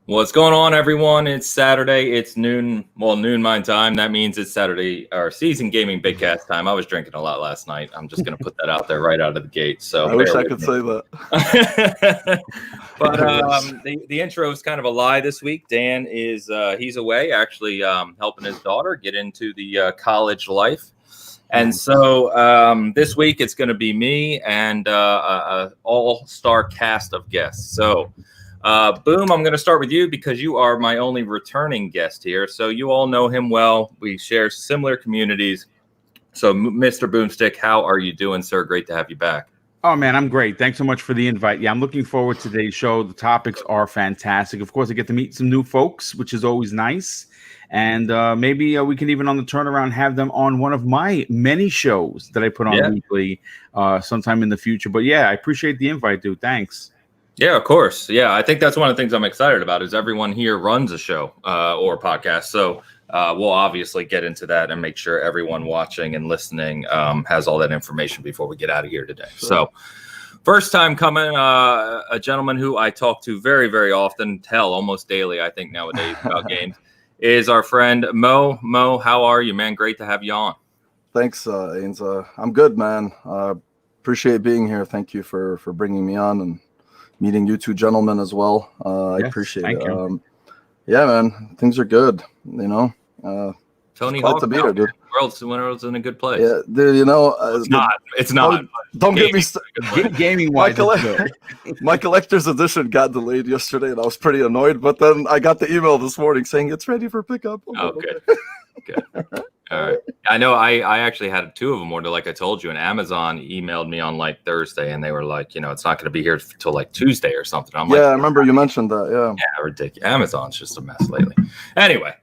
What's going on, everyone? It's Saturday. It's noon my time. That means it's Saturday or season gaming Bitcast time. I was drinking a lot last night. I'm just going to put that out there right out of the gate. So I wish I could say that. But the intro is kind of a lie this week. Dan is he's away, actually helping his daughter get into the college life. And so this week it's going to be me and an all-star cast of guests. So Boom, I'm going to start with you because you are my only returning guest here. So you all know him well. We share similar communities. So Mr. Boomstick, how are you doing, sir? Great to have you back. Oh, man, I'm great. Thanks so much for the invite. Yeah, I'm looking forward to today's show. The topics are fantastic. Of course, I get to meet some new folks, which is always nice. And maybe we can even on the turnaround have them on one of my many shows that I put on weekly sometime in the future. But yeah, I appreciate the invite, dude. Thanks. Yeah, of course. Yeah, I think that's one of the things I'm excited about is everyone here runs a show or a podcast. So we'll obviously get into that and make sure everyone watching and listening has all that information before we get out of here today. Sure. So first time coming, a gentleman who I talk to very, very often, almost daily, I think nowadays about games, is our friend Mo. Mo, how are you, man? Great to have you on. Thanks, Ains. I'm good, man. Appreciate being here. Thank you for bringing me on and meeting you two gentlemen as well. I appreciate it. Yeah, man, things are good. You know, Tony Hawk, to be here, dude. World's in a good place. Yeah, dude. You know, it's not. Don't get me gaming wise. My collector's edition got delayed yesterday, and I was pretty annoyed. But then I got the email this morning saying it's ready for pickup. Oh, good. Good. All right. I know I actually had two of them ordered, like I told you, and Amazon emailed me on like Thursday, and they were like, you know, it's not going to be here till like Tuesday or something. I'm like, I remember you mentioned that. Yeah, ridiculous. Amazon's just a mess lately. Anyway,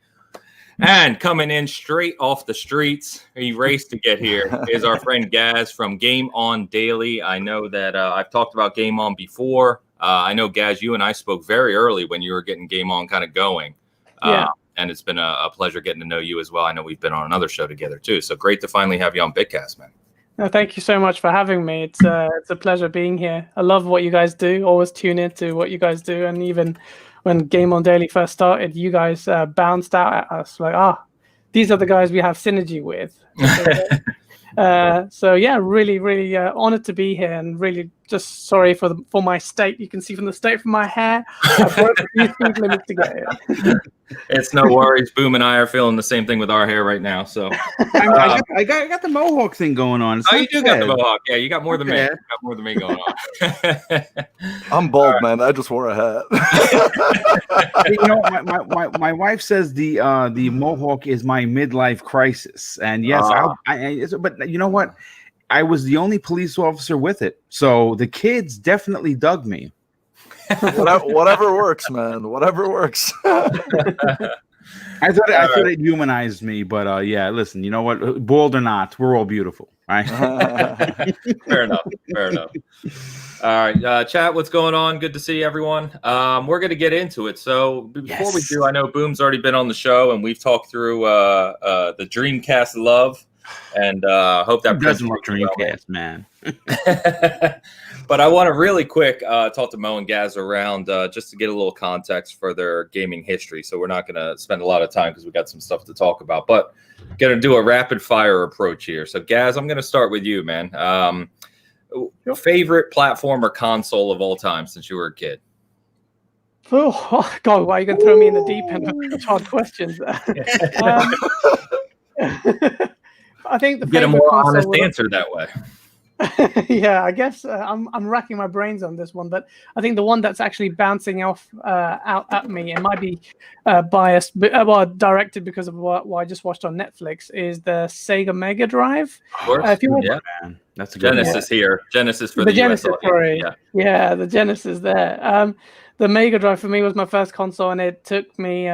and coming in straight off the streets, he raced to get here, is our friend Gaz from Game On Daily. I know that I've talked about Game On before. I know, Gaz, you and I spoke very early when you were getting Game On kind of going. Yeah. And it's been a pleasure getting to know you as well. I know we've been on another show together too. So great to finally have you on Bitcast, man. No, thank you so much for having me. It's a pleasure being here. I love what you guys do. Always tune into what you guys do. And even when Game On Daily first started, you guys bounced out at us like, these are the guys we have synergy with. So yeah, really, really honored to be here, and really just sorry for my state. You can see from the state from my hair, I broke a few speed limits to get here. It's no worries. Boom and I are feeling the same thing with our hair right now. So I got the mohawk thing going on. You do got the mohawk. Yeah, you got more than me. You got more than me going on. I'm bald, man. I just wore a hat. You know, my wife says the mohawk is my midlife crisis, and yes, but you know what? I was the only police officer with it, so the kids definitely dug me. Whatever works, man. Whatever works. I thought it humanized me, but yeah. Listen, you know what? Bald or not, we're all beautiful, right? Fair enough. All right, chat. What's going on? Good to see everyone. We're going to get into it. So before we do, I know Boom's already been on the show, and we've talked through the Dreamcast love, and hope that doesn't look Dreamcast, man. But I want to really quick talk to Mo and Gaz around just to get a little context for their gaming history. So we're not going to spend a lot of time because we got some stuff to talk about, but going to do a rapid fire approach here. So Gaz, I'm going to start with you, man. Favorite platform or console of all time since you were a kid? Oh God, why are you going to throw me in the deep end with hard questions? I think get a more honest answer that way. Yeah, I guess I'm racking my brains on this one, but I think the one that's actually bouncing off out at me, it might be biased, but directed because of what I just watched on Netflix, is the Sega Mega Drive. Of course, man. That's a good Genesis one. Here. Genesis for the Genesis, US sorry. Yeah, the Genesis there. The Mega Drive for me was my first console, and it took me.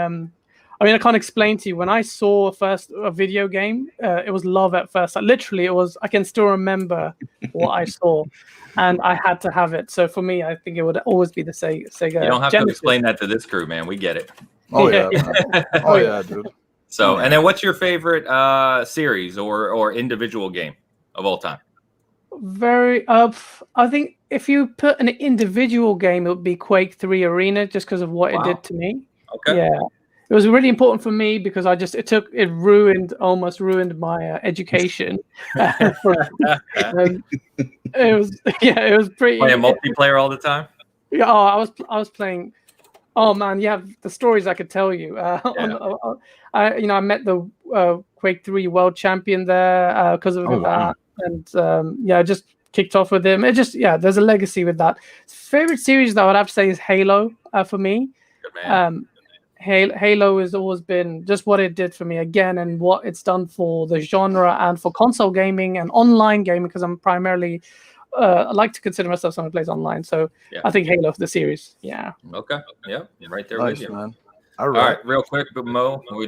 I can't explain to you. When I saw a video game, it was love at first. Literally, it was. I can still remember what I saw, and I had to have it. So for me, I think it would always be the Sega. You don't have Genesis. to explain that to this crew, man. We get it. Oh yeah. Oh yeah, dude. So, and then what's your favorite series or individual game of all time? Very I think if you put an individual game, it would be Quake 3 Arena, just because of what it did to me. Okay. Yeah, it was really important for me because almost ruined my education. It was pretty. Playing multiplayer all the time. Yeah, I was playing. Oh man, yeah, the stories I could tell you. I met the Quake 3 world champion there because of that. Wow. And I just kicked off with him. There's a legacy with that. Favorite series that I would have to say is Halo for me. Good man. Halo has always been just what it did for me again, and what it's done for the genre and for console gaming and online gaming, because I'm primarily I like to consider myself someone who plays online. So I think Halo for the series. Yeah. Okay. Yeah. Right there nice, with you, man. All right, real quick, but Mo, we're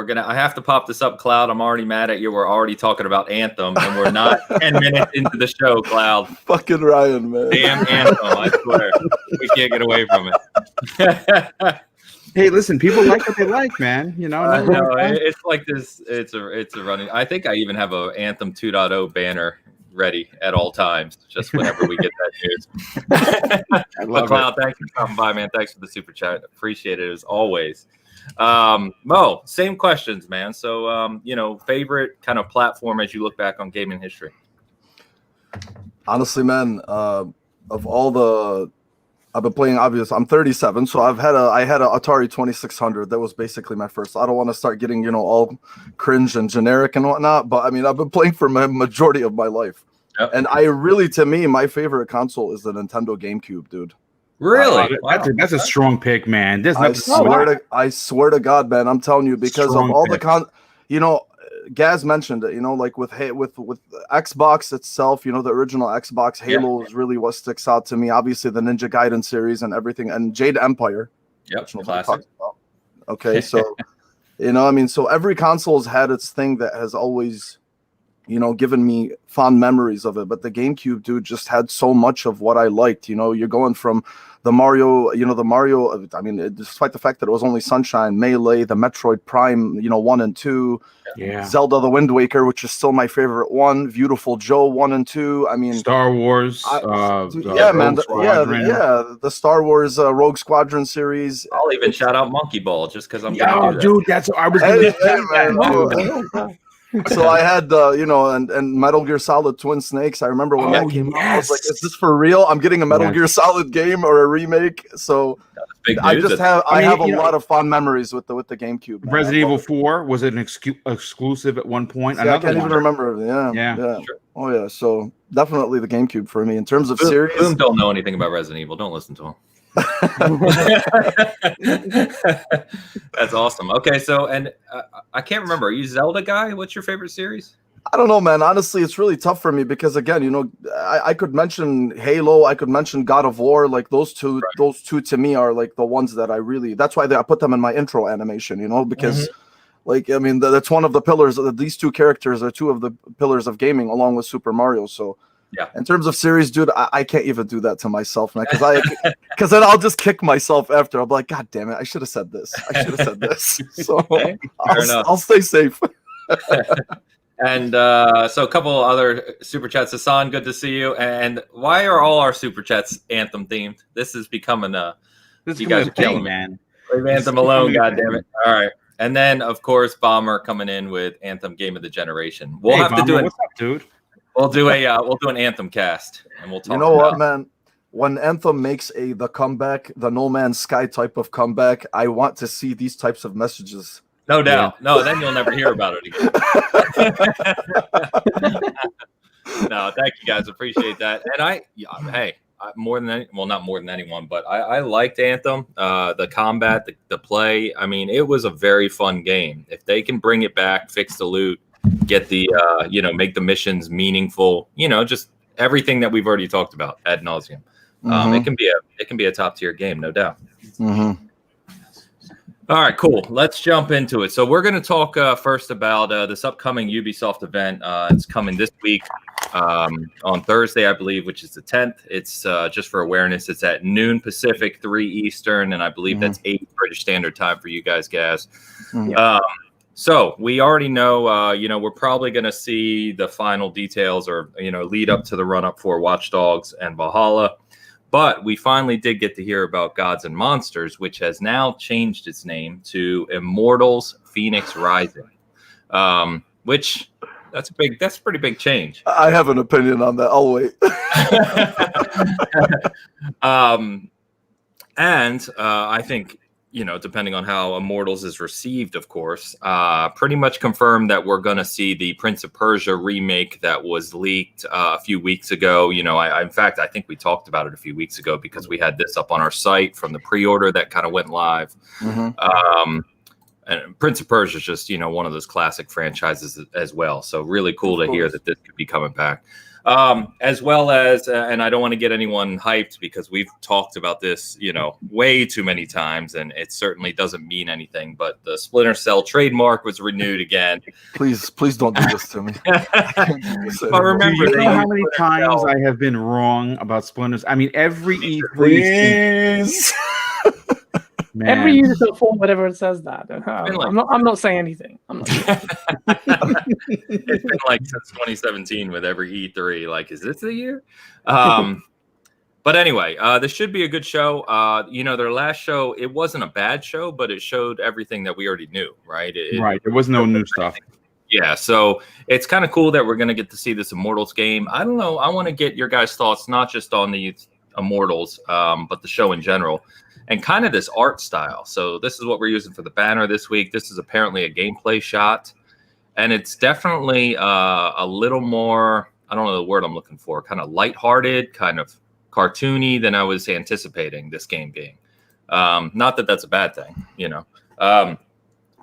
gonna. I have to pop this up, Cloud. I'm already mad at you. We're already talking about Anthem, and we're not 10 minutes into the show, Cloud. Fucking Ryan, man. Damn Anthem! I swear, we can't get away from it. Hey, listen, people like what they like, man. You know, it's like this. It's a running. I think I even have a Anthem 2.0 banner ready at all times, just whenever we get that news. I love Cloud, thanks for coming by, man. Thanks for the super chat. Appreciate it as always. Mo, same questions, man. So, favorite kind of platform as you look back on gaming history? Honestly, man, of all the, I've been playing, obviously, I'm 37, so I had an Atari 2600. That was basically my first. I don't want to start getting, all cringe and generic and whatnot, but I mean, I've been playing for my majority of my life. Yep. And to me, my favorite console is the Nintendo GameCube, dude. Really? Wow. That's a strong pick, man. I swear to God, man, I'm telling you, because strong of all pick. Gaz mentioned it, like with Xbox itself, the original Xbox, Halo is really what sticks out to me. Obviously, the Ninja Gaiden series and everything, and Jade Empire. Yep, classic. Okay, so, so every console has had its thing that has always, given me fond memories of it. But the GameCube, dude, just had so much of what I liked. You're going from the Mario, despite the fact that it was only Sunshine, Melee, the Metroid Prime, 1 and 2, Zelda the Wind Waker, which is still my favorite one, Beautiful Joe 1 and 2. I mean, Star Wars, the Star Wars Rogue Squadron series. I'll even shout out Monkey Ball just because I'm dude, that's what I was going to say. So I had and Metal Gear Solid Twin Snakes. I remember when that came out, I was like, is this for real? I'm getting a Metal Gear Solid game or a remake. So I have a lot of fond memories with the GameCube. Man. Resident Evil 4 was an exclusive at one point. I can't even remember. Yeah. Sure. Oh yeah. So definitely the GameCube for me in terms of series. Boom don't know anything about Resident Evil. Don't listen to him. That's awesome. Okay, so I can't remember. Are you Zelda guy? What's your favorite series? I don't know, man. Honestly, it's really tough for me because again, I could mention Halo, I could mention God of War. Like those two, right. Those two to me are like the ones that I really. That's why I put them in my intro animation. Because. That's one of the pillars. These two characters are two of the pillars of gaming, along with Super Mario. So. Yeah. In terms of series, dude, I can't even do that to myself, man. Because then I'll just kick myself after. I'll be like, God damn it, I should have said this. So okay, I'll stay safe. And so a couple other super chats. Hassan, good to see you. And why are all our super chats Anthem themed? This is becoming you guys are killing me, man. Leave Anthem alone, God damn it. All right. And then of course Bomber coming in with Anthem Game of the Generation. We'll have to do it. What's up, dude? We'll do an Anthem cast, and we'll talk. You know what, man? When Anthem makes the comeback, the No Man's Sky type of comeback, I want to see these types of messages. No doubt. Yeah. No, then you'll never hear about it again. No, thank you guys. Appreciate that. And not more than anyone, but I liked Anthem. The combat, the play. I mean, it was a very fun game. If they can bring it back, fix the loot. Get the make the missions meaningful, just everything that we've already talked about ad nauseum. It can be a top tier game, no doubt. Mm-hmm. All right, cool. Let's jump into it. So we're going to talk first about this upcoming Ubisoft event. It's coming this week on Thursday, I believe, which is the 10th. It's just for awareness. It's at noon Pacific, 3 Eastern, and I believe that's 8 British Standard Time for you guys. Mm-hmm. So we already know, we're probably going to see the final details or, lead up to the run up for Watch Dogs and Valhalla. But we finally did get to hear about Gods and Monsters, which has now changed its name to Immortals Fenyx Rising, which that's a pretty big change. I have an opinion on that. I'll wait. I think, depending on how Immortals is received, of course, pretty much confirmed that we're going to see the Prince of Persia remake that was leaked a few weeks ago. In fact, I think we talked about it a few weeks ago because we had this up on our site from the pre-order that kind of went live. Mm-hmm. And Prince of Persia is just, one of those classic franchises as well. So really cool to hear that this could be coming back. As well as, and I don't want to get anyone hyped because we've talked about this, way too many times, and it certainly doesn't mean anything. But the Splinter Cell trademark was renewed again. Please don't do this to me. But remember, you know how many times I have been wrong about Splinters? I mean, every E3. Man. Every Ubisoft form, whatever it says that. I'm not saying anything. It's been like since 2017 with every E3. Like, is this the year? But anyway, this should be a good show. Their last show, it wasn't a bad show, but it showed everything that we already knew, right? Right. There was no new stuff. Yeah, so it's kind of cool that we're going to get to see this Immortals game. I don't know. I want to get your guys' thoughts, not just on the Immortals, but the show in general. And kind of this art style. So this is what we're using for the banner this week. This is apparently a gameplay shot. And it's definitely a little more, I don't know the word I'm looking for, kind of lighthearted, kind of cartoony than I was anticipating this game being. Not that that's a bad thing,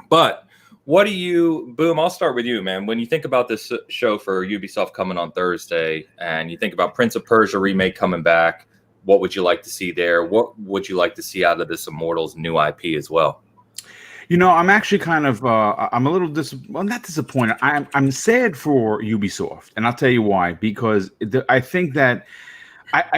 But what do you, Boom, I'll start with you, man. When you think about this show for Ubisoft coming on Thursday, and you think about Prince of Persia remake coming back, what would you like to see there? What would you like to see out of this Immortals new IP as well? I'm actually kind of, I'm a little not disappointed. I'm sad for Ubisoft, and I'll tell you why. Because I think that,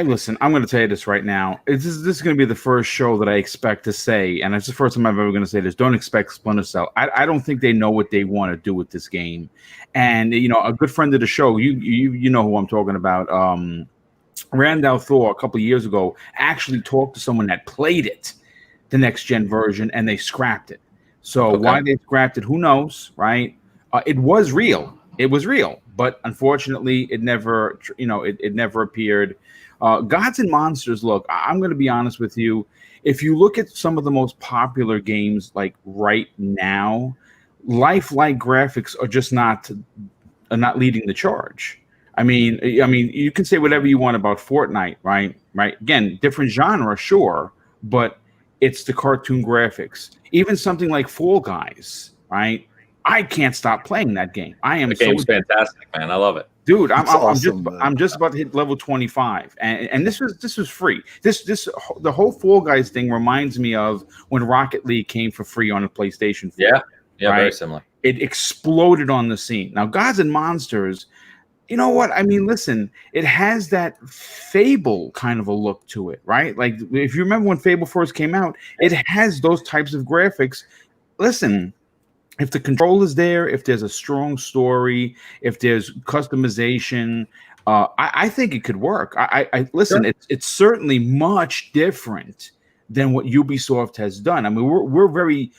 listen, I'm going to tell you this right now. This is going to be the first show that I expect to say, and it's the first time I'm ever going to say this, don't expect Splinter Cell. I don't think they know what they want to do with this game. And, a good friend of the show, you know who I'm talking about, Randall Thor, a couple of years ago, actually talked to someone that played it, the next gen version, and they scrapped it. So why they scrapped it, who knows, right? It was real. It was real, but unfortunately, it never, it never appeared. Gods and Monsters. Look, I'm going to be honest with you. If you look at some of the most popular games, like right now, lifelike graphics are just not leading the charge. I mean, you can say whatever you want about Fortnite, right? Again, different genre, sure, but it's the cartoon graphics. Even something like Fall Guys, right? I can't stop playing that game. The game's fantastic, man. I love it, dude. I'm just about to hit level 25, and this was free. The whole Fall Guys thing reminds me of when Rocket League came for free on the PlayStation 4. Yeah, right? Very similar. It exploded on the scene. Now, Gods and Monsters. You know what? I mean, listen, it has that Fable kind of a look to it, right? Like, if you remember when Fable first came out, it has those types of graphics. Listen, if the control is there, if there's a strong story, if there's customization, I think it could work. I listen, sure. It's certainly much different than what Ubisoft has done. I mean, we're very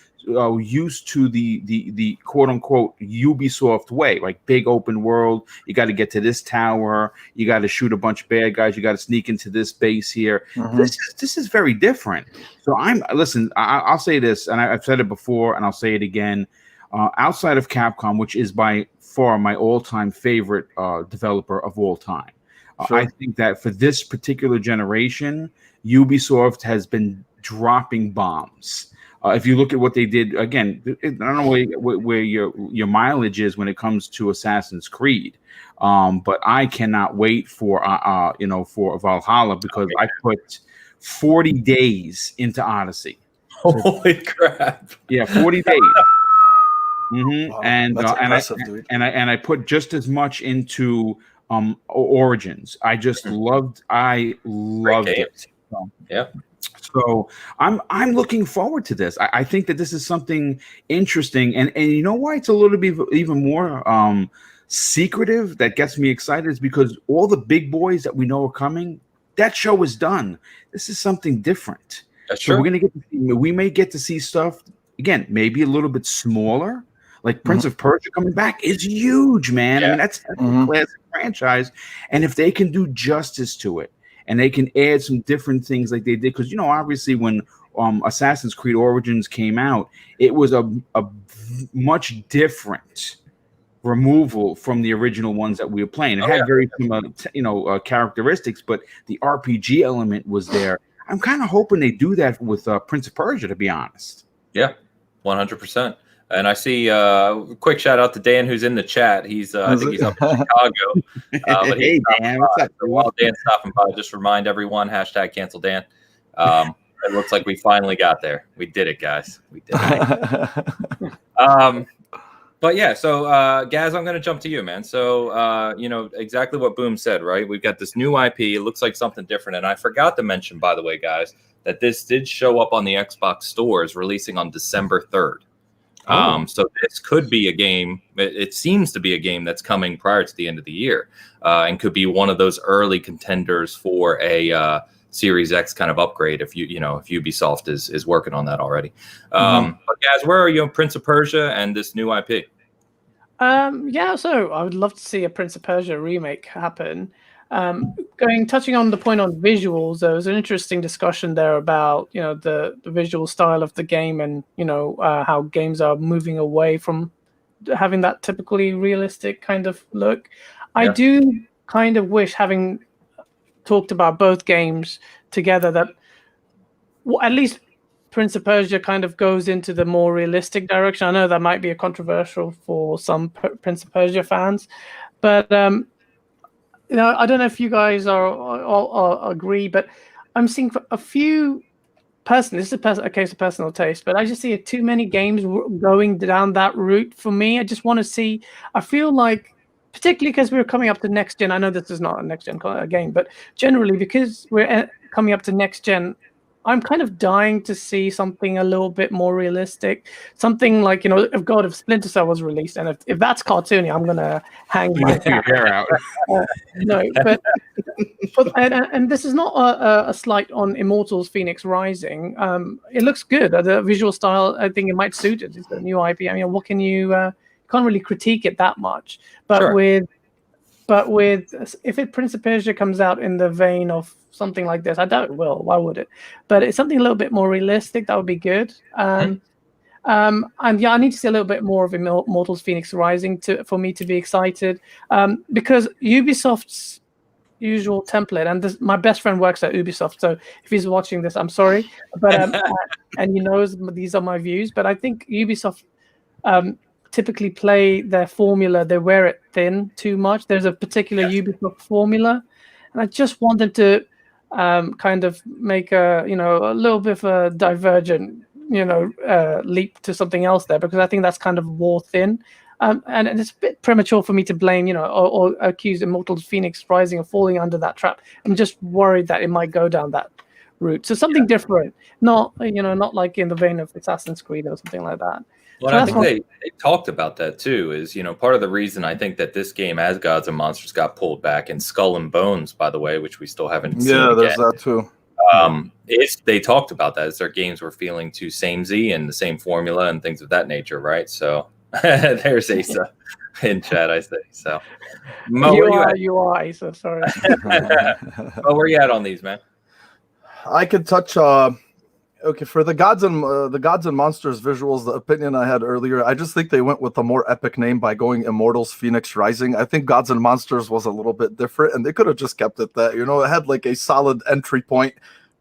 used to the quote unquote Ubisoft way, like big open world. You got to get to this tower. You got to shoot a bunch of bad guys. You got to sneak into this base here. Mm-hmm. This is very different. So I'll say this, and I've said it before, and I'll say it again. Outside of Capcom, which is by far my all-time favorite developer of all time, sure. I think that for this particular generation, Ubisoft has been dropping bombs. If you look at what they did, again, I don't know where your mileage is when it comes to Assassin's Creed, but I cannot wait for Valhalla because I put 40 days into Odyssey. Holy crap! Yeah, 40 days. Mm-hmm. Wow, and that's impressive, dude. I put just as much into Origins. I just loved it. So, yeah. So I'm looking forward to this. I think that this is something interesting, and you know why it's a little bit even more secretive that gets me excited is because all the big boys that we know are coming. That show is done. This is something different. That's so true. We may get to see stuff again, maybe a little bit smaller. Like Prince of Persia coming back is huge, man. Yeah. I mean, that's a classic franchise, and if they can do justice to it, and they can add some different things like they did, because obviously when Assassin's Creed Origins came out, it was a much different removal from the original ones that we were playing. It had very similar, characteristics, but the RPG element was there. I'm kind of hoping they do that with Prince of Persia, to be honest. Yeah, 100%. And I see quick shout out to Dan, who's in the chat. He's I think he's up in Chicago. But hey, Dan, what's up? So while Dan's stopping by, just remind everyone, #cancel Dan. It looks like we finally got there. We did it, guys. We did it. But yeah, so Gaz, I'm going to jump to you, man. So, exactly what Boom said, right? We've got this new IP. It looks like something different. And I forgot to mention, by the way, guys, that this did show up on the Xbox stores releasing on December 3rd. So this could be a game. It seems to be a game that's coming prior to the end of the year, and could be one of those early contenders for a Series X kind of upgrade. If Ubisoft is working on that already. But guys, where are you on Prince of Persia and this new IP? So I would love to see a Prince of Persia remake happen. Touching on the point on visuals, there was an interesting discussion there about the visual style of the game, and how games are moving away from having that typically realistic kind of look. Yeah. I do kind of wish, having talked about both games together, that at least Prince of Persia kind of goes into the more realistic direction. I know that might be a controversial for some Prince of Persia fans, but I don't know if you guys are agree, but I'm seeing a few personally. This is a case of personal taste, but I just see too many games going down that route for me. I just want to see. I feel like, particularly because we're coming up to next gen. I know this is not a next gen game, but generally because we're coming up to next gen, I'm kind of dying to see something a little bit more realistic. Something like, if God of Splinter Cell was released, and if that's cartoony, I'm gonna hang my hair out. No, but and this is not a slight on Immortals Fenyx Rising. It looks good. The visual style, I think it might suit it. It's a new IP. I mean, what can you can't really critique it that much. But sure. If Prince of Persia comes out in the vein of something like this, I doubt it will. Why would it? But it's something a little bit more realistic. That would be good. And I need to see a little bit more of Immortals Fenyx Rising for me to be excited. Because Ubisoft's usual template, and my best friend works at Ubisoft, so if he's watching this, I'm sorry, but and he knows these are my views. But I think Ubisoft typically play their formula. They wear it thin too much. There's a particular Ubisoft formula, and I just want them to kind of make a little bit of a divergent leap to something else there, because I think that's kind of wore thin. And it's a bit premature for me to blame, or accuse Immortals Fenyx Rising of falling under that trap. I'm just worried that it might go down that route. So something different, not like in the vein of Assassin's Creed or something like that. Well, I think they talked about that too. Is part of the reason I think that this game, as Gods and Monsters, got pulled back, and Skull and Bones, by the way, which we still haven't seen. Yeah, there's that too. They talked about that as their games were feeling too samey and the same formula and things of that nature, right? So there's Asa in chat, I say. So Mo, you are Asa, sorry. Oh, where you at on these, man? I could touch. Okay, for the Gods and Monsters visuals, the opinion I had earlier, I just think they went with a more epic name by going Immortals Fenyx Rising. I think Gods and Monsters was a little bit different, and they could have just kept it that. It had like a solid entry point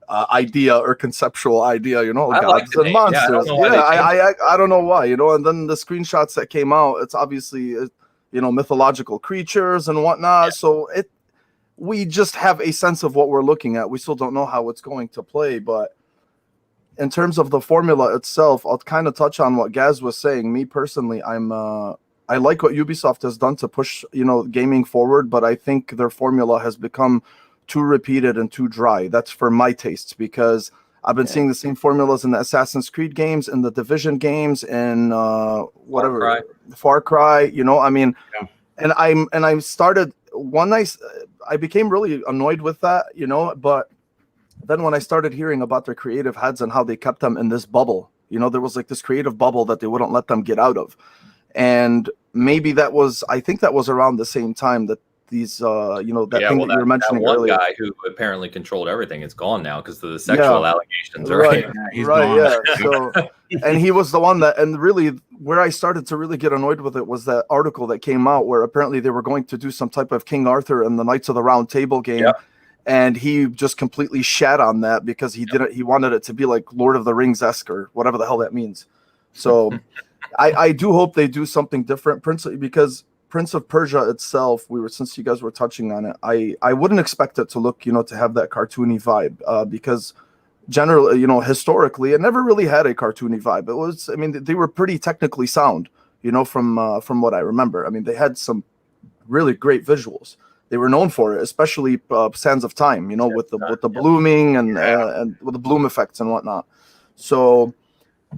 idea or conceptual idea. Gods and Monsters. I don't know why. And then the screenshots that came out, it's obviously mythological creatures and whatnot. Yeah. So we just have a sense of what we're looking at. We still don't know how it's going to play, but in terms of the formula itself, I'll kind of touch on what Gaz was saying. Me personally, I like what Ubisoft has done to push, gaming forward, but I think their formula has become too repeated and too dry. That's for my tastes, because I've been seeing the same formulas in the Assassin's Creed games, in the Division games, and whatever, Far Cry. You know, I mean, and I started when I became really annoyed with that, you know, but then when I started hearing about their creative heads and how they kept them in this bubble, you know, there was like this creative bubble that they wouldn't let them get out of. And maybe I think that was around the same time that these, you know, that thing that you were mentioning earlier. Guy who apparently controlled everything is gone now because of the sexual allegations, right? He's gone. So, and he was the one that, and really where I started to really get annoyed with it was that article that came out where apparently they were going to do some type of King Arthur and the Knights of the Round Table game. Yep. And he just completely shat on that because he wanted it to be like Lord of the Rings-esque or whatever the hell that means. So I do hope they do something different, because Prince of Persia itself, since you guys were touching on it, I wouldn't expect it to look, you know, to have that cartoony vibe, because generally, you know, historically, it never really had a cartoony vibe. It was, I mean, they were pretty technically sound, you know, from what I remember. I mean, they had some really great visuals. They were known for it, especially Sands of Time, you know, with the blooming and with the bloom effects and whatnot. So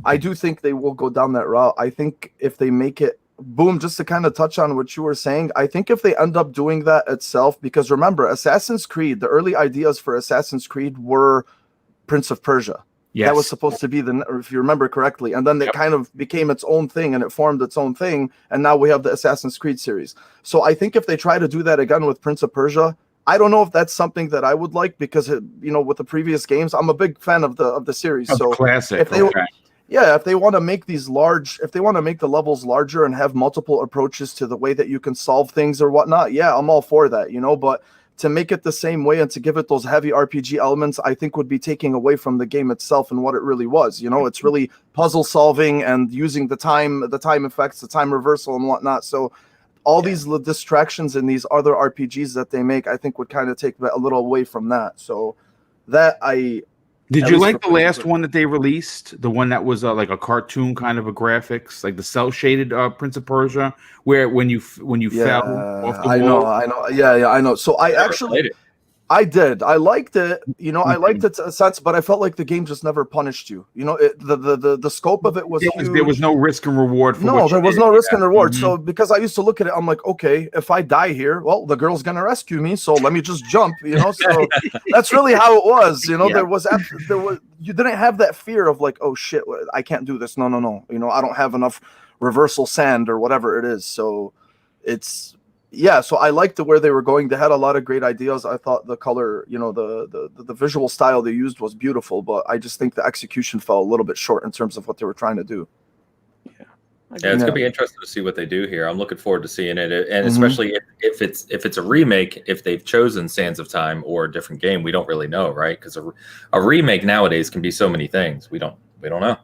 I do think they will go down that route. I think if they make it, Boom, just to kind of touch on what you were saying, I think if they end up doing that itself, because remember, Assassin's Creed, the early ideas for Assassin's Creed were Prince of Persia. Yes. That was supposed to be if you remember correctly. And then it kind of became its own thing and it formed its own thing. And now we have the Assassin's Creed series. So I think if they try to do that again with Prince of Persia, I don't know if that's something that I would like, because you know, with the previous games, I'm a big fan of the series. So classic. If they want to make if they want to make the levels larger and have multiple approaches to the way that you can solve things or whatnot, yeah, I'm all for that, you know, but to make it the same way and to give it those heavy RPG elements, I think would be taking away from the game itself and what it really was. You know, it's really puzzle solving and using the time effects, the time reversal and whatnot. So all these distractions in these other RPGs that they make, I think would kind of take a little away from that. So that Did you like the last one that they released? The one that was like a cartoon kind of a graphics, like the cell shaded Prince of Persia, where when you fell off the wall. I know. Yeah, I know. So I did. I liked it. You know, I liked it in a sense, but I felt like the game just never punished you. You know, the scope of it was huge. There was no risk and reward. There was no risk and reward. So because I used to look at it, I'm like, okay, if I die here, well, the girl's gonna rescue me, so let me just jump. You know, so that's really how it was. You know, there was you didn't have that fear of like, oh shit, I can't do this. No. You know, I don't have enough reversal sand or whatever it is. So it's. Yeah, so I liked where they were going. They had a lot of great ideas. I thought the color, you know, the visual style they used was beautiful, but I just think the execution fell a little bit short in terms of what they were trying to do. Yeah, it's gonna be interesting to see what they do here. I'm looking forward to seeing it, and especially if it's a remake, if they've chosen Sands of Time or a different game, we don't really know, right? Because a remake nowadays can be so many things. We don't know.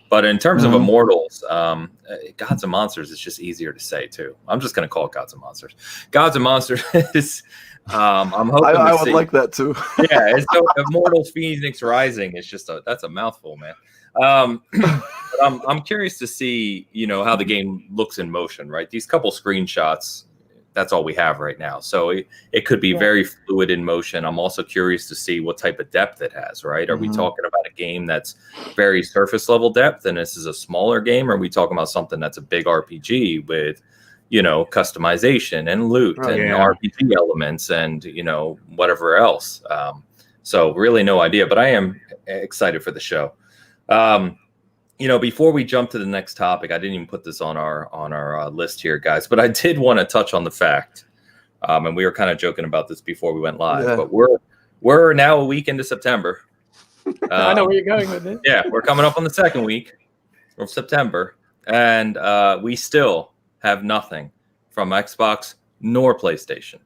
But in terms of Immortals, Gods and Monsters is just easier to say too. I'm just going to call it Gods and Monsters. Gods and Monsters is. I'm hoping I would like that too. Yeah, so Immortals Fenyx Rising is just that's a mouthful, man. I'm curious to see, you know, how the game looks in motion. Right, these couple screenshots. That's all we have right now. So it could be very fluid in motion. I'm also curious to see what type of depth it has, right? Are we talking about a game that's very surface level depth and this is a smaller game? Or are we talking about something that's a big RPG with, you know, customization and loot and RPG elements and, you know, whatever else? So really no idea, but I am excited for the show. You know, before we jump to the next topic, I didn't even put this on our list here, guys, but I did want to touch on the fact, and we were kind of joking about this before we went live, but we're now a week into September. I know where you're going with it. Yeah, we're coming up on the second week of September, and we still have nothing from Xbox nor PlayStation.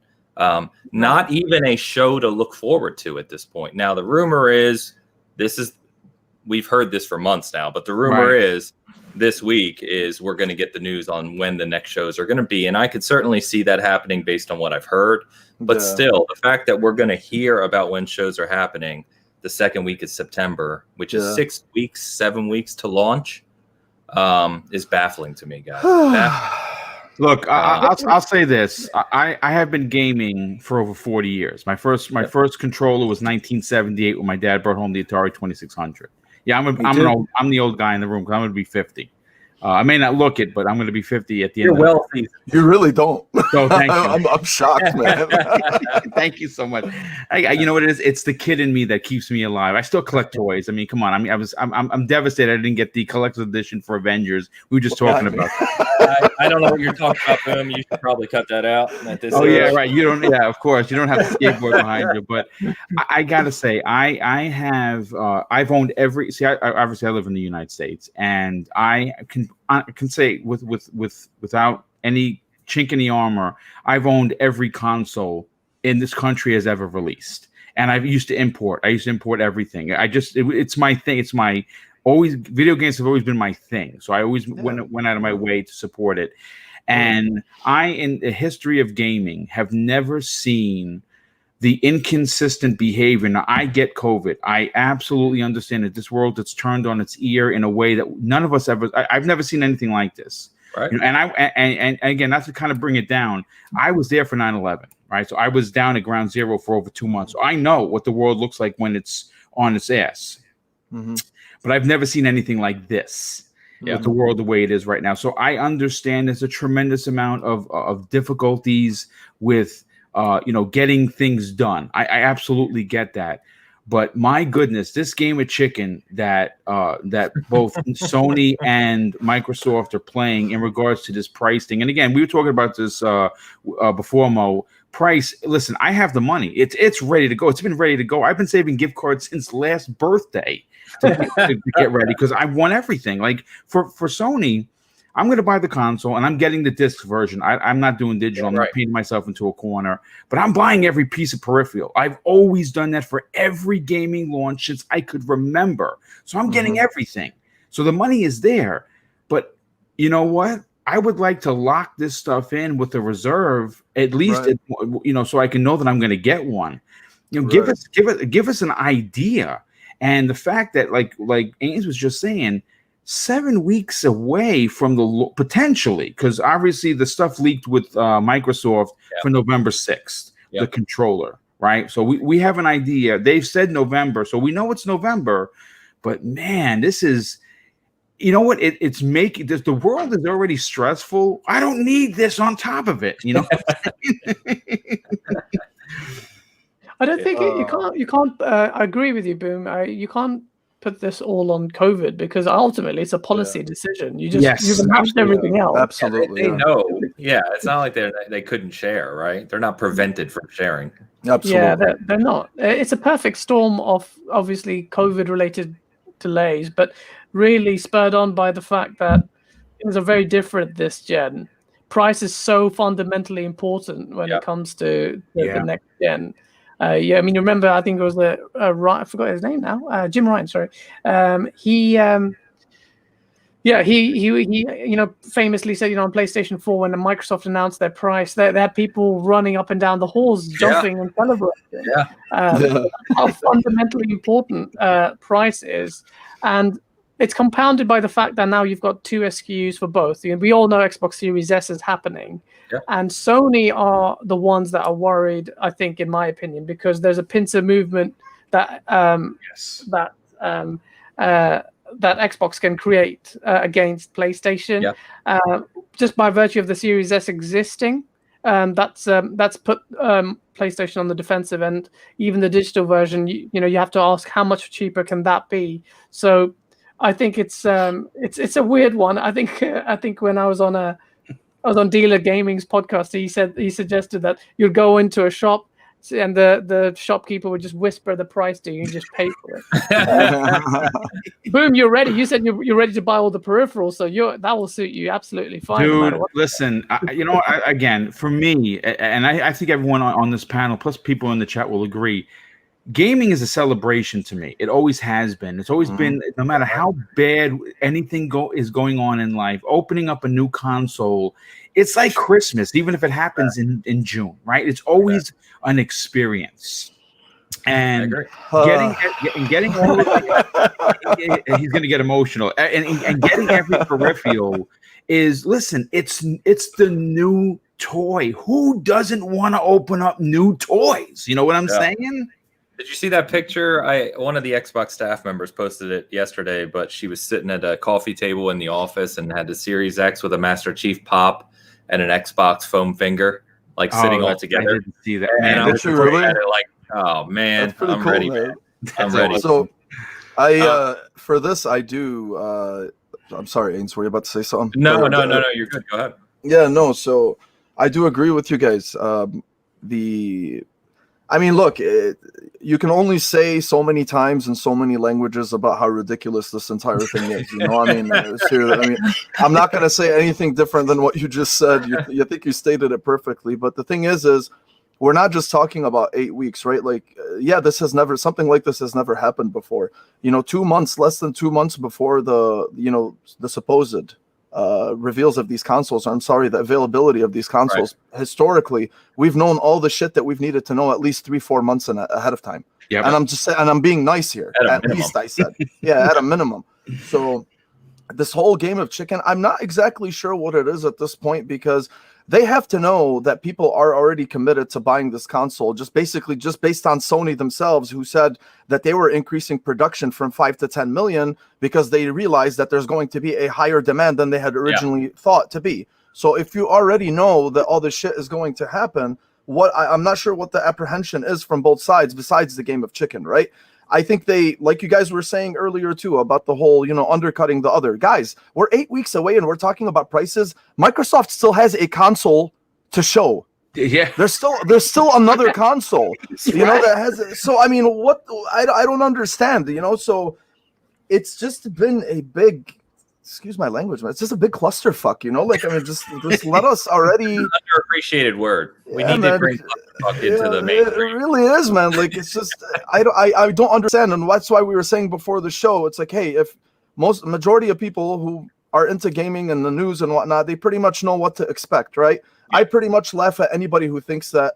Not even a show to look forward to at this point. Now, the rumor is we've heard this for months now, but the rumor is this week is we're going to get the news on when the next shows are going to be. And I could certainly see that happening based on what I've heard. But still, the fact that we're going to hear about when shows are happening the second week of September, which is 7 weeks to launch, is baffling to me, guys. Look, I'll say this. I have been gaming for over 40 years. My first controller was 1978 when my dad brought home the Atari 2600. Yeah, I'm the old guy in the room because I'm going to be 50. I may not look it, but I'm going to be 50 at the end. You're wealthy. You really don't. So thank you. I'm shocked, man. Thank you so much. You know what it is? It's the kid in me that keeps me alive. I still collect toys. I mean, come on. I mean, I'm devastated I didn't get the collector's edition for Avengers. We were just talking about that. I don't know what you're talking about, Boom. You should probably cut that out. Yeah, right. You don't. Yeah, of course. You don't have the skateboard behind you. But I gotta say, I've owned every. See, obviously I live in the United States, and I can say without any chink in the armor, I've owned every console in this country has ever released, and I used to import everything. It's my thing. It's my video games have always been my thing. So I always went out of my way to support it. And I, in the history of gaming, have never seen the inconsistent behavior. Now, I get COVID. I absolutely understand that this world that's turned on its ear in a way that none of us ever. I've never seen anything like this. Right. And again, not to kind of bring it down. I was there for 9/11. Right. So I was down at ground zero for over 2 months. So I know what the world looks like when it's on its ass. Mm-hmm. But I've never seen anything like this. With the world the way it is right now. So I understand there's a tremendous amount of difficulties with getting things done. I absolutely get that. But my goodness, this game of chicken that both Sony and Microsoft are playing in regards to this pricing. And again, we were talking about this before, Mo. Price, listen, I have the money. It's ready to go. It's been ready to go. I've been saving gift cards since last birthday to get ready because I want everything. Like for Sony, I'm going to buy the console and I'm getting the disc version. I'm not doing digital. I'm not painting myself into a corner, but I'm buying every piece of peripheral. I've always done that for every gaming launch since I could remember. So I'm getting everything. So the money is there. But you know what? I would like to lock this stuff in with a reserve, at least, so I can know that I'm going to get one. Give us an idea. And the fact that, like Ains was just saying, 7 weeks away from the potentially, because obviously the stuff leaked with Microsoft for November 6th, the controller, right? So we have an idea. They've said November, so we know it's November. But man, this is. You know what? It's making this. The world is already stressful. I don't need this on top of it. I don't think you can't. I agree with you, Boom. You can't put this all on COVID because ultimately it's a policy decision. You've matched everything else. Absolutely, they know. Yeah, it's not like they couldn't share, right? They're not prevented from sharing. Absolutely, yeah, they're not. It's a perfect storm of obviously COVID-related delays, but really spurred on by the fact that things are very different this gen. Price is so fundamentally important when it comes to the next gen. I mean, you remember, I think it was I forgot his name now. Jim Ryan, sorry. He famously said, on PlayStation 4 when Microsoft announced their price, they had people running up and down the halls, jumping and celebrating. How fundamentally important price is, and it's compounded by the fact that now you've got 2 SKUs for both. We all know Xbox Series S is happening, and Sony are the ones that are worried, I think, in my opinion, because there's a pincer movement that that Xbox can create against PlayStation, just by virtue of the Series S existing. That's put PlayStation on the defensive, and even the digital version. You have to ask how much cheaper can that be. So I think it's a weird one. I think when I was on Dealer Gaming's podcast, he suggested that you'd go into a shop and the shopkeeper would just whisper the price to you and just pay for it. Boom, you're ready. You said you're ready to buy all the peripherals, so that will suit you absolutely fine. Dude, listen, again, for me, and I think everyone on this panel, plus people in the chat will agree, gaming is a celebration to me. It always has been. It's always been, no matter how bad anything is going on in life, opening up a new console, it's like Christmas, even if it happens in June, right? It's always an experience. And getting all he's going to get emotional, and getting every peripheral is, listen, it's the new toy. Who doesn't want to open up new toys? You know what I'm saying? Did you see that picture? One of the Xbox staff members posted it yesterday, but she was sitting at a coffee table in the office and had the Series X with a Master Chief pop and an Xbox foam finger, like sitting all together. I didn't see that. And I was looking at it like, oh man, I'm cool, ready, man. I'm ready. So for this, I do. I'm sorry, Ains, were you about to say something? No, you're good. Go ahead. Yeah, no. So I do agree with you guys. I mean, look, you can only say so many times in so many languages about how ridiculous this entire thing is. You know, I mean, seriously, I mean, I'm not going to say anything different than what you just said. You think you stated it perfectly. But the thing is we're not just talking about 8 weeks, right? Like, something like this has never happened before. You know, less than 2 months before the supposed reveals of these consoles, the availability of these consoles, historically, we've known all the shit that we've needed to know at least 3-4 months ahead of time. Yeah, and I'm just saying, and I'm being nice here. At least I said, at a minimum. So this whole game of chicken, I'm not exactly sure what it is at this point, because they have to know that people are already committed to buying this console, just based on Sony themselves, who said that they were increasing production from 5 to 10 million because they realized that there's going to be a higher demand than they had originally thought to be. So if you already know that all this shit is going to happen, I'm not sure what the apprehension is from both sides besides the game of chicken, right? I think they, like you guys were saying earlier too, about the whole, undercutting the other. Guys, we're 8 weeks away and we're talking about prices. Microsoft still has a console to show. Yeah. There's still another console, that has. So, I mean, I don't understand, so it's just been a big, excuse my language, man. It's just a big clusterfuck, like, I mean, just let us already. Underappreciated word. We need to bring clusterfuck into the mainstream. It really is, man. Like, it's just, I don't understand. And that's why we were saying before the show, it's like, hey, if majority of people who are into gaming and the news and whatnot, they pretty much know what to expect, right? Yeah. I pretty much laugh at anybody who thinks that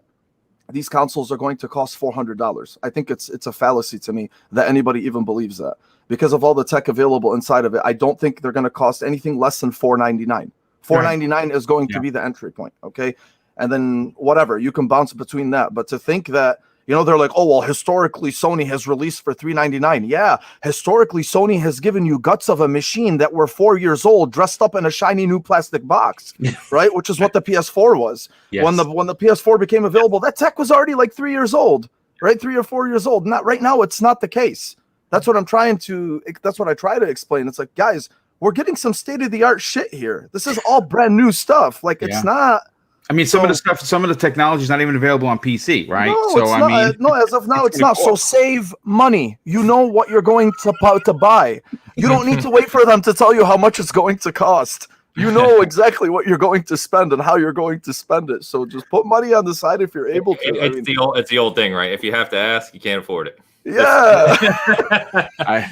these consoles are going to cost $400. I think it's a fallacy to me that anybody even believes that. Because of all the tech available inside of it, I don't think they're going to cost anything less than $499. $499 is going to be the entry point, okay? And then whatever, you can bounce between that. But to think that, they're like, oh, well, historically, Sony has released for $399. Yeah, historically, Sony has given you guts of a machine that were 4 years old, dressed up in a shiny new plastic box, right? Which is what the PS4 was. Yes. When the PS4 became available, that tech was already like 3 years old, right? 3 or 4 years old. Not right now, it's not the case. That's what I try to explain. It's like, guys, we're getting some state-of-the-art shit here. This is all brand new stuff. Like, it's not. I mean, some of the technology is not even available on PC, right? No, as of now, it's not. So save money. You know what you're going to buy. You don't need to wait for them to tell you how much it's going to cost. You know exactly what you're going to spend and how you're going to spend it. So just put money on the side if you're able to. It's the old thing, right? If you have to ask, you can't afford it. Yeah,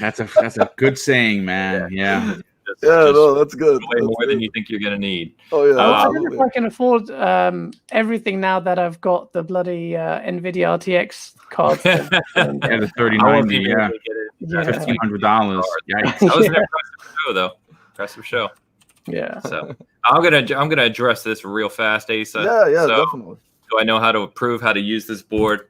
that's a good saying, man. Yeah. That's good. Way more than you think you're gonna need. Oh yeah, I don't know if I can afford everything now that I've got the bloody Nvidia RTX card. The 3090, $1,500. That was an impressive show, though. Impressive show. Yeah. So I'm gonna address this real fast, Asa. Yeah, definitely. Do I know how to prove how to use this board?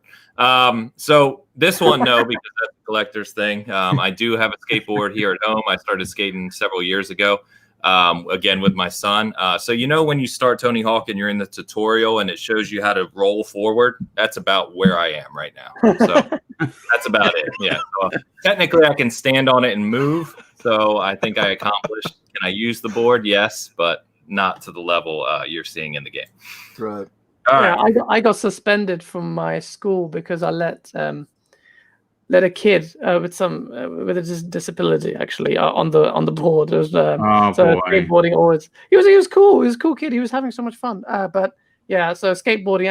So this one, no, because that's a collector's thing. I do have a skateboard here at home. I started skating several years ago, again with my son. So when you start Tony Hawk and you're in the tutorial and it shows you how to roll forward, that's about where I am right now. So that's about it. Yeah. So technically, I can stand on it and move. So I think I accomplished. Can I use the board? Yes, but not to the level you're seeing in the game. Right. I got suspended from my school because I let a kid with a disability actually on the board. It was skateboarding always. He was cool. He was a cool kid. He was having so much fun. But yeah, so skateboarding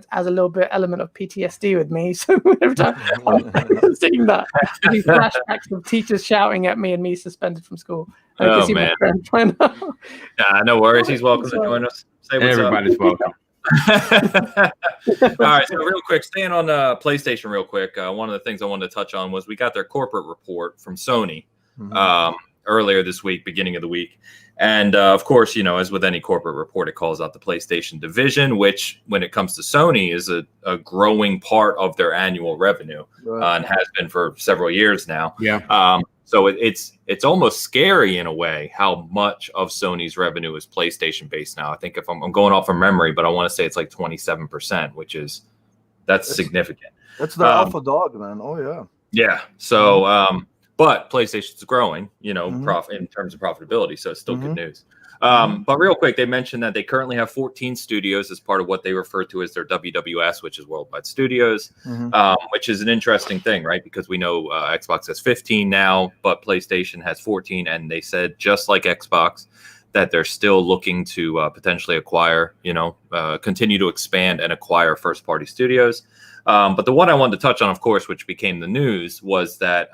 has a little bit element of PTSD with me. So every time I'm seeing that, these flashbacks of teachers shouting at me and me suspended from school. Oh man! No worries. He's welcome to join us. Say what's Everybody's up. welcome. All right, so real quick, staying on PlayStation real quick, one of the things I wanted to touch on was we got their corporate report from Sony earlier this week, beginning of the week. And of course, you know, as with any corporate report, it calls out the PlayStation division, which when it comes to Sony is a growing part of their annual revenue and has been for several years now. Yeah. So it's almost scary in a way how much of Sony's revenue is PlayStation based now. I think if I'm going off from memory, but I want to say it's like 27%, which is that's significant. That's the alpha dog, man. Oh yeah. Yeah. So but PlayStation's growing, you know, in terms of profitability, so it's still good news. But real quick, they mentioned that they currently have 14 studios as part of what they refer to as their WWS, which is Worldwide Studios, which is an interesting thing, right? Because we know Xbox has 15 now, but PlayStation has 14, and they said, just like Xbox, that they're still looking to potentially acquire, you know, continue to expand and acquire first-party studios. But the one I wanted to touch on, of course, which became the news, was that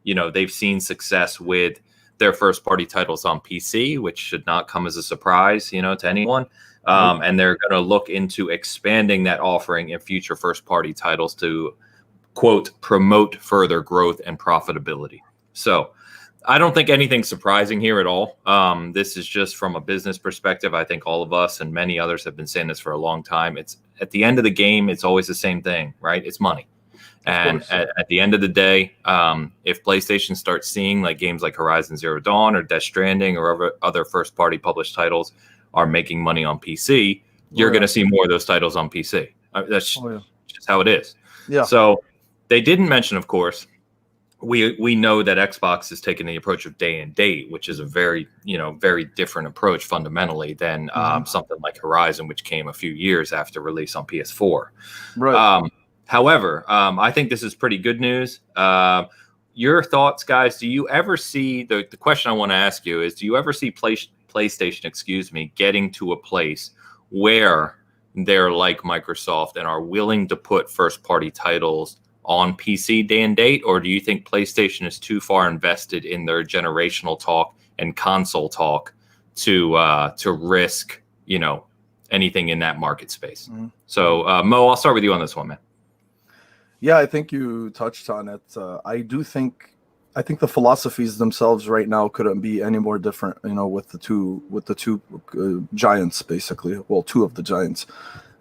you know, they've seen success with their first party titles on PC, which should not come as a surprise, you know, to anyone. And they're going to look into expanding that offering in future first party titles to, quote, promote further growth and profitability. So I don't think anything's surprising here at all. This is just from a business perspective. I think all of us and many others have been saying this for a long time. It's at the end of the game, it's always the same thing, right? It's money. And at the end of the day, if PlayStation starts seeing like games like Horizon Zero Dawn or Death Stranding or other first-party published titles are making money on PC, you're going to see more of those titles on PC. That's just how it is. Yeah. So they didn't mention, of course, we know that Xbox is taking the approach of day and date, which is a very different approach fundamentally than something like Horizon, which came a few years after release on PS4. Right. However, I think this is pretty good news. Your thoughts, guys? Do you ever see the question I want to ask you is, do you ever see PlayStation, getting to a place where they're like Microsoft and are willing to put first-party titles on PC day and date, or do you think PlayStation is too far invested in their generational talk and console talk to risk, you know, anything in that market space? So, Mo, I'll start with you on this one, man. Yeah, I think you touched on it. I think the philosophies themselves right now couldn't be any more different. You know, with the two giants, basically. Well, two of the giants.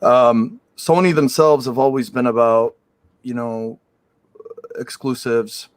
Sony themselves have always been about, you know, exclusives,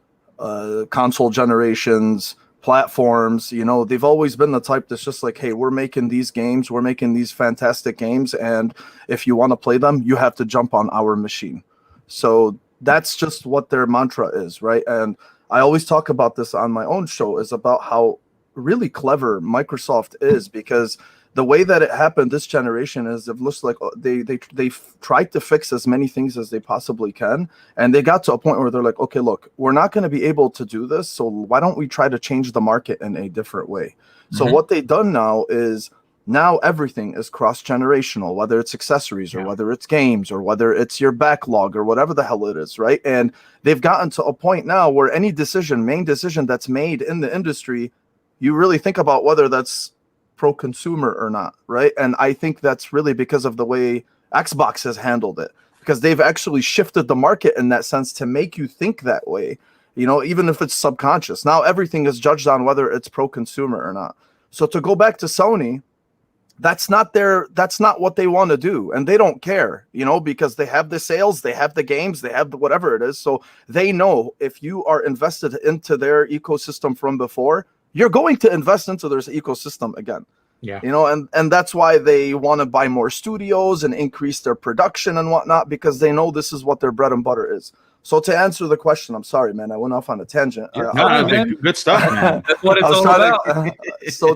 console generations, platforms. You know, they've always been the type that's just like, hey, we're making these games, we're making these fantastic games, and if you want to play them, you have to jump on our machine. So that's just what their mantra is, right? And I always talk about this on my own show, is about how really clever Microsoft is, because the way that it happened this generation is it looks like they've tried to fix as many things as they possibly can, and they got to a point where they're like, okay, look, we're not going to be able to do this, so why don't we try to change the market in a different way? So what they've done now is, now everything is cross-generational, whether it's accessories or whether it's games or whether it's your backlog or whatever the hell it is, right? And they've gotten to a point now where any main decision that's made in the industry, you really think about whether that's pro-consumer or not, right? And I think that's really because of the way Xbox has handled it, because they've actually shifted the market in that sense to make you think that way, you know, even if it's subconscious. Now everything is judged on whether it's pro-consumer or not. So to go back to Sony, that's not what they want to do, and they don't care, you know, because they have the sales, they have the games, they have the whatever it is. So they know if you are invested into their ecosystem from before, you're going to invest into their ecosystem again. Yeah, you know, and that's why they want to buy more studios and increase their production and whatnot, because they know this is what their bread and butter is. So to answer the question, I'm sorry, man, I went off on a tangent. Good stuff, man. That's what it's all about. So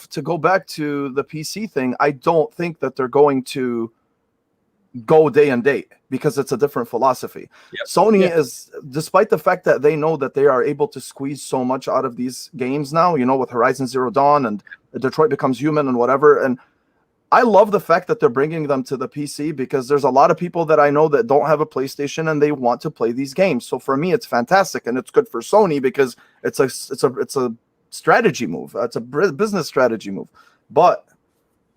to go back to the PC thing, I don't think that they're going to go day and date, because it's a different philosophy. Sony is, despite the fact that they know that they are able to squeeze so much out of these games now, you know, with Horizon Zero Dawn and Detroit Becomes Human and whatever, and I love the fact that they're bringing them to the PC, because there's a lot of people that I know that don't have a PlayStation and they want to play these games. So for me, it's fantastic, and it's good for Sony because it's a strategy move. It's a business strategy move. But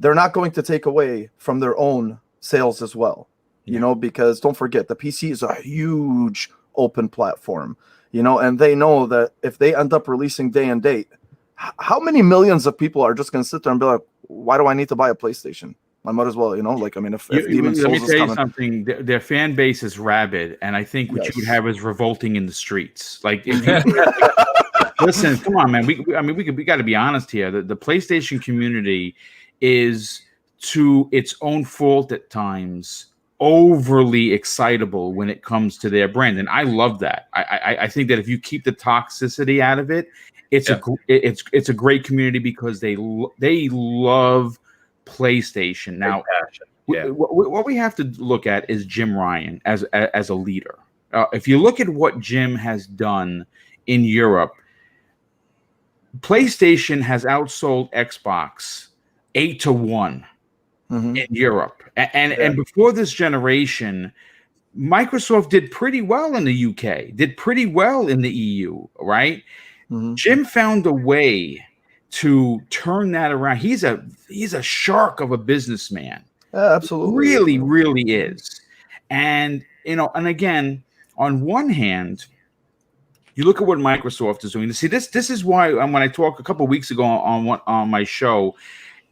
they're not going to take away from their own sales as well. You know, because don't forget, the PC is a huge open platform, you know, and they know that if they end up releasing day and date, how many millions of people are just going to sit there and be like, why do I need to buy a PlayStation? I might as well, you know, like, I mean, if Demon's Souls is coming. Let me tell you something. Their fan base is rabid, and I think what you would have is revolting in the streets. Like, if you, listen, come on, man. We got to be honest here. The PlayStation community is, to its own fault at times, overly excitable when it comes to their brand, and I love that. I think that if you keep the toxicity out of it, it's a great community because they love PlayStation. Now, what we have to look at is Jim Ryan as a leader. If you look at what Jim has done in Europe, PlayStation has outsold Xbox 8-1 in Europe. And before this generation, Microsoft did pretty well in the UK, did pretty well in the EU, right? Jim found a way to turn that around. He's a shark of a businessman. Absolutely. Really is. And, you know, and again, on one hand, you look at what Microsoft is doing. See, this is why when I talked a couple of weeks ago on my show,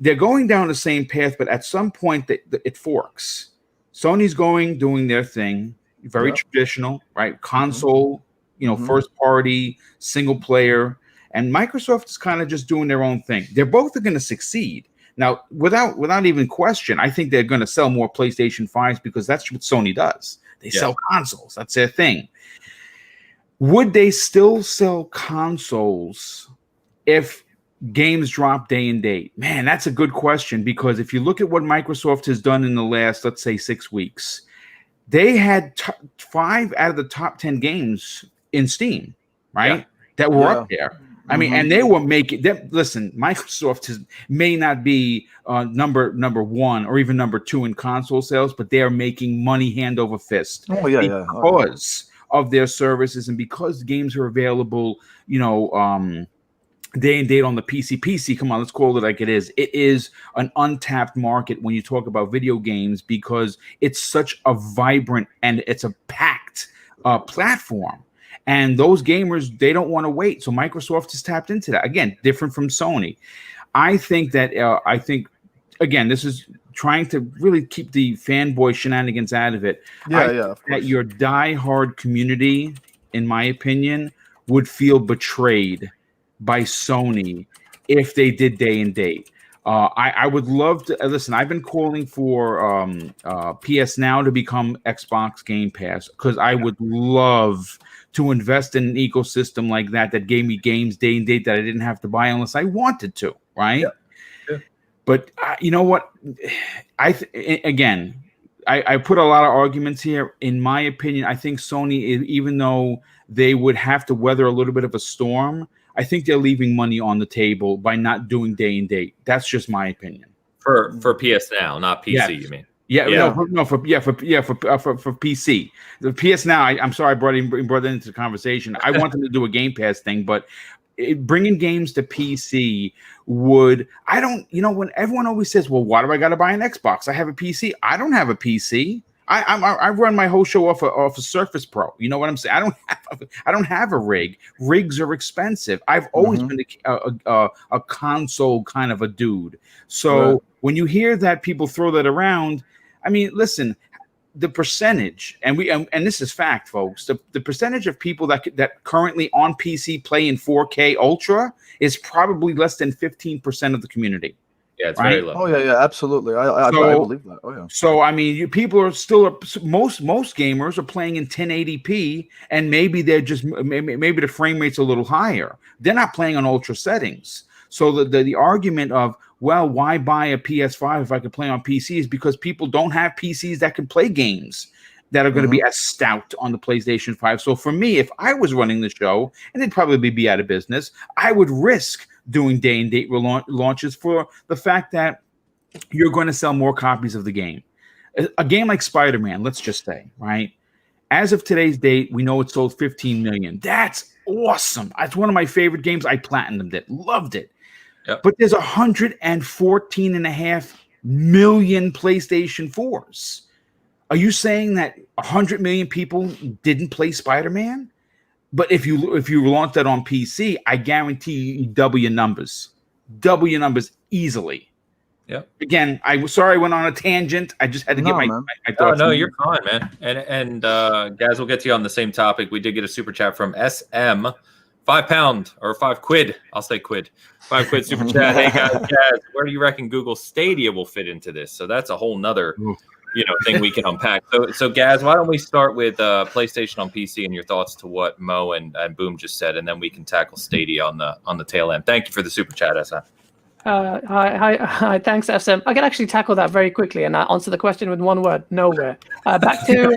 they're going down the same path, but at some point it forks. Sony's doing their thing, very traditional, right? Console, you know, first party, single player, and Microsoft is kind of just doing their own thing. They're both going to succeed. Now, without even question, I think they're going to sell more PlayStation 5s because that's what Sony does. They sell consoles. That's their thing. Would they still sell consoles if games drop day and date? Man, that's a good question, because if you look at what Microsoft has done in the last, let's say, 6 weeks, they had 5 out of the top 10 games in Steam, right? That were up there. I mean, and they were making them. Listen, Microsoft may not be number 1 or even number 2 in console sales, but they are making money hand over fist because of their services and because games are available, you know, day and date on the PC. Come on, let's call it like it is. It is an untapped market when you talk about video games because it's such a vibrant and it's a packed platform. And those gamers, they don't want to wait. So Microsoft has tapped into that. Again, different from Sony. I think that, again, this is trying to really keep the fanboy shenanigans out of it. That your diehard community, in my opinion, would feel betrayed by Sony if they did day and date. I would love to listen. I've been calling for PS Now to become Xbox Game Pass because I would love to invest in an ecosystem like that gave me games day and date that I didn't have to buy unless I wanted to, right? But you know what? I put a lot of arguments here. In my opinion, I think Sony, even though they would have to weather a little bit of a storm, I think they're leaving money on the table by not doing day and date. That's just my opinion. For PS Now, not PC, you mean? For PC. The PS Now, I'm sorry I brought that into the conversation. I want them to do a Game Pass thing, but bringing games to PC when everyone always says, well, why do I got to buy an Xbox? I have a PC. I don't have a PC. I run my whole show off a Surface Pro. You know what I'm saying? I don't have a rig. Rigs are expensive. I've always been a console kind of a dude. So when you hear that people throw that around, I mean, listen, the percentage, and this is fact, folks. The percentage of people that currently on PC play in 4K Ultra is probably less than 15% of the community. Yeah, it's very low. Oh yeah, absolutely. I believe that. Oh yeah. So I mean, people are still most gamers are playing in 1080p, and maybe they're just maybe the frame rate's a little higher. They're not playing on ultra settings. So the argument of, well, why buy a PS5 if I could play on PC is because people don't have PCs that can play games that are going to be as stout on the PlayStation 5. So for me, if I was running the show, and they'd probably be out of business, I would risk doing day and date launches for the fact that you're going to sell more copies of the game. A game like Spider-Man, let's just say, right? As of today's date, we know it sold 15 million. That's awesome. It's one of my favorite games. I platinumed it, loved it. Yep. But there's 114.5 million PlayStation 4s. Are you saying that 100 million people didn't play Spider-Man? But if you launch that on PC, I guarantee you double your numbers easily. Yep. Again, I'm sorry I went on a tangent. I just had to get my thoughts. No, you're fine, man. And guys, we'll get to you on the same topic. We did get a super chat from SM, £5 or £5. I'll say quid. £5 super chat. Hey guys, where do you reckon Google Stadia will fit into this? So that's a whole nother thing we can unpack. So Gaz, why don't we start with PlayStation on PC and your thoughts to what Mo and Boom just said, and then we can tackle Stadia on the tail end. Thank you for the super chat, SM. Hi, thanks, SM. I can actually tackle that very quickly and answer the question with one word: nowhere. Back to.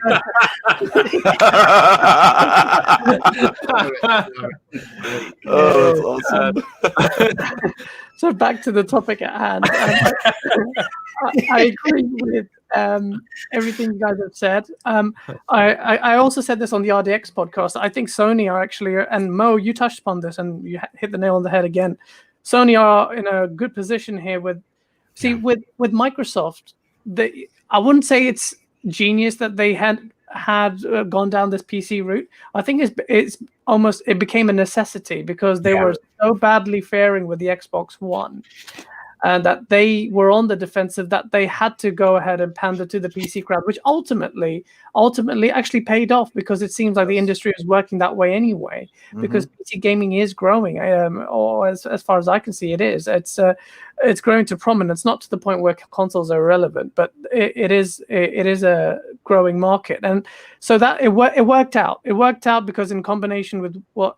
That's awesome. So back to the topic at hand. I agree with everything you guys have said. I also said this on the RDX podcast. I think Sony are actually, and Mo, you touched upon this and you hit the nail on the head again. Sony are in a good position here with Microsoft. I wouldn't say it's genius that they had gone down this PC route. I think it became a necessity because they were so badly faring with the Xbox One. And that they were on the defensive, that they had to go ahead and pander to the PC crowd, which ultimately actually paid off, because it seems like the industry is working that way anyway. Because PC gaming is growing, or as far as I can see, it is. It's growing to prominence, not to the point where consoles are irrelevant, but it is a growing market, and so that it worked out. It worked out because in combination with what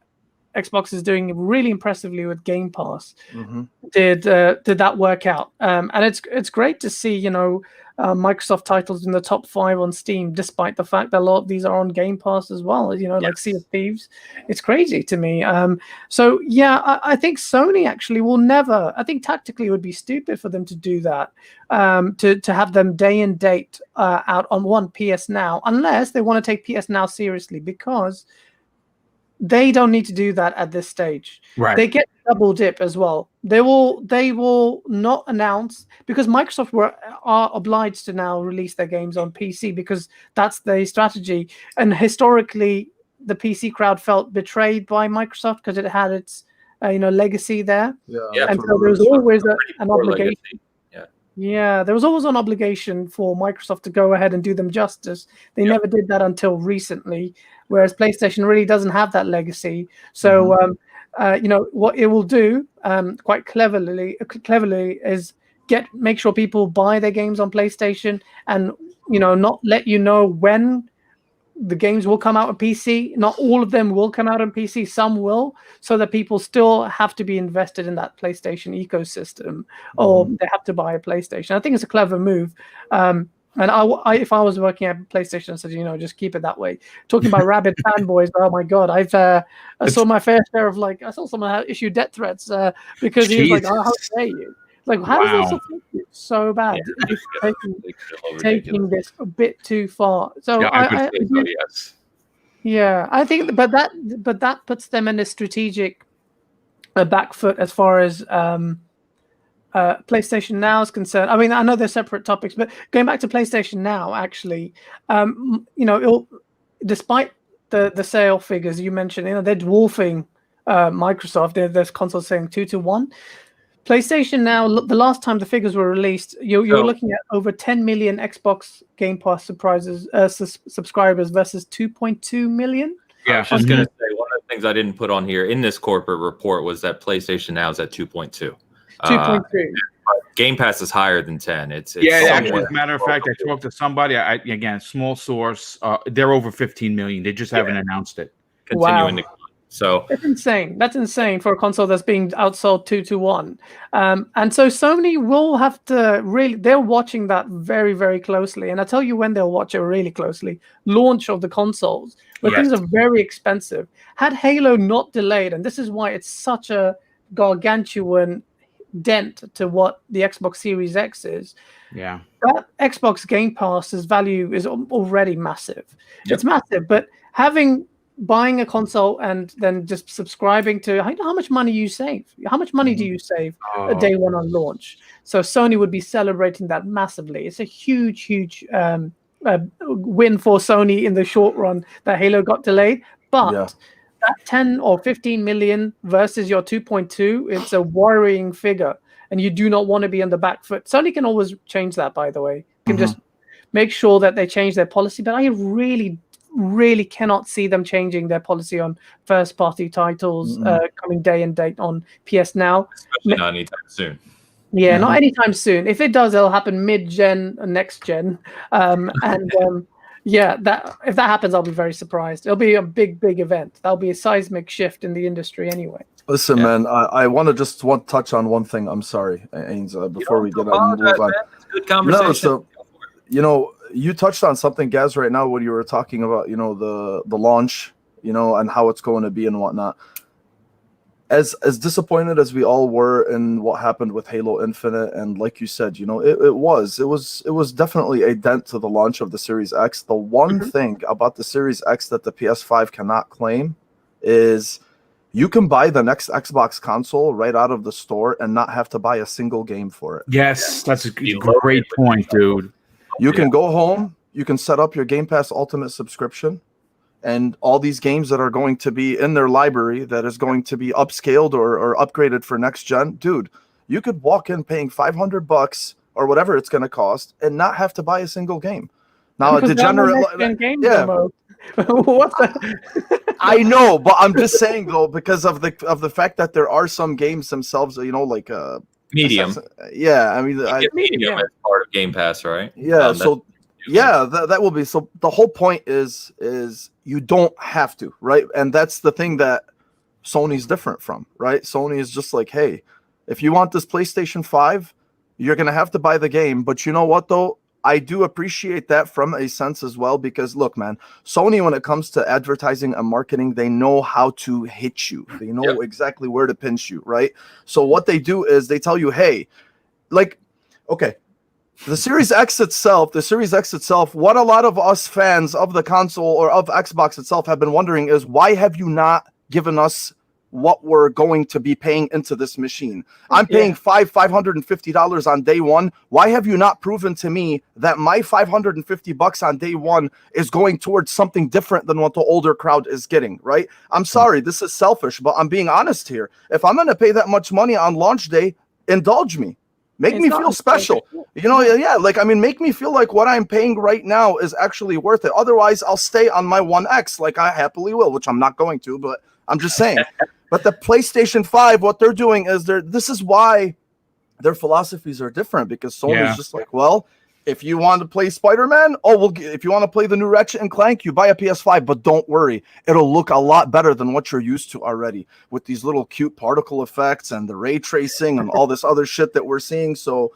Xbox is doing really impressively with Game Pass, did that work out? And it's great to see Microsoft titles in the top 5 on Steam, despite the fact that a lot of these are on Game Pass as well. Like Sea of Thieves. It's crazy to me. So yeah, I think Sony actually will never. I think tactically it would be stupid for them to do that. To have them day and date out on one PS Now, unless they want to take PS Now seriously, because they don't need to do that at this stage. Right. They get double dip as well. They will not announce, because Microsoft are obliged to now release their games on PC because that's their strategy. And historically, the PC crowd felt betrayed by Microsoft because it had its legacy there. Yeah. And so there was always an obligation. Legacy. Yeah, there was always an obligation for Microsoft to go ahead and do them justice. They never did that until recently, whereas PlayStation really doesn't have that legacy. So, what it will do quite cleverly is make sure people buy their games on PlayStation, and not let when the games will come out on PC. Not all of them will come out on PC. Some will, so that people still have to be invested in that PlayStation ecosystem, or they have to buy a PlayStation. I think it's a clever move. And I, if I was working at PlayStation, I said, just keep it that way. Talking about rabid fanboys, oh my god, I saw my fair share of I saw someone issue death threats because he was like, oh, how dare you? Like, how does this affect you so bad? Taking this a bit too far. So I think, but that puts them in a strategic back foot as far as PlayStation Now is concerned. I mean, I know they're separate topics, but going back to PlayStation Now, actually, despite the sale figures you mentioned, they're dwarfing Microsoft. There's consoles saying 2-1. PlayStation Now, the last time the figures were released, you're looking at over 10 million Xbox Game Pass subscribers versus 2.2 million. Yeah, I was just going to say, one of the things I didn't put on here in this corporate report was that PlayStation Now is at 2.2. 2.3. Game Pass is higher than 10. It's actually, as a matter of fact, I talked to somebody. Again, small source. They're over 15 million. They just haven't announced it. Continuing to. So that's insane. That's insane for a console that's being outsold 2-1. And so Sony will have to they're watching that very, very closely. And I tell you when they'll watch it really closely: launch of the consoles, where things are very expensive. Had Halo not delayed, and this is why it's such a gargantuan dent to what the Xbox Series X is. Yeah. That Xbox Game Pass's value is already massive. It's massive, but having buying a console and then just subscribing to how much money you save. How much money do you save a day one on launch? So Sony would be celebrating that massively. It's a huge win for Sony in the short run that Halo got delayed. But that 10 or 15 million versus your 2.2, it's a worrying figure. And you do not want to be on the back foot. Sony can always change that, by the way. You can just make sure that they change their policy. But I really cannot see them changing their policy on first-party titles coming day and date on PS Now. Especially not anytime soon. Yeah, not anytime soon. If it does, it'll happen mid-gen, next gen. Yeah, if that happens, I'll be very surprised. It'll be a big event. That'll be a seismic shift in the industry anyway. Listen, man, I want to just touch on one thing. I'm sorry, Ains, before we get on move on. It's good conversation. No, so, you touched on something, Gaz, right now when you were talking about, the launch, and how it's going to be and whatnot. As disappointed as we all were in what happened with Halo Infinite, and like you said, it was definitely a dent to the launch of the Series X. The one thing about the Series X that the PS5 cannot claim is you can buy the next Xbox console right out of the store and not have to buy a single game for it. Yes, that's a great point, dude. You can go home, you can set up your Game Pass Ultimate subscription, and all these games that are going to be in their library that is going to be upscaled or upgraded for next gen, dude, you could walk in paying $500 or whatever it's going to cost and not have to buy a single game. Now, a degenerate, what the? I know, but I'm just saying though, because of the fact that there are some games themselves, like Medium. Yeah, I mean, Medium as part of Game Pass, right? Yeah, that will be. So the whole point is you don't have to, right? And that's the thing that Sony's different from, right? Sony is just like, hey, if you want this PlayStation 5, you're going to have to buy the game. But you know what, though? I do appreciate that from a sense as well, because look, man, Sony, when it comes to advertising and marketing, they know how to hit you. They know exactly where to pinch you, right? So what they do is they tell you, hey, okay, the Series X itself, what a lot of us fans of the console or of Xbox itself have been wondering is, why have you not given us what we're going to be paying into this machine? I'm paying $550 on day one. Why have you not proven to me that my $550 on day one is going towards something different than what the older crowd is getting, right? I'm sorry, this is selfish, but I'm being honest here. If I'm going to pay that much money on launch day, indulge me. Make me feel special. Make me feel like what I'm paying right now is actually worth it. Otherwise, I'll stay on my One X like I happily will, which I'm not going to, but I'm just saying. But the PlayStation 5, what they're doing is this is why their philosophies are different, because Sony's just like, well, if you want to play Spider-Man, if you want to play the new Ratchet and Clank, you buy a PS5, but don't worry, it'll look a lot better than what you're used to already with these little cute particle effects and the ray tracing and all this other shit that we're seeing. So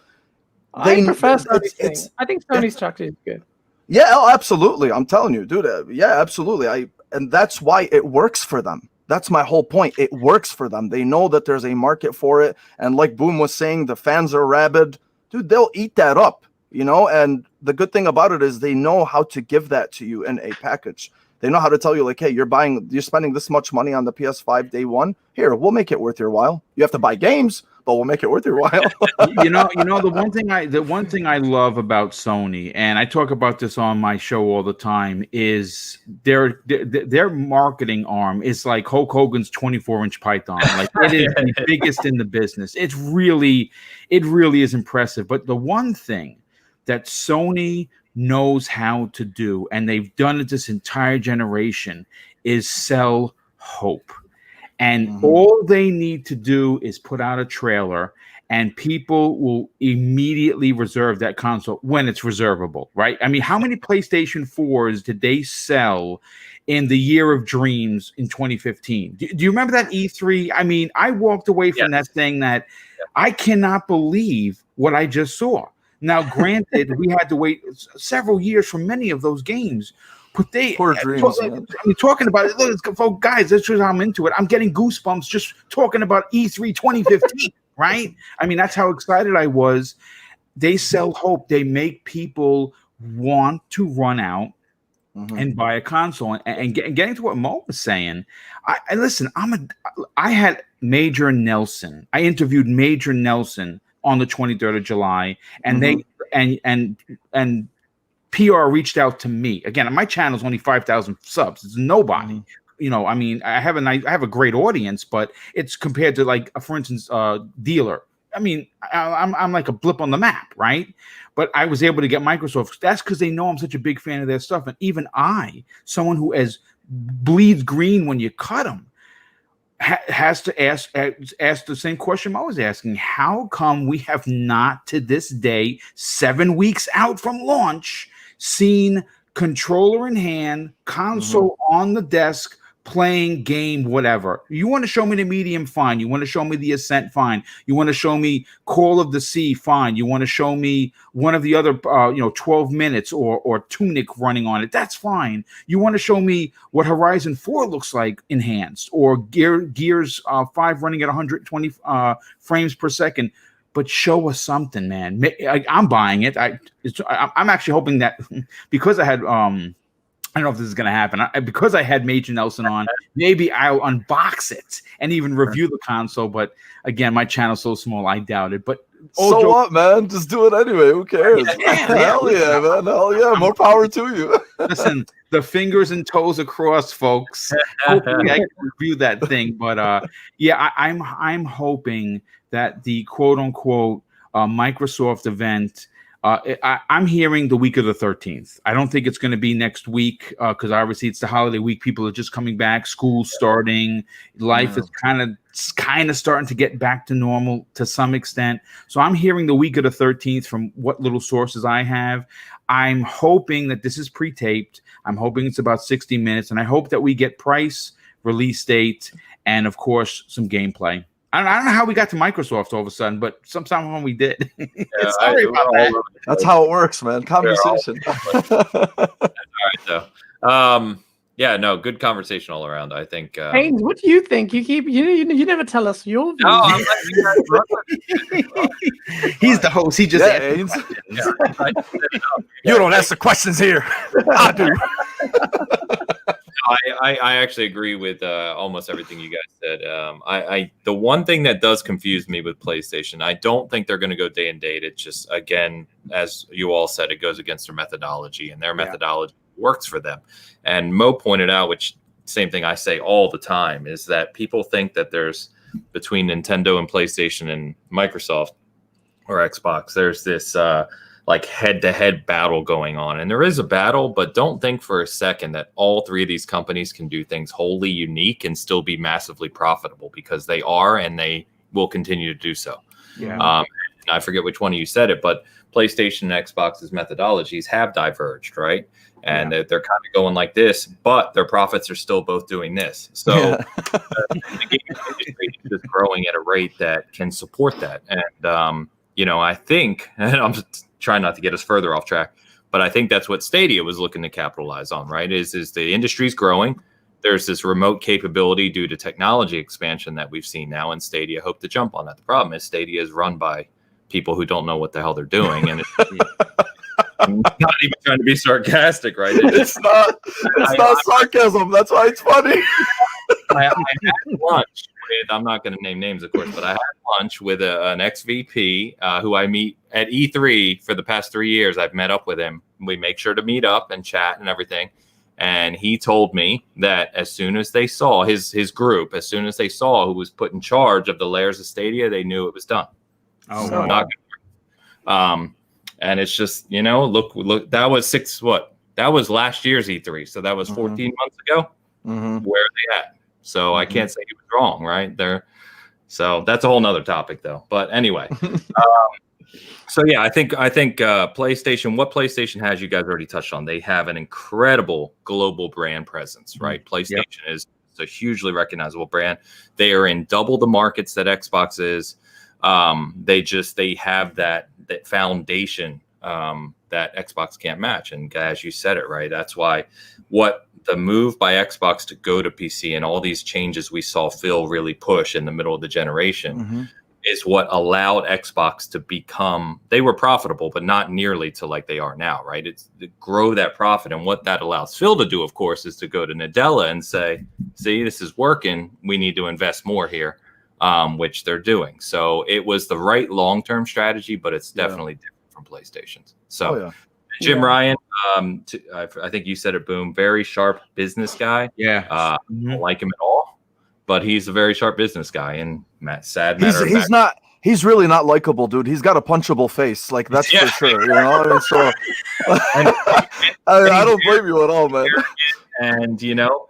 I prefer Sony's. I think Sony's structure is good. Yeah, absolutely. I'm telling you, dude. Yeah, absolutely. And that's why it works for them. That's my whole point. It works for them. They know that there's a market for it. And like Boom was saying, the fans are rabid. Dude, they'll eat that up, And the good thing about it is they know how to give that to you in a package. They know how to tell you, like, hey, you're spending this much money on the PS5 day one. Here, we'll make it worth your while. You have to buy games, but we'll make it worth your while. The one thing I love about Sony, and I talk about this on my show all the time, is their marketing arm is like Hulk Hogan's 24-inch python. Like, it is the biggest in the business. It really is impressive. But the one thing that Sony knows how to do, and they've done it this entire generation, is sell hope. And all they need to do is put out a trailer, and people will immediately reserve that console when it's reservable, right? I mean, how many PlayStation 4s did they sell in the Year of Dreams in 2015? Do you remember that E3? I mean, I walked away from that saying that I cannot believe what I just saw. Now, granted, we had to wait several years for many of those games, but talking about it, look, guys, that's just how I'm into it. I'm getting goosebumps just talking about E3 2015, right? I mean, that's how excited I was. They sell hope. They make people want to run out and buy a console. And getting to what Mo was saying, I listen. I had Major Nelson. I interviewed Major Nelson on the 23rd of July, and they and PR reached out to me again. My channel is only 5,000 subs. It's nobody. You know, I mean, I have a great audience, but it's compared to, like, for instance, Dealer. I mean, I'm like a blip on the map, right? But I was able to get Microsoft. That's because they know I'm such a big fan of their stuff. And even someone who bleeds green when you cut them, has to ask the same question I was asking. How come we have not, to this day, 7 weeks out from launch, seen controller in hand, console on the desk, playing game, whatever? You want to show me the Medium, fine. You want to show me the Ascent, fine. You want to show me Call of the Sea, fine. You want to show me one of the other 12 minutes or Tunic running on it, that's fine. You want to show me what Horizon 4 looks like enhanced, or Gears 5 running at 120 frames per second, but show us something, man. I'm buying it. I'm actually hoping that because I had I don't know if this is going to happen. Because I had Major Nelson on, maybe I'll unbox it and even review the console. But again, my channel's so small, I doubt it. But so what, man? Just do it anyway. Who cares? Hell yeah, man. Hell yeah. More power to you. Listen, the fingers and toes across, folks. Hopefully I can review that thing. But I'm hoping that the quote unquote Microsoft event. I'm hearing the week of the 13th. I don't think it's going to be next week because obviously it's the holiday week. People are just coming back. School's starting. Life is kind of starting to get back to normal to some extent. So I'm hearing the week of the 13th from what little sources I have. I'm hoping that this is pre-taped. I'm hoping it's about 60 minutes, and I hope that we get price, release date, and of course some gameplay. I don't know how we got to Microsoft all of a sudden, but somehow we did. Sorry about that. That's how it works, man. Conversation. That's all right, though. Good conversation all around. I think. Ains, what do you think? You never tell us your views. No, I'm letting you guys He's the host. He just Ains. You don't ask the questions here. I do. I actually agree with almost everything you guys said. The one thing that does confuse me with PlayStation, I don't think they're going to go day and date. It just, again, as you all said, it goes against their methodology, and their methodology works for them. And Mo pointed out, which same thing I say all the time, is that people think that there's between Nintendo and PlayStation and Microsoft or Xbox, there's this like head-to-head battle going on. And there is a battle, but don't think for a second that all three of these companies can do things wholly unique and still be massively profitable, because they are, and they will continue to do so. And I forget which one of you said it, but PlayStation and Xbox's methodologies have diverged, right? And they're kind of going like this, but their profits are still both doing this. So the gaming industry is just growing at a rate that can support that. And, I think, and I'm just trying not to get us further off track, but I think that's what Stadia was looking to capitalize on, right? Is the industry's growing. There's this remote capability due to technology expansion that we've seen now, and Stadia hope to jump on that. The problem is Stadia is run by people who don't know what the hell they're doing. And I'm not even trying to be sarcastic, right? It's not sarcasm. That's why it's funny. I had lunch with, I'm not going to name names, of course, but I had lunch with an ex-VP who I meet at E3 for the past 3 years. I've met up with him. We make sure to meet up and chat and everything. And he told me that as soon as they saw his group, as soon as they saw who was put in charge of the layers of Stadia, they knew it was done. Oh, so not gonna and it's just, look, that was that was last year's E3. So that was 14 months ago. Where are they at? So I can't say he was wrong, right there. So that's a whole nother topic, though. But anyway, so yeah, I think PlayStation. What PlayStation has, you guys already touched on. They have an incredible global brand presence, right? PlayStation is a hugely recognizable brand. They are in double the markets that Xbox is. They have that foundation that Xbox can't match. And as you said it, right, that's why the move by Xbox to go to PC and all these changes we saw Phil really push in the middle of the generation is what allowed Xbox to become, they were profitable, but not nearly to like they are now, right? It's to grow that profit. And what that allows Phil to do, of course, is to go to Nadella and say, see, this is working. We need to invest more here, which they're doing. So it was the right long-term strategy, but it's definitely different from PlayStation's. So Jim Ryan, I think you said it, Boom, very sharp business guy. Yeah. I don't like him at all, but he's a very sharp business guy. And he's really not likable, dude. He's got a punchable face, like that's for sure. You know, and so I don't blame you at all, man. And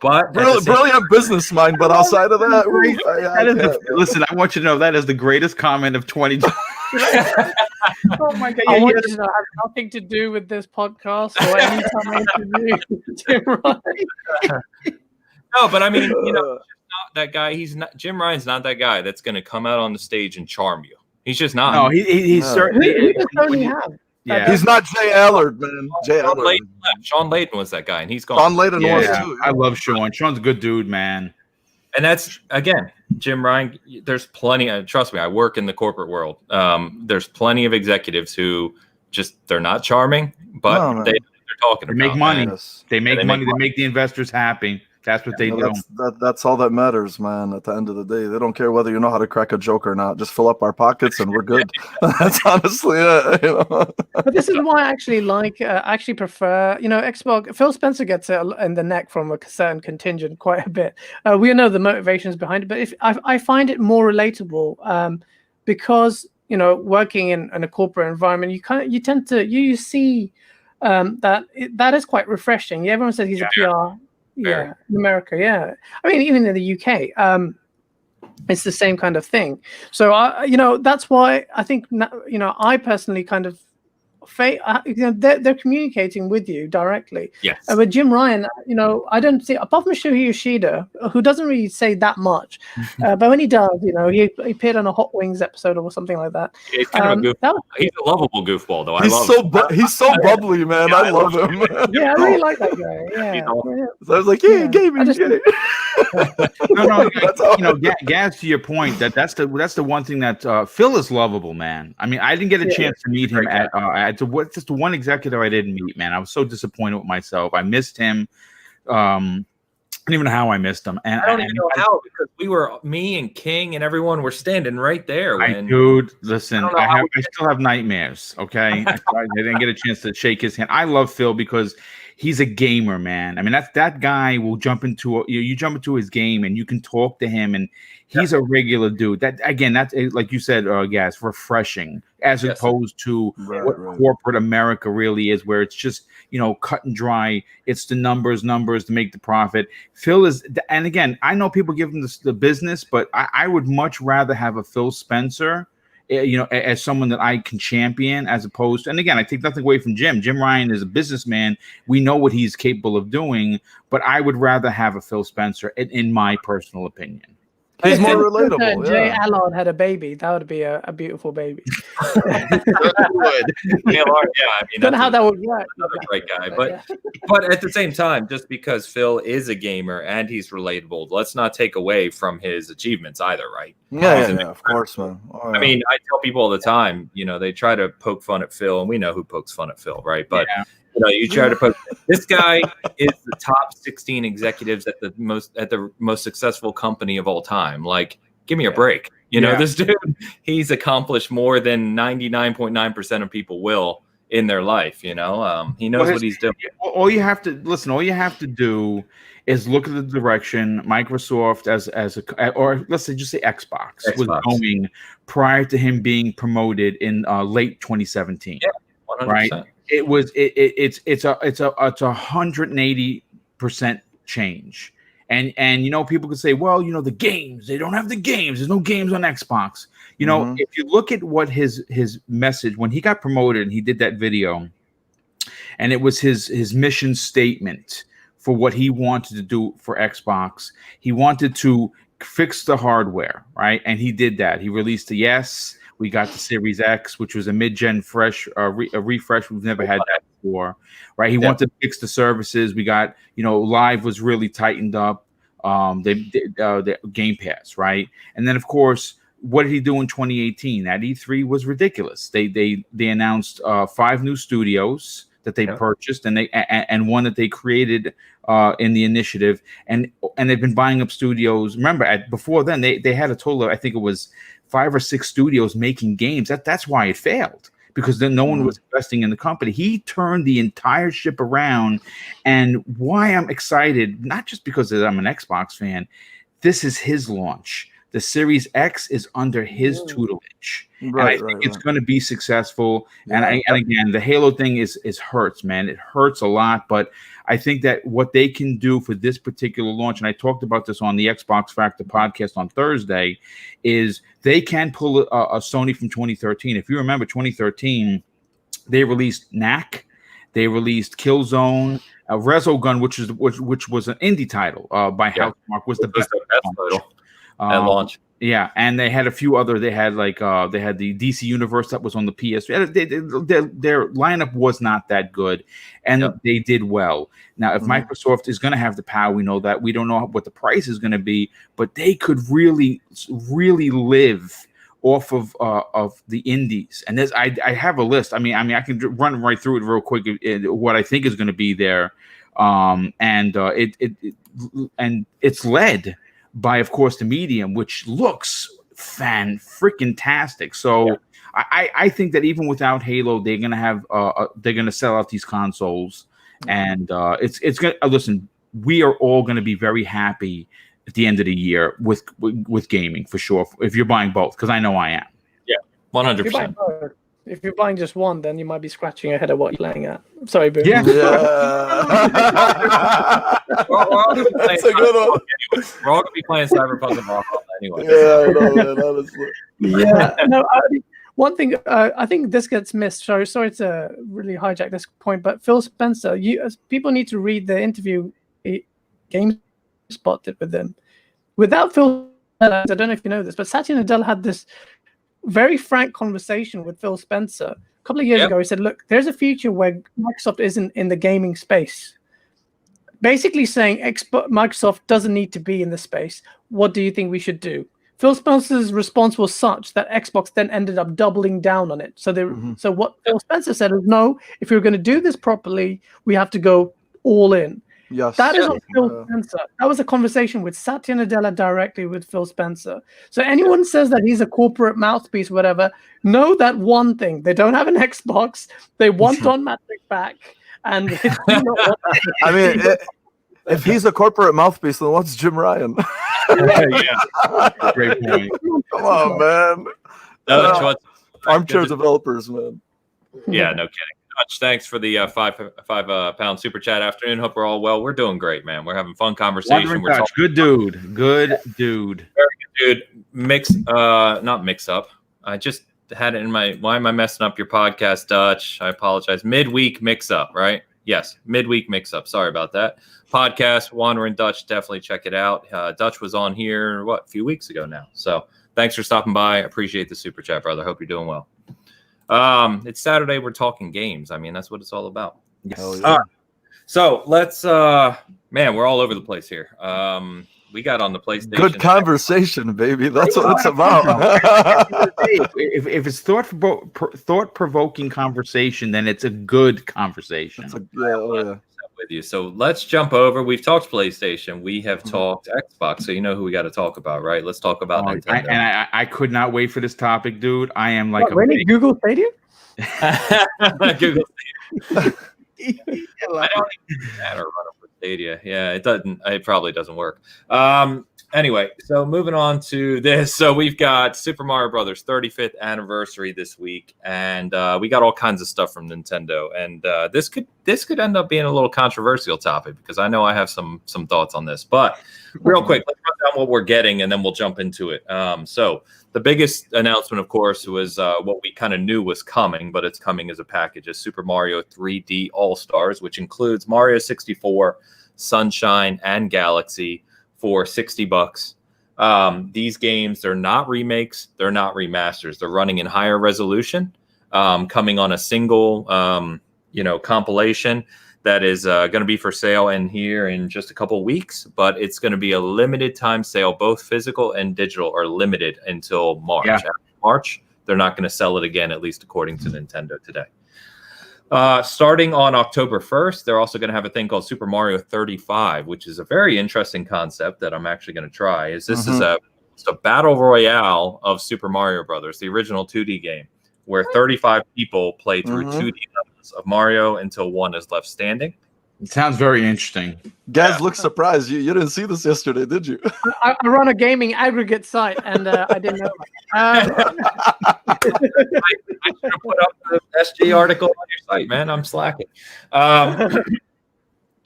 but brilliant business mind. But outside of that, listen, I want you to know that is the greatest comment of 2020. Oh my God! I want you to know, have nothing to do with this podcast or any time I interview Jim Ryan. No, but I mean, not that guy. Jim Ryan's not that guy that's going to come out on the stage and charm you. He's just not. No, he's certainly. He's not Jay Allard, man. Sean Layden was that guy, and he's gone. Sean Layden was too. I love Sean. Sean's a good dude, man. And that's, again, Jim Ryan, there's plenty, trust me, I work in the corporate world. There's plenty of executives who they're not charming, but they're talking about. They make money. They make money. They make the investors happy. That's what they do. That's all that matters, man. At the end of the day, they don't care whether you know how to crack a joke or not. Just fill up our pockets and we're good. That's honestly it. But this is why I actually prefer, Xbox. Phil Spencer gets it in the neck from a certain contingent quite a bit. We know the motivations behind it, but if I find it more relatable because working in a corporate environment, you tend to see that is quite refreshing. Everyone says he's a PR. Yeah, in America, yeah. I mean, even in the UK, it's the same kind of thing. So, that's why I think, I personally kind of, they're communicating with you directly. Yes. With Jim Ryan, I don't see, apart from Shuhei Yoshida, who doesn't really say that much, but when he does, he appeared on a Hot Wings episode or something like that. He's kind of a goofball. He's a lovable goofball, though. He's so bubbly, man. I love him. Yeah, I really like that guy. Yeah. So I was like, he gave me Gaz, to your point, that's the one thing that Phil is lovable, man. I mean, I didn't get a chance to meet him at just the one executive I didn't meet, man. I was so disappointed with myself. I missed him. I don't even know how I missed him. And I don't even know how, because me and King and everyone were standing right there. Dude, listen, I still have nightmares. Okay, I didn't get a chance to shake his hand. I love Phil because he's a gamer, man. I mean, that guy will jump into you jump into his game and you can talk to him, and he's a regular dude. That again, that's like you said, Gaz, refreshing as opposed to what corporate America really is, where it's just cut and dry. It's the numbers to make the profit. Phil is, and again, I know people give him the business, but I would much rather have a Phil Spencer, as someone that I can champion, as opposed to, and again, I take nothing away from Jim. Jim Ryan is a businessman. We know what he's capable of doing, but I would rather have a Phil Spencer, in my personal opinion. He's more relatable. Jay Allard had a baby. That would be a beautiful baby. I don't know how that would work. Another great guy, but at the same time, just because Phil is a gamer and he's relatable, let's not take away from his achievements either, right? Yeah, of course, man. I mean, I tell people all the time, they try to poke fun at Phil, and we know who pokes fun at Phil, right? But you try to put this guy is the top 16 executives at the most successful company of all time. Like, give me a break. This dude, he's accomplished more than 99.9% of people will in their life. He knows what he's doing. All you have to do is look at the direction Microsoft or let's just say Xbox was going prior to him being promoted in late 2017. Yeah, 100%. Right. It's a 180% change, and people could say, well, the games, they don't have the games. There's no games on Xbox. If you look at what his message when he got promoted and he did that video, and it was his mission statement for what he wanted to do for Xbox. He wanted to fix the hardware, right? And he did that. He released the S. We got the Series X, which was a mid-gen a refresh. We've never had that before, right? He wanted to fix the services. We got, Live was really tightened up. The Game Pass, right? And then, of course, what did he do in 2018? That E3 was ridiculous. They announced 5 new studios that they purchased, and one that they created in the initiative, and they've been buying up studios. Remember, before then they had a total of, I think it was 5 or 6 studios making games. That's why it failed, because then no one was investing in the company. He turned the entire ship around, and why I'm excited, not just because I'm an Xbox fan. This is his launch. The Series X is under his tutelage, and I think it's going to be successful. And again, the Halo thing is hurts, man. It hurts a lot, but I think that what they can do for this particular launch, and I talked about this on the Xbox Factor podcast on Thursday, is they can pull a Sony from 2013. If you remember 2013, they released Knack, they released Killzone, Resogun, which was an indie title by Housemarque, was the best title at launch. Yeah, and they had a few other. They had the DC Universe that was on the PS3. Their lineup was not that good, and they did well. Now, if Microsoft is going to have the power, we know that. We don't know what the price is going to be, but they could really, really live off of the indies. And I have a list. I mean, I can run right through it real quick. What I think is going to be there, and it's led by, of course, the Medium, which looks freaking-tastic. So I think that even without Halo, they're gonna have they're gonna sell out these consoles, and it's gonna listen. We are all gonna be very happy at the end of the year with gaming for sure. If you're buying both, because I know I am. Yeah, 100%. If you're buying just one, then you might be scratching your head at what you're playing at. Sorry, Boom. Yeah. We're all going to be playing Cyberpunk anyway. Yeah, I know, man, honestly. Yeah. No, one thing I think this gets missed. Sorry to really hijack this point, but Phil Spencer, people need to read the interview GameSpot did with him. Without Phil, I don't know if you know this, but Satya Nadella had this very frank conversation with Phil Spencer a couple of years ago. He said, look, there's a future where Microsoft isn't in the gaming space. Basically saying Microsoft doesn't need to be in the space. What do you think we should do? Phil Spencer's response was such that Xbox then ended up doubling down on it. So what Phil Spencer said is, no, if we're going to do this properly, we have to go all in. Yes. That is what Phil Spencer. That was a conversation with Satya Nadella directly with Phil Spencer. So anyone says that he's a corporate mouthpiece, whatever, know that one thing: they don't have an Xbox. They want Don Mattrick back, and I mean, if he's a corporate mouthpiece, then what's Jim Ryan? Great point. Come on, man. Armchair developers, man. Yeah, no kidding. Thanks for the £5 super chat afternoon. Hope we're all well. We're doing great, man. We're having fun conversation. Good dude. Very good dude. Not mix up. I just had it in my. Why am I messing up your podcast, Dutch? I apologize. Midweek mix up, right? Yes, midweek mix up. Sorry about that. Podcast Wandering Dutch. Definitely check it out. Dutch was on here a few weeks ago now. So thanks for stopping by. I appreciate the super chat, brother. Hope you're doing well. It's Saturday. We're talking games. I mean, that's what it's all about. Yeah. So let's, man, we're all over the place here. We got on the PlayStation. Good conversation, baby. That's what it's about. if it's thought-provoking conversation, then it's a good conversation. With you. So let's jump over. We've talked PlayStation. We have talked Xbox. So you know who we got to talk about, right? Let's talk about Nintendo. I could not wait for this topic, dude. I am like Google Stadia? Google Stadia. I don't even matter run up with Stadia. Yeah, it doesn't. It probably doesn't work. Anyway, so moving on to this. So we've got Super Mario Brothers 35th anniversary this week, and we got all kinds of stuff from Nintendo. And this could end up being a little controversial topic because I know I have some thoughts on this. But real quick, let's run down what we're getting, and then we'll jump into it. So the biggest announcement, of course, was what we kind of knew was coming, but it's coming as a package: is Super Mario 3D All Stars, which includes Mario 64, Sunshine, and Galaxy, for $60. These games, they're not remakes, they're not remasters. They're running in higher resolution, coming on a single compilation that is going to be for sale in here in just a couple weeks, but it's going to be a limited time sale. Both physical and digital are limited until March. Yeah. After March, they're not going to sell it again, at least according to Nintendo today. Starting on October 1st, they're also going to have a thing called Super Mario 35, which is a very interesting concept that I'm actually going to try. This is a battle royale of Super Mario Brothers, the original 2D game, where 35 people play through 2D levels of Mario until one is left standing. It sounds very interesting. Guys, look surprised. You didn't see this yesterday, did you? I run a gaming aggregate site, and I didn't know. I should have put up the SG article on your site, man. I'm slacking.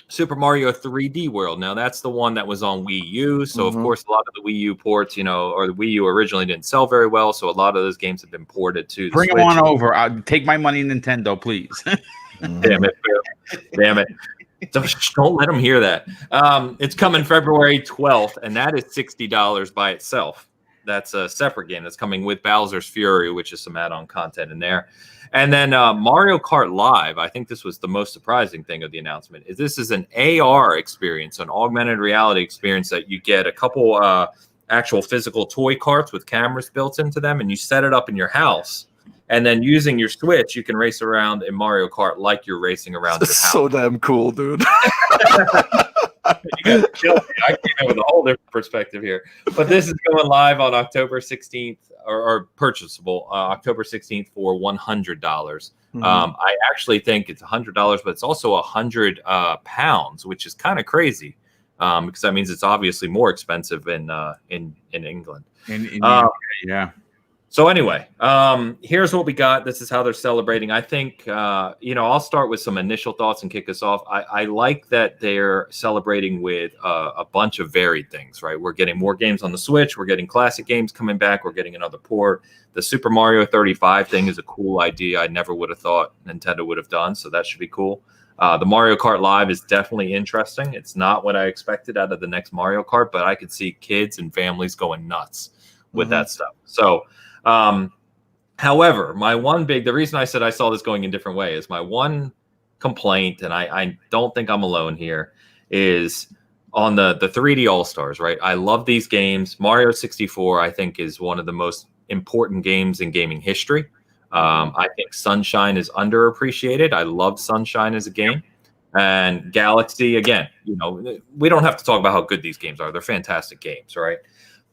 Super Mario 3D World. Now, that's the one that was on Wii U. So, of course, a lot of the Wii U ports, or the Wii U originally didn't sell very well. So, a lot of those games have been ported to the Bring Switch. them on over. I'll take my money, Nintendo, please. Damn it. Damn it. Don't let them hear that. It's coming February 12th, and that is $60 by itself. That's a separate game that's coming with Bowser's Fury, which is some add-on content in there. And then Mario Kart Live, I think this was the most surprising thing of the announcement, is this is an AR experience, an augmented reality experience that you get a couple actual physical toy carts with cameras built into them, and you set it up in your house. And then using your Switch, you can race around in Mario Kart like you're racing around your house. So damn cool, dude. You guys killed me. I came in with a whole different perspective here. But this is going live on October 16th, or purchasable October 16th for $100. I actually think it's $100, but it's also 100 pounds, which is kind of crazy because that means it's obviously more expensive in England. Yeah. So anyway, here's what we got. This is how they're celebrating. I think, I'll start with some initial thoughts and kick us off. I like that they're celebrating with a bunch of varied things, right? We're getting more games on the Switch. We're getting classic games coming back. We're getting another port. The Super Mario 35 thing is a cool idea. I never would have thought Nintendo would have done, so that should be cool. The Mario Kart Live is definitely interesting. It's not what I expected out of the next Mario Kart, but I could see kids and families going nuts with that stuff. So, however, the reason I said I saw this going in a different way is my one complaint, and I don't think I'm alone here, is on the 3D All-Stars, right? I love these games. Mario 64, I think, is one of the most important games in gaming history. I think Sunshine is underappreciated. I love Sunshine as a game. And Galaxy, again, we don't have to talk about how good these games are. They're fantastic games, right?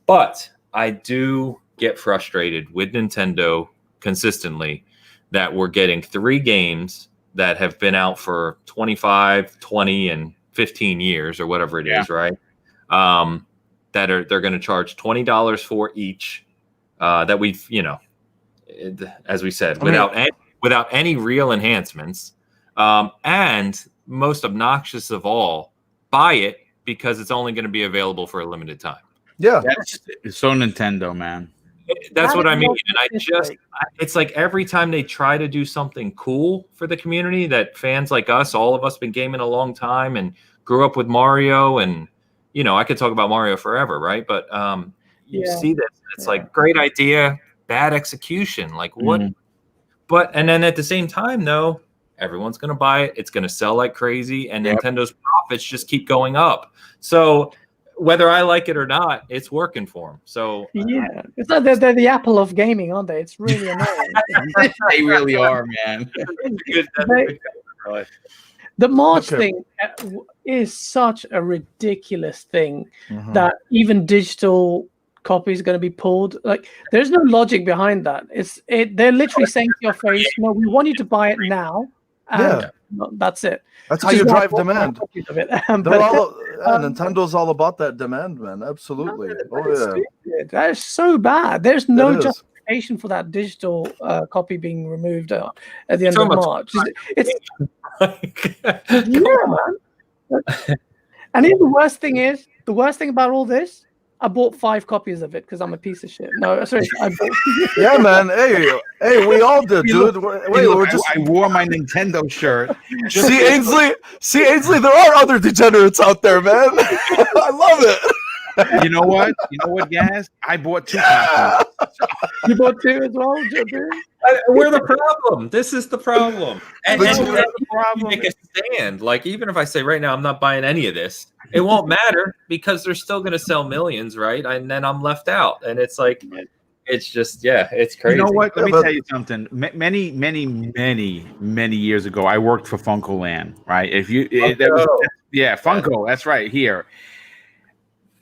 But I do get frustrated with Nintendo consistently that we're getting 3 games that have been out for 25, 20, and 15 years or whatever it is, right? They're going to charge $20 for each. That we've, as we said, without any real enhancents, and most obnoxious of all, buy it because it's only going to be available for a limited time. Yeah, it's so Nintendo, man. That's what I mean. And it's like every time they try to do something cool for the community that fans like us, all of us been gaming a long time and grew up with Mario, and I could talk about Mario forever, right? But you see this, it's like great idea, bad execution. Like what? But and then at the same time, though, everyone's gonna buy it. It's gonna sell like crazy, and Nintendo's profits just keep going up. So whether I like it or not, it's working for them. So it's like they're the Apple of gaming, aren't they? It's really annoying. They really are, man. The March thing is such a ridiculous thing that even digital copies going to be pulled. Like, there's no logic behind that. They're literally saying to your face, "No, we want you to buy it now." And that's it. That's how you drive demand. Nintendo's all about that demand, man. Absolutely. That is so bad. There's no justification for that digital copy being removed at the end of March. It's man. And then the worst thing about all this, I bought 5 copies of it because I'm a piece of shit. No, sorry, I bought. Yeah, man. Hey, we all did, dude. I wore my Nintendo shirt. See, Ainsley, there are other degenerates out there, man. I love it. You know what? Gas? I bought 2 copies. You bought 2 as well, Joe? We're the problem. This is the problem. And the you make a stand. Like, even if I say right now I'm not buying any of this, it won't matter because they're still going to sell millions, right? And then I'm left out. And it's like, it's just, it's crazy. You know what? Let me tell you something. Many years ago, I worked for Funko Land, right? Funko. That's right here.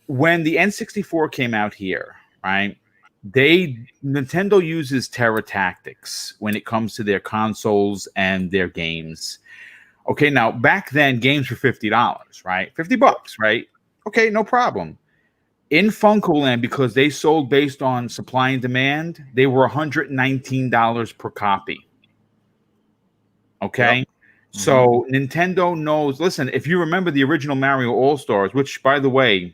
When the N64 came out here, right? Nintendo uses terror tactics when it comes to their consoles and their games. Okay, now back then games were $50, right? $50, right? Okay, no problem. In Funko Land, because they sold based on supply and demand, they were $119 per copy. Okay, so Nintendo knows. Listen, if you remember the original Mario All-Stars, which, by the way,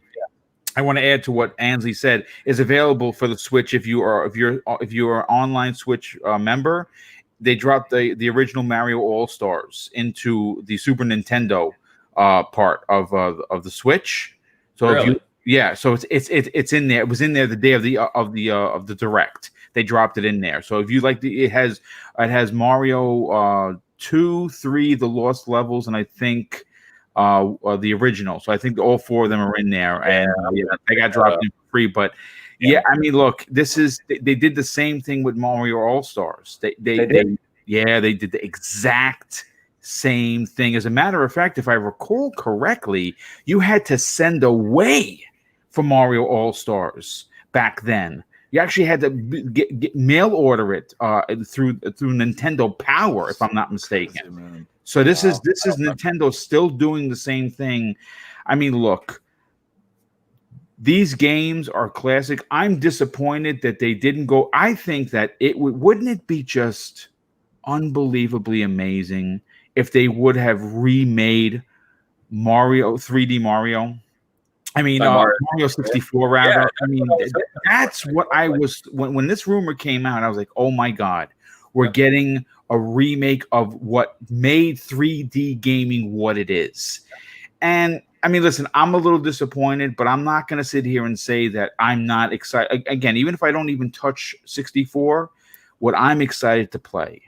I want to add to what Ainsley said, is available for the Switch if you're an online Switch member. They dropped the original Mario All-Stars into the Super Nintendo part of the Switch. So really? So it's in there. It was in there the day of the Direct. They dropped it in there. So if you like it has Mario 2, 3, the Lost Levels, and I think the original. So I think all 4 of them are in there, and they got dropped in for free. But I mean, look, they did the same thing with Mario All Stars. They did the exact same thing. As a matter of fact, if I recall correctly, you had to send away for Mario All Stars back then. You actually had to get mail order it through Nintendo Power, if I'm not mistaken. So this is Nintendo still doing the same thing. I mean, look, these games are classic. I'm disappointed that they didn't go. I think that wouldn't it be just unbelievably amazing if they would have remade Mario 3D Mario. I mean, Mario 64 rather. Yeah, I mean, that's what I was when this rumor came out. I was like, oh my god, we're getting a remake of what made 3D gaming what it is. And I mean, listen, I'm a little disappointed, but I'm not going to sit here and say that I'm not excited. Again, even if I don't even touch 64, what I'm excited to play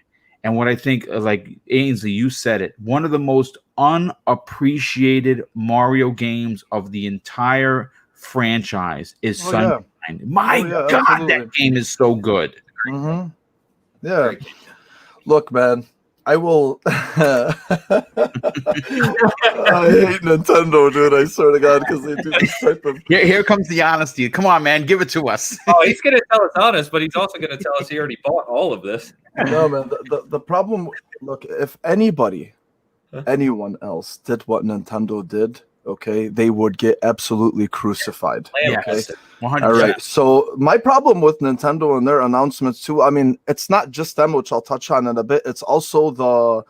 and what I think, like Ainsley, you said it, one of the most unappreciated Mario games of the entire franchise is Sunshine. Yeah. My God, absolutely. That game is so good. Mm-hmm. Yeah. Look, man, I will. I hate Nintendo, dude. I swear to God, because they do this type of. Here comes the honesty. Come on, man, give it to us. He's going to tell us honest, but he's also going to tell us he already bought all of this. No, man. The problem. Look, if anyone else did what Nintendo did, okay, they would get absolutely crucified. Okay? 100%. All right. So my problem with Nintendo and their announcements too, I mean, it's not just them, which I'll touch on in a bit. It's also the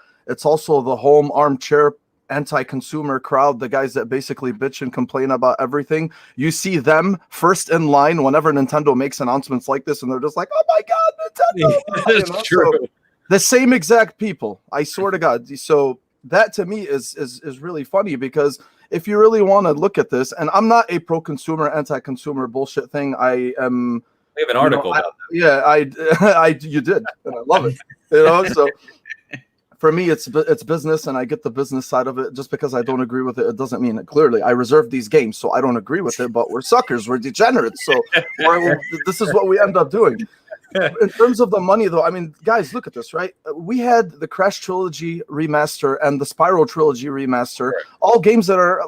home armchair anti-consumer crowd, the guys that basically bitch and complain about everything. You see them first in line whenever Nintendo makes announcements like this, and they're just like, "Oh my God, Nintendo!" That's true. So, the same exact people. I swear to God. So that to me is really funny because if you really want to look at this, and I'm not a pro-consumer, anti-consumer bullshit thing. I am. We have an article about that. Yeah, you did, and I love it. So for me, it's business, and I get the business side of it. Just because I don't agree with it, it doesn't mean it. Clearly, I reserve these games, so I don't agree with it. But we're suckers, we're degenerates. So this is what we end up doing. In terms of the money, though, I mean, guys, look at this, right? We had the Crash Trilogy remaster and the Spyro Trilogy remaster, all games that are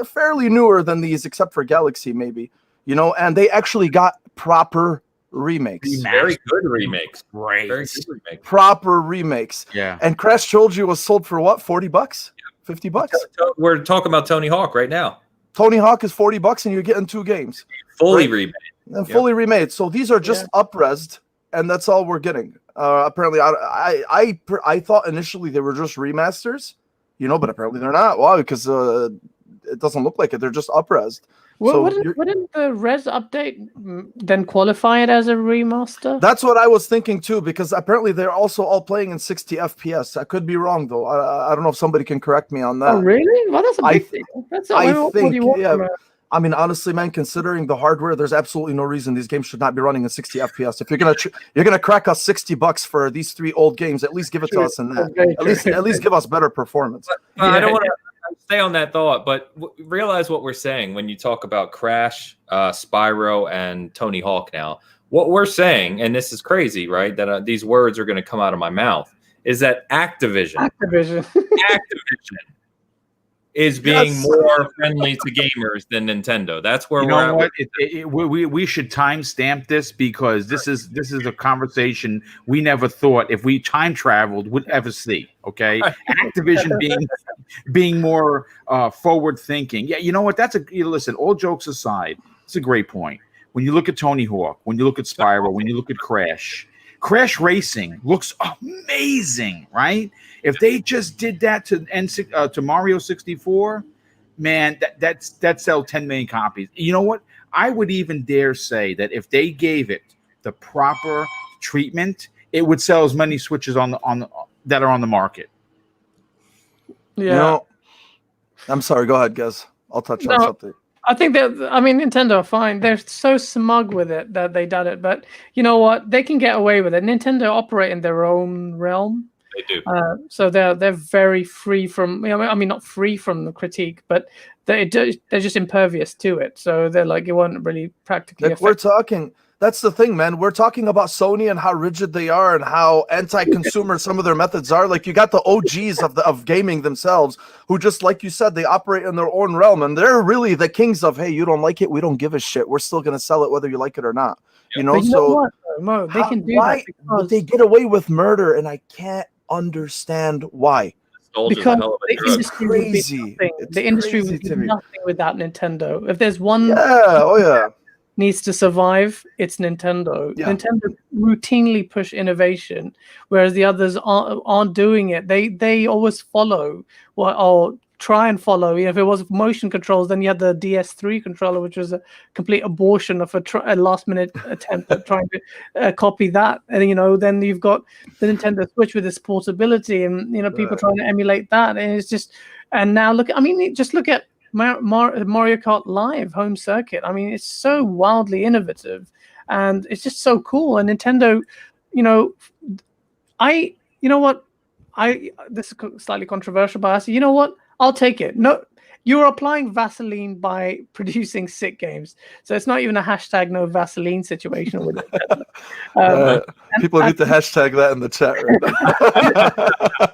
fairly newer than these, except for Galaxy, maybe, and they actually got proper remakes. Very good remakes. Right. Very good remakes. Proper remakes. Yeah. And Crash Trilogy was sold for what? $40? $50? We're talking about Tony Hawk right now. Tony Hawk is $40 and you're getting 2 games. Fully remade. And fully remade. So these are just up-resed. And that's all we're getting. Apparently, I thought initially they were just remasters, but apparently they're not. Why? Because it doesn't look like it. They're just up-resed. Well, wouldn't the res update then qualify it as a remaster? That's what I was thinking too, because apparently they're also all playing in 60 FPS. I could be wrong though. I don't know if somebody can correct me on that. Oh, really? Well, that's a big thing. That's I think, yeah. I mean, honestly, man, considering the hardware, there's absolutely no reason these games should not be running in 60 FPS. If you're gonna crack us $60 for these 3 old games, at least give it to us in that. At least give us better performance. I don't want to stay on that thought, but realize what we're saying when you talk about Crash, Spyro, and Tony Hawk. Now, what we're saying, and this is crazy, right? That these words are going to come out of my mouth, is that Activision is being more friendly to gamers than Nintendo. That's where we're at. We should timestamp this, because this is a conversation we never thought, if we time traveled, would ever see. Okay, Activision being more forward thinking. Yeah, you know what? Listen. All jokes aside, it's a great point. When you look at Tony Hawk, when you look at Spyro, when you look at Crash Racing looks amazing, right? If they just did that to Mario 64, man, that sell 10 million copies. You know what? I would even dare say that if they gave it the proper treatment, it would sell as many Switches that are on the market. Yeah. You know, I'm sorry. Go ahead, guys. I'll touch on something. I think Nintendo are fine. They're so smug with it that they done it. But you know what? They can get away with it. Nintendo operate in their own realm. They do. So they're very free from. I mean, not free from the critique, but they're just impervious to it. So they're like, it won't really practically affect. That's the thing, man. We're talking about Sony and how rigid they are and how anti-consumer some of their methods are. Like, you got the OGs of gaming themselves, who, just like you said, they operate in their own realm, and they're really the kings of, hey, you don't like it, we don't give a shit. We're still gonna sell it whether you like it or not. You know, what, Mo, they can do that because they get away with murder, and I can't understand why. Because the industry would do nothing without Nintendo. If there's one needs to survive, it's Nintendo. Yeah. Nintendo routinely push innovation, whereas the others aren't doing it. They always follow or try and follow. If it was motion controls, then you had the DS3 controller, which was a complete abortion of a last-minute attempt at trying to copy that. And then you've got the Nintendo Switch with its portability, and people trying to emulate that. And it's just, and now just look at Mario Kart Live home circuit. I mean, it's so wildly innovative, and it's just so cool. And Nintendo, this is slightly controversial, but I say, you know what? I'll take it. No, you're applying Vaseline by producing sick games, so it's not even a hashtag no Vaseline situation with it. People need to hashtag that in the chat right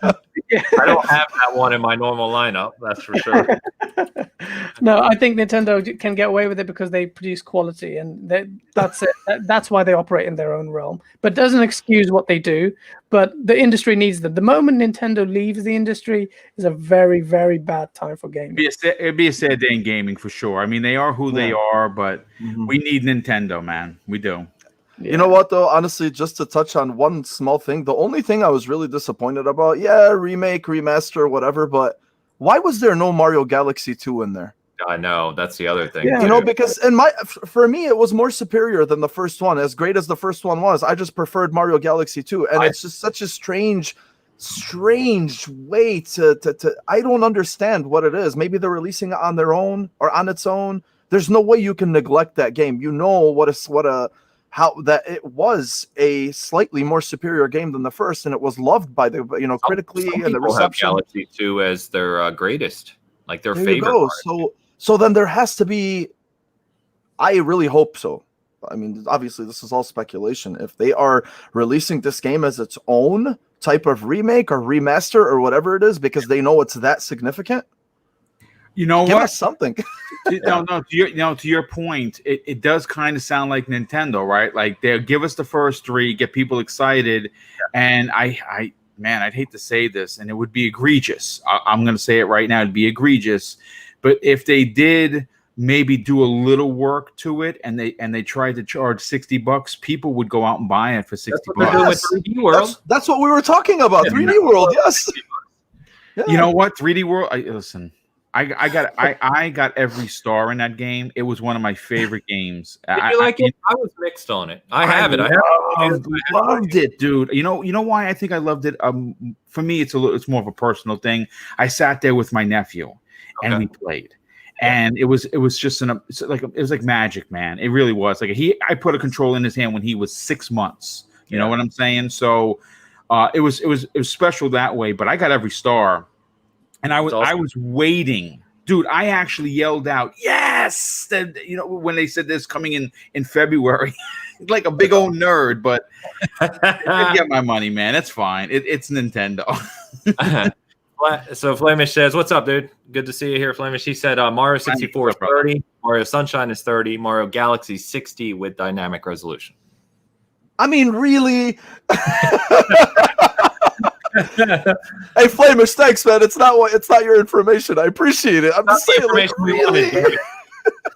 now. I don't have that one in my normal lineup, that's for sure. No, I think Nintendo can get away with it because they produce quality, and that's it. That's why they operate in their own realm. But it doesn't excuse what they do. But the industry needs them. The moment Nintendo leaves the industry is a very, very bad time for gaming. It'd be a sad day in gaming for sure. I mean, they are who they are, but we need Nintendo, man. We do. Yeah. You know what, though? Honestly, just to touch on one small thing, the only thing I was really disappointed about, remake, remaster, whatever, but why was there no Mario Galaxy 2 in there? I know, that's the other thing. Yeah. Because for me, it was more superior than the first one. As great as the first one was, I just preferred Mario Galaxy 2, and it's just such a strange way to I don't understand what it is. Maybe they're releasing it on their own or on its own. There's no way you can neglect that game. How that it was a slightly more superior game than the first, and it was loved by the critically and the reception. Have Galaxy 2 as their greatest, like their favorite. So then there has to be. I really hope so. I mean, obviously, this is all speculation. If they are releasing this game as its own type of remake or remaster or whatever it is, because they know it's that significant. You know Give what? us something. To your point, it does kind of sound like Nintendo, right? Like they'll give us the first 3, get people excited, and I'd hate to say this, and it would be egregious. I'm going to say it right now. It'd be egregious, but if they did maybe do a little work to it, and they tried to charge $60, people would go out and buy it for $60. With 3D World. That's what we were talking about. 3D World, yes. Yeah. You know what? 3D World. Listen. I got every star in that game. It was one of my favorite games. Did you like it? I was mixed on it. I loved it, dude. You know why I think I loved it? For me, it's more of a personal thing. I sat there with my nephew, and we played. and it was just it was like magic, man. It really was. Like I put a controller in his hand when he was 6 months. You know what I'm saying? So it was special that way. But I got every star, and I was waiting. Dude, I actually yelled out, yes! When they said this coming in February, like a big old nerd, but I get my money, man. It's fine. It's Nintendo. So Flamish says, what's up, dude? Good to see you here, Flamish. He said Mario 64 is 30, Mario Sunshine is 30, Mario Galaxy 60 with dynamic resolution. I mean, really? Hey, Flamish, thanks, man. It's not your information. I appreciate it. I'm just saying, like, really?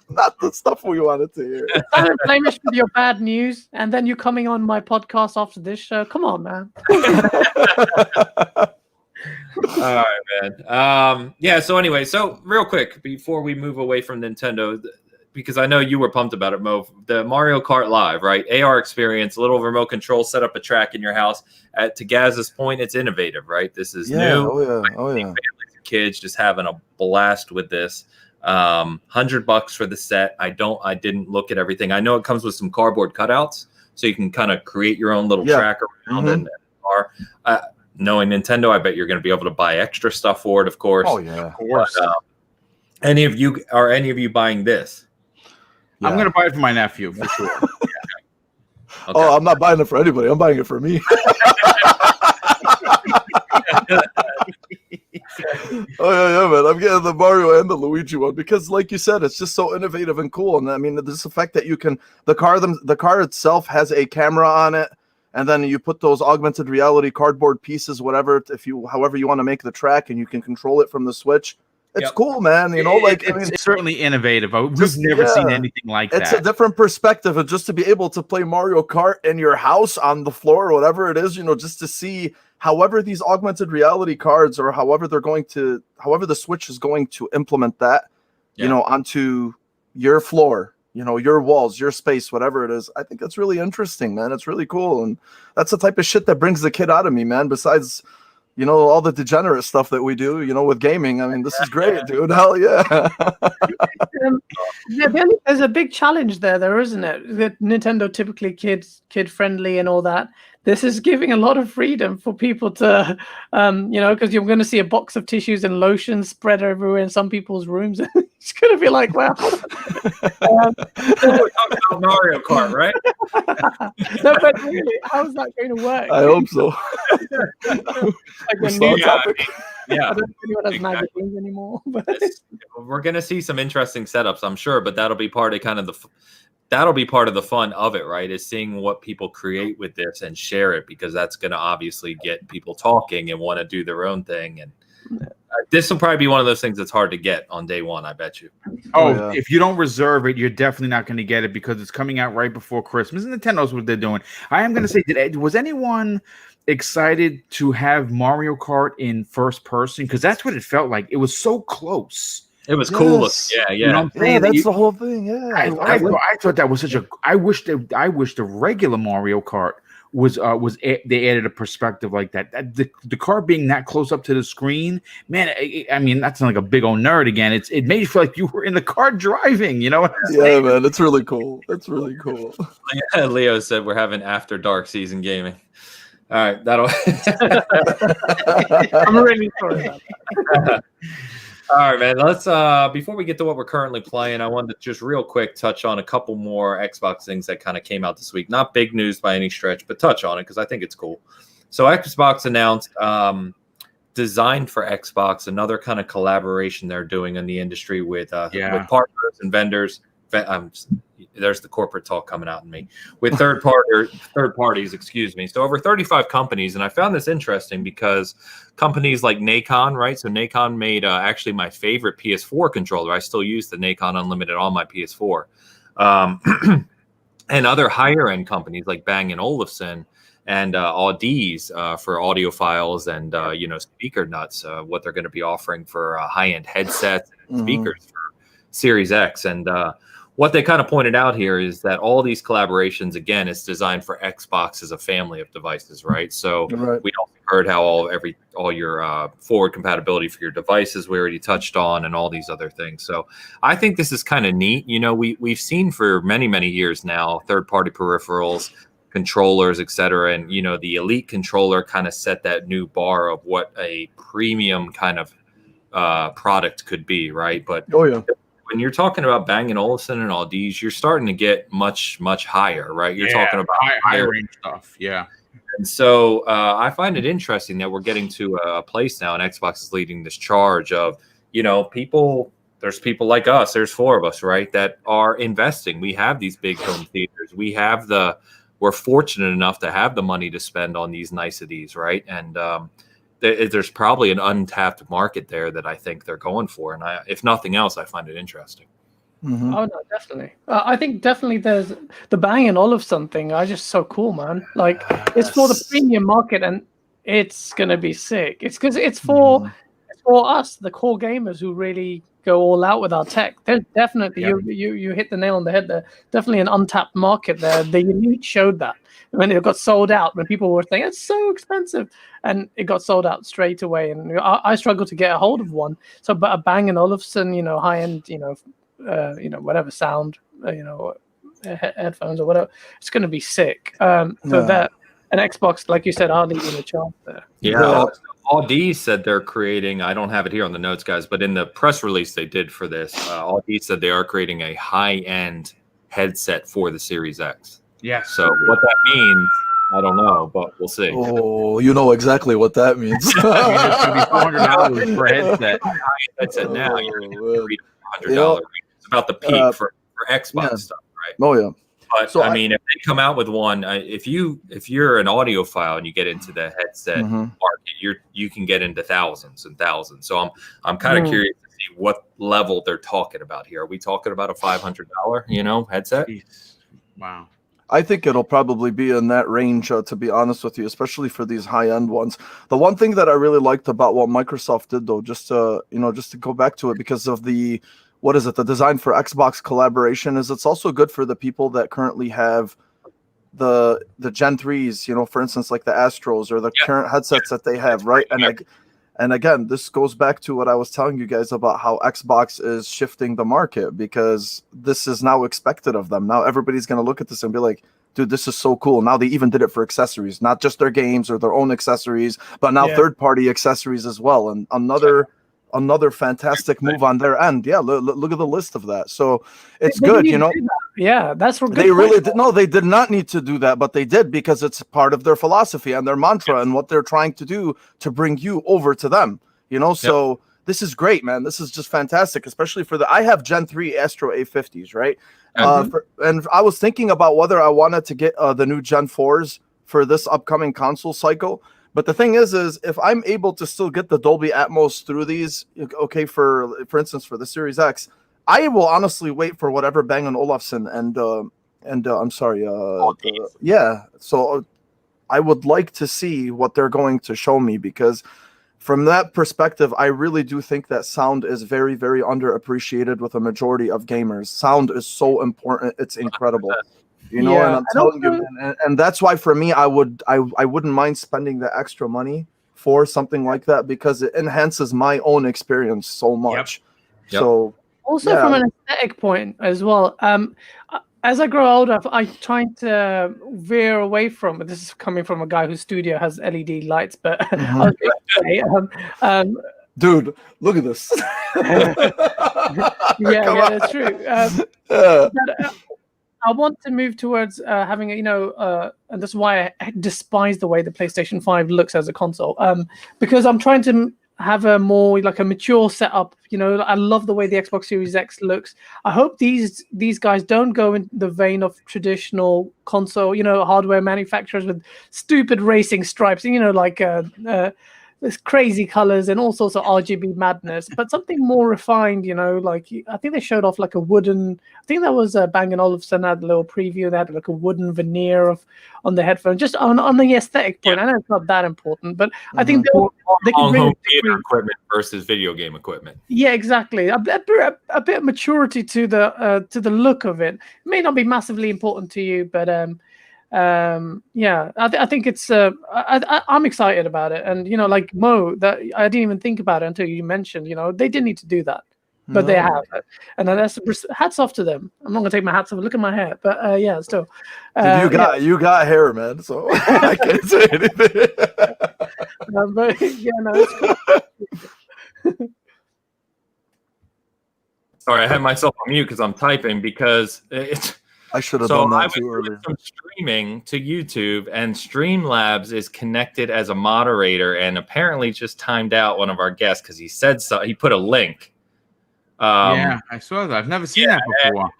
Not the stuff we wanted to hear. Flamish with your bad news, and then you coming on my podcast after this show. Come on, man. All right, man. So anyway, real quick before we move away from Nintendo, because I know you were pumped about it, Mo. The Mario Kart Live, right? AR experience, a little remote control, set up a track in your house. To Gaz's point, it's innovative, right? This is new. Oh yeah. Families and kids just having a blast with this. $100 for the set. I didn't look at everything. I know it comes with some cardboard cutouts, so you can kind of create your own little track around and car. Knowing Nintendo, I bet you're going to be able to buy extra stuff for it, of course. Oh yeah, of course. But, any of you buying this? Yeah. I'm going to buy it for my nephew for sure. Okay. Oh, I'm not buying it for anybody. I'm buying it for me. Oh yeah, man. I'm getting the Mario and the Luigi one because, like you said, it's just so innovative and cool. And I mean, this effect that you can the car itself has a camera on it, and then you put those augmented reality cardboard pieces, whatever, however you want to make the track, and you can control it from the Switch. It's cool, man. It's certainly innovative. We've never seen anything like that. It's a different perspective, and just to be able to play Mario Kart in your house on the floor or whatever it is, just to see however these augmented reality cards or however the Switch is going to implement that, onto your floor, your walls, your space, whatever it is. I think that's really interesting, man. It's really cool, and that's the type of shit that brings the kid out of me, man. Besides, all the degenerate stuff that we do, with gaming. I mean, this is great, dude. Hell yeah. There's a big challenge there, isn't it? That Nintendo typically kid friendly and all that. This is giving a lot of freedom for people to, because you're going to see a box of tissues and lotion spread everywhere in some people's rooms. It's going to be like, wow. We're talking about Mario Kart, right? No, but really, how's that going to work? I hope so. I don't think anyone has magazines anymore. But we're going to see some interesting setups, I'm sure, but that'll be part of that'll be part of the fun of it, right? Is seeing what people create with this and share it, because that's going to obviously get people talking and want to do their own thing. And this will probably be one of those things that's hard to get on day one, I bet you. If you don't reserve it, you're definitely not going to get it because it's coming out right before Christmas. And Nintendo knows what they're doing. I am going to say, was anyone excited to have Mario Kart in first person? Because that's what it felt like. It was so close. It was cool. Yeah. That's the whole thing. Yeah. I thought that was such a. I wish the regular Mario Kart was they added a perspective like that. The car being that close up to the screen, man. I mean, that's not like a big old nerd again. It made you feel like you were in the car driving. You know what I'm saying? Man, it's really cool. It's really cool. Leo said we're having after dark season gaming. All right, that'll. I'm really sorry about that. All right, man. Let's before we get to what we're currently playing, I wanted to just real quick touch on a couple more Xbox things that kind of came out this week. Not big news by any stretch, but touch on it because I think it's cool. So Xbox announced designed for Xbox, another kind of collaboration they're doing in the industry with partners and vendors. There's the corporate talk coming out in me with third parties, excuse me. So over 35 companies, and I found this interesting because companies like Nacon, right? So Nacon made actually my favorite PS4 controller. I still use the Nacon Unlimited on my PS4, and other higher end companies like Bang & Olufsen and Audi's for audiophiles and speaker nuts. What they're going to be offering for high end headsets and speakers for Series X and. what they kind of pointed out here is that all these collaborations, again, is designed for Xbox as a family of devices, right? So we also heard how all your forward compatibility for your devices we already touched on, and all these other things. So I think this is kind of neat. You know, we've seen for many years now third-party peripherals, controllers, etc. And you know, the Elite controller kind of set that new bar of what a premium kind of product could be, right? But when you're talking about Bang & Olufsen and all these, you're starting to get much higher, right? You're talking about high range stuff, And so I find it interesting that we're getting to a place now, and Xbox is leading this charge of, you know, there's people like us, there's 4 of us, right, that are investing. We have these big home theaters. We're fortunate enough to have the money to spend on these niceties, right? And there's probably an untapped market there that I think they're going for. And if nothing else, I find it interesting. Mm-hmm. Oh, no, definitely. I think definitely there's the Bang & Olufsen thing. I just so cool, man. Like, it's for the premium market, and it's going to be sick. It's because it's for us, the core gamers who really go all out with our tech. There's definitely, you hit the nail on the head there. Definitely an untapped market there. The Elite showed that. When it got sold out, when people were saying it's so expensive, and it got sold out straight away, and I struggled to get a hold of one. So, but a Bang & Olufsen, you know, high end, you know, whatever sound, you know, headphones or whatever, it's going to be sick. So that an Xbox, like you said, are leading the charge there. Yeah. Audi said they're creating, I don't have it here on the notes, guys, but in the press release they did for this, Audi said they are creating a high end headset for the Series X. Yeah. So what that means, I don't know, but we'll see. Oh, you know exactly what that means. It's going to be $400 for a headset. Headset now, you're going to read $100. It's about the peak for Xbox stuff, right? Oh yeah. But so I mean, if they come out with one, if you're an audiophile and you get into the headset market, you can get into thousands and thousands. So I'm kind of curious to see what level they're talking about here. Are we talking about a $500 headset? Wow. I think it'll probably be in that range, to be honest with you, especially for these high-end ones. The one thing that I really liked about what Microsoft did, though, just to go back to it, because of the design for Xbox collaboration, is it's also good for the people that currently have the Gen 3s, for instance, like the Astros or the current headsets that they have, right? And again, this goes back to what I was telling you guys about how Xbox is shifting the market, because this is now expected of them. Now everybody's going to look at this and be like, dude, this is so cool. Now they even did it for accessories, not just their games or their own accessories, but now third-party accessories as well. And another fantastic move on their end. Yeah, look at the list of that. So it's good, Yeah, that's what they really did. No, they did not need to do that, but they did, because it's part of their philosophy and their mantra and what they're trying to do to bring you over to them. So this is great, man. This is just fantastic, especially for I have Gen 3 Astro A50s, right? And I was thinking about whether I wanted to get the new Gen 4s for this upcoming console cycle. But the thing is if I'm able to still get the Dolby Atmos through these, okay, for instance, for the Series X, I will honestly wait for whatever Bang & Olufsen and I'm sorry, So I would like to see what they're going to show me, because from that perspective, I really do think that sound is very, very underappreciated with a majority of gamers. Sound is so important; it's incredible. And I'm telling you, man, and that's why for me, I wouldn't mind spending the extra money for something like that, because it enhances my own experience so much. So also from an aesthetic point as well. As I grow older, I'm trying to veer away from. This is coming from a guy whose studio has LED lights, but I was going to say, dude, look at this. That's true. But, I want to move towards having and that's why I despise the way the PlayStation 5 looks as a console. Because I'm trying to have a more like a mature setup. I love the way the Xbox Series X looks. I hope these guys don't go in the vein of traditional console, hardware manufacturers with stupid racing stripes. there's crazy colors and all sorts of RGB madness, but something more refined, like I think they showed off like a wooden, I think that was Bang & Olufsen had a little preview. They had like a wooden veneer on the headphone, just on the aesthetic point. I know it's not that important, but I think they can bring home theater equipment versus video game equipment. Yeah, exactly. A bit of maturity to the look of it. It may not be massively important to you, but I think it's I'm excited about it. And like Mo, that I didn't even think about it until you mentioned, they didn't need to do that, but they have it. And that's hats off to them. I'm not gonna take my hats off. Look at my hair, but yeah, still. You got hair, man, so I can't say anything. But yeah, no, it's cool. Sorry, I had myself on mute because I'm typing because it's. I should have done that too earlier. Some streaming to YouTube, and Streamlabs is connected as a moderator, and apparently just timed out one of our guests because he said so. He put a link. Yeah, I saw that. I've never seen that before.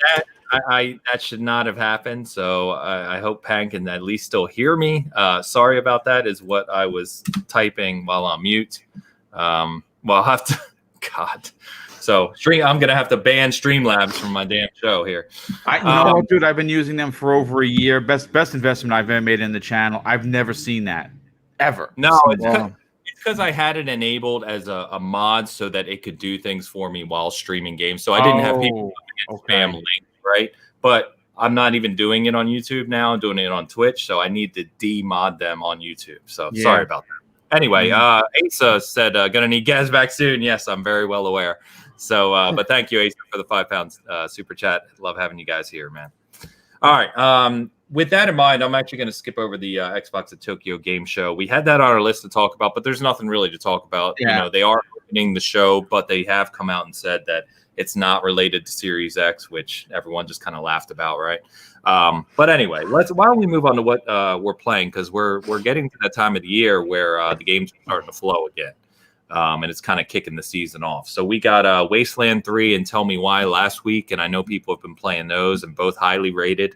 That should not have happened. So I hope Pan can at least still hear me. Sorry about that. Is what I was typing while on mute. Well, I'll have to. God. So I'm gonna have to ban Streamlabs from my damn show here. Dude, I've been using them for over a year. Best investment I've ever made in the channel. I've never seen that ever. No, it's because I had it enabled as a mod so that it could do things for me while streaming games. So I didn't have people spam links, right? But I'm not even doing it on YouTube now. I'm doing it on Twitch, so I need to demod them on YouTube. So sorry about that. Anyway, Asa said gonna need Gaz back soon. Yes, I'm very well aware. So, but thank you, Asa, for the £5 super chat. Love having you guys here, man. All right. With that in mind, I'm actually going to skip over the Xbox at Tokyo Game Show. We had that on our list to talk about, but there's nothing really to talk about. Yeah. They are opening the show, but they have come out and said that it's not related to Series X, which everyone just kind of laughed about, right? But anyway, why don't we move on to what we're playing, because we're getting to that time of the year where the games are starting to flow again. And it's kind of kicking the season off. So we got Wasteland 3 and Tell Me Why last week, and I know people have been playing those, and both highly rated.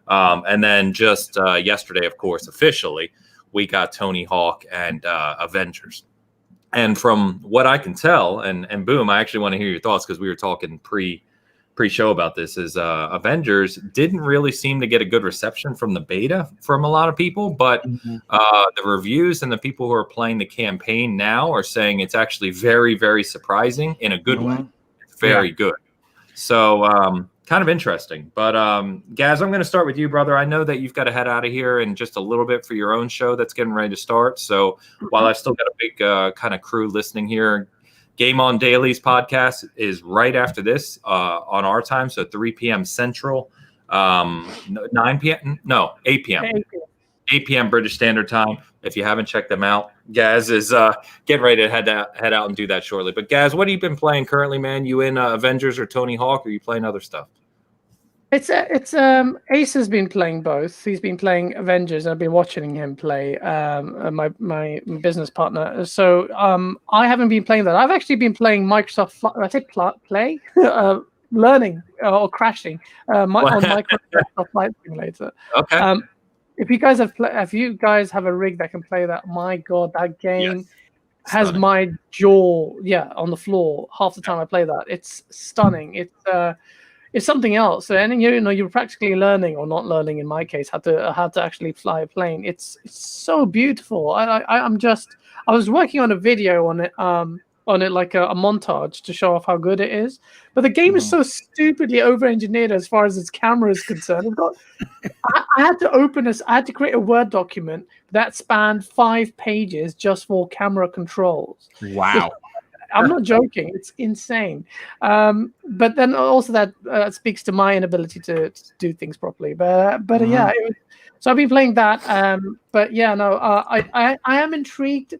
And then just yesterday, of course, officially, we got Tony Hawk and Avengers. And from what I can tell, and Boom, I actually want to hear your thoughts because we were talking pre-show about this, is Avengers didn't really seem to get a good reception from the beta from a lot of people, but the reviews and the people who are playing the campaign now are saying it's actually very, very surprising in a good way. It's very good. So kind of interesting. But Gaz, I'm going to start with you, brother. I know that you've got to head out of here in just a little bit for your own show that's getting ready to start. So while I've still got a big kind of crew listening here, Game On Daily's podcast is right after this on our time, so 3 p.m. Central, 9 p.m. No, 8 p.m. 8 p.m. British Standard Time. If you haven't checked them out, Gaz is getting ready to head out and do that shortly. But Gaz, what have you been playing currently, man? You in Avengers or Tony Hawk, or are you playing other stuff? It's Ace has been playing both. He's been playing Avengers. I've been watching him play. My business partner. So I haven't been playing that. I've actually been playing Microsoft. I say play, learning or crashing on Microsoft Flight Simulator. Okay. If you guys have a rig that can play that, my God, that game has my jaw on the floor half the time I play that. It's stunning. It's something else, and you're practically learning, or not learning in my case, how to actually fly a plane. It's so beautiful. I was working on a video on it like a montage to show off how good it is, but the game is so stupidly over-engineered as far as its camera is concerned. I had to create a Word document that spanned 5 pages just for camera controls. Wow. I'm not joking. It's insane. But then also that speaks to my inability to do things properly. But so I've been playing that. I am intrigued.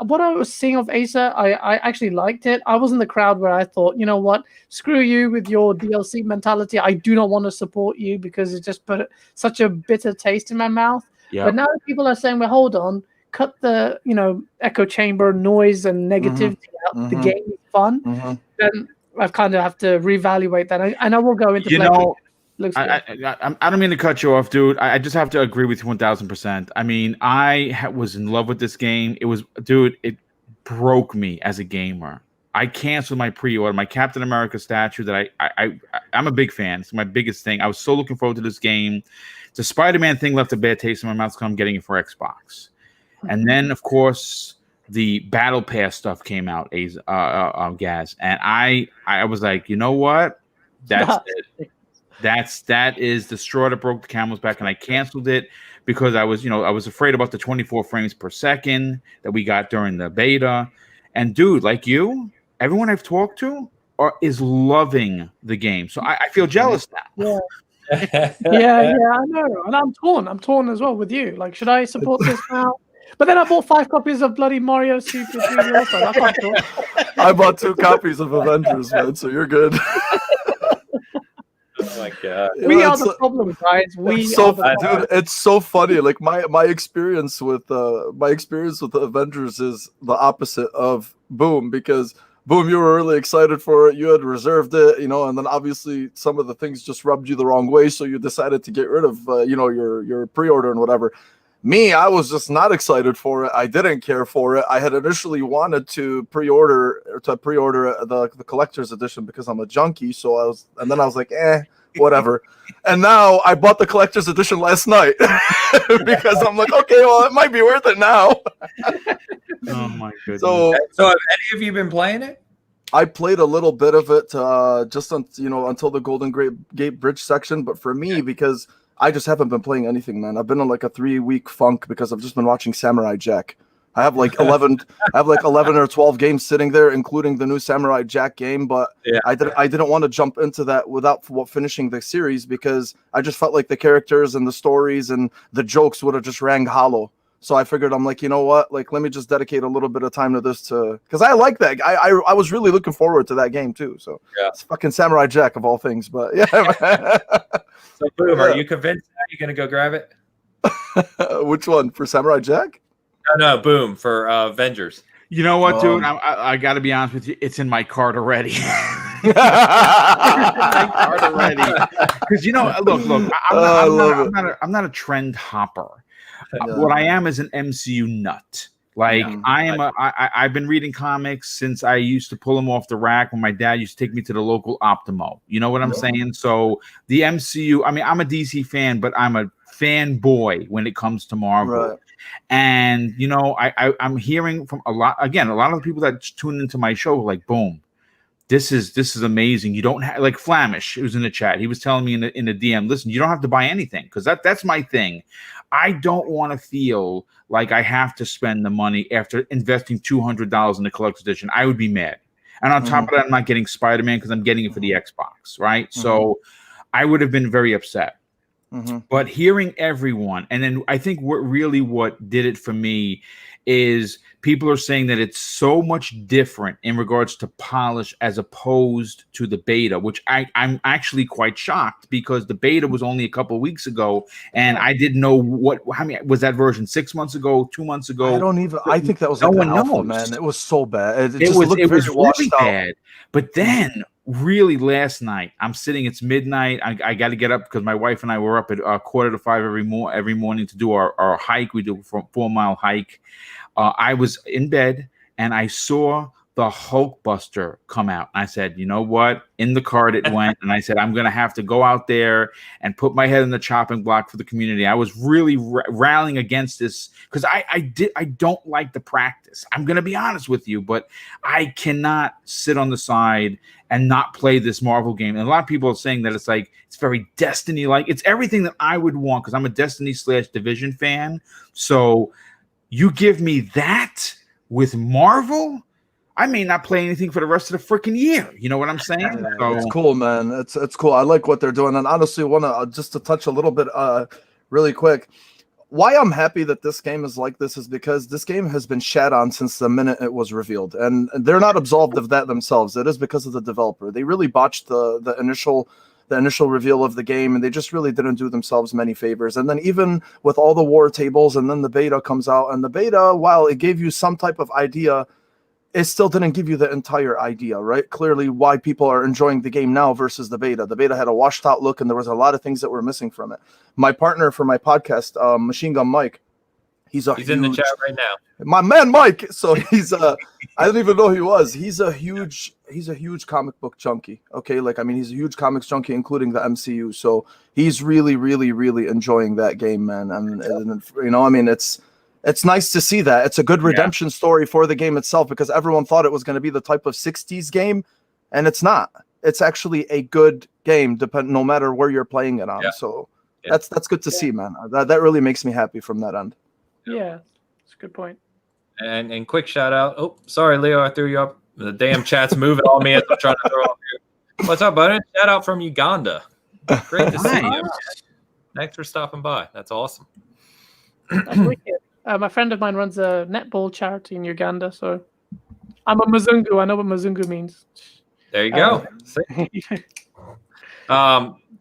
What I was seeing of Asa, I actually liked it. I was in the crowd where I thought, you know what, screw you with your DLC mentality. I do not want to support you because it just put such a bitter taste in my mouth. Yep. But now people are saying, well, hold on. Cut the echo chamber noise and negativity out. The game is fun. Then I kind of have to reevaluate that, and I will go into. I don't mean to cut you off, dude. I just have to agree with you 1000%. I mean, I was in love with this game. It was, dude. broke me as a gamer. I canceled my pre-order, my Captain America statue that I'm a big fan. It's my biggest thing. I was so looking forward to this game. The Spider-Man thing left a bad taste in my mouth, so I'm getting it for Xbox. And then, of course, the Battle Pass stuff came out, Gaz, and I was like, you know what? That's it. That is the straw that broke the camel's back, and I canceled it because I was afraid about the 24 frames per second that we got during the beta. And dude, like you, everyone I've talked to is loving the game, so I feel jealous now. Yeah, I know, and I'm torn as well with you. Like, should I support this now? But then I bought 5 copies of bloody Mario Super 3D also. I can't talk. I bought 2 copies of Avengers, man, so you're good. Oh my god, we are the problem, guys. Dude, it's so funny. Like my experience with the Avengers is the opposite of Boom, because Boom, you were really excited for it. You had reserved it, and then obviously some of the things just rubbed you the wrong way, so you decided to get rid of your pre-order and whatever. Me, I was just not excited for it. I didn't care for it. I had initially wanted to pre-order the collector's edition because I'm a junkie. And then I was like, whatever. And now I bought the collector's edition last night because I'm like, okay, well, it might be worth it now. Oh my goodness. So have any of you been playing it? I played a little bit of it just until the Golden Gate Bridge section, but for me, because I just haven't been playing anything, man. I've been on like a 3-week funk because I've just been watching Samurai Jack. I have like 11 or 12 games sitting there, including the new Samurai Jack game. But yeah. I didn't want to jump into that without finishing the series because I just felt like the characters and the stories and the jokes would have just rang hollow. So I figured, I'm like, you know what? Like, let me just dedicate a little bit of time to this because I like that. I was really looking forward to that game too. So yeah. It's fucking Samurai Jack of all things. But yeah. So Boom, are you convinced that you're gonna go grab it? Which one, for Samurai Jack? No, Boom, for Avengers. You know what, dude? I got to be honest with you. It's in my cart already. Because look. I'm not a trend hopper. Yeah. What I am is an MCU nut. Like I've been reading comics since I used to pull them off the rack when my dad used to take me to the local Optimo. You know what I'm saying? So the MCU. I mean, I'm a DC fan, but I'm a fanboy when it comes to Marvel. Right. And I'm hearing from a lot of the people that tune into my show like, Boom, this is amazing. You don't have, like Flamish, who's in the chat, he was telling me in the DM, listen, you don't have to buy anything, because that's my thing. I don't want to feel like I have to spend the money after investing $200 in the collector's edition. I would be mad. And on top of that, I'm not getting Spider-Man because I'm getting it for the Xbox, right? So I would have been very upset. But hearing everyone, and then I think what did it for me is people are saying that it's so much different in regards to polish as opposed to the beta, which I'm actually quite shocked, because the beta was only a couple of weeks ago, and I didn't know was that version 6 months ago, 2 months ago. I think that was like an alpha, man. It was so bad. It just looked very washed out. Bad. But then really last night, I'm sitting, it's midnight. I got to get up because my wife and I were up at 4:45 every morning to do our hike. We do a 4-mile hike. I was in bed and I saw the Hulkbuster come out. I said, you know what? In the cart it went. And I said, I'm going to have to go out there and put my head in the chopping block for the community. I was really rallying against this because I don't like the practice. I'm going to be honest with you, but I cannot sit on the side and not play this Marvel game. And a lot of people are saying that it's very Destiny-like. It's everything that I would want because I'm a Destiny/Division fan. So you give me that with Marvel, I may not play anything for the rest of the freaking year. You know what I'm saying? It's cool, man. It's cool. I like what they're doing. And honestly, want to just to touch a little bit really quick. Why I'm happy that this game is like this is because this game has been shat on since the minute it was revealed. And they're not absolved of that themselves. It is because of the developer. They really botched the initial reveal of the game, and they just really didn't do themselves many favors. And then even with all the war tables, and then the beta comes out, and the beta, while it gave you some type of idea, it still didn't give you the entire idea, right? Clearly why people are enjoying the game now versus the beta. The beta had a washed out look, and there was a lot of things that were missing from it. My partner for my podcast, Machine Gun Mike, He's in the chat right now. My man Mike. So he's I didn't even know who he was. He's a huge comic book junkie. Okay, like I mean, he's a huge comics junkie, including the MCU. So he's really, really, really enjoying that game, man. And you know, I mean, it's nice to see that. It's a good redemption story for the game itself, because everyone thought it was going to be the type of 60s game, and it's not. It's actually a good game, no matter where you're playing it on. Yeah. So that's good to see, man. That really makes me happy from that end. Yeah, that's a good point. And quick shout out. Oh, sorry, Leo, I threw you up. The damn chat's moving on me as I'm trying to throw off you. What's up, buddy? Shout out from Uganda. Great to see you. Thanks for stopping by. That's awesome. That's wicked. My friend of mine runs a netball charity in Uganda, so I'm a Mzungu. I know what Mzungu means. There you go.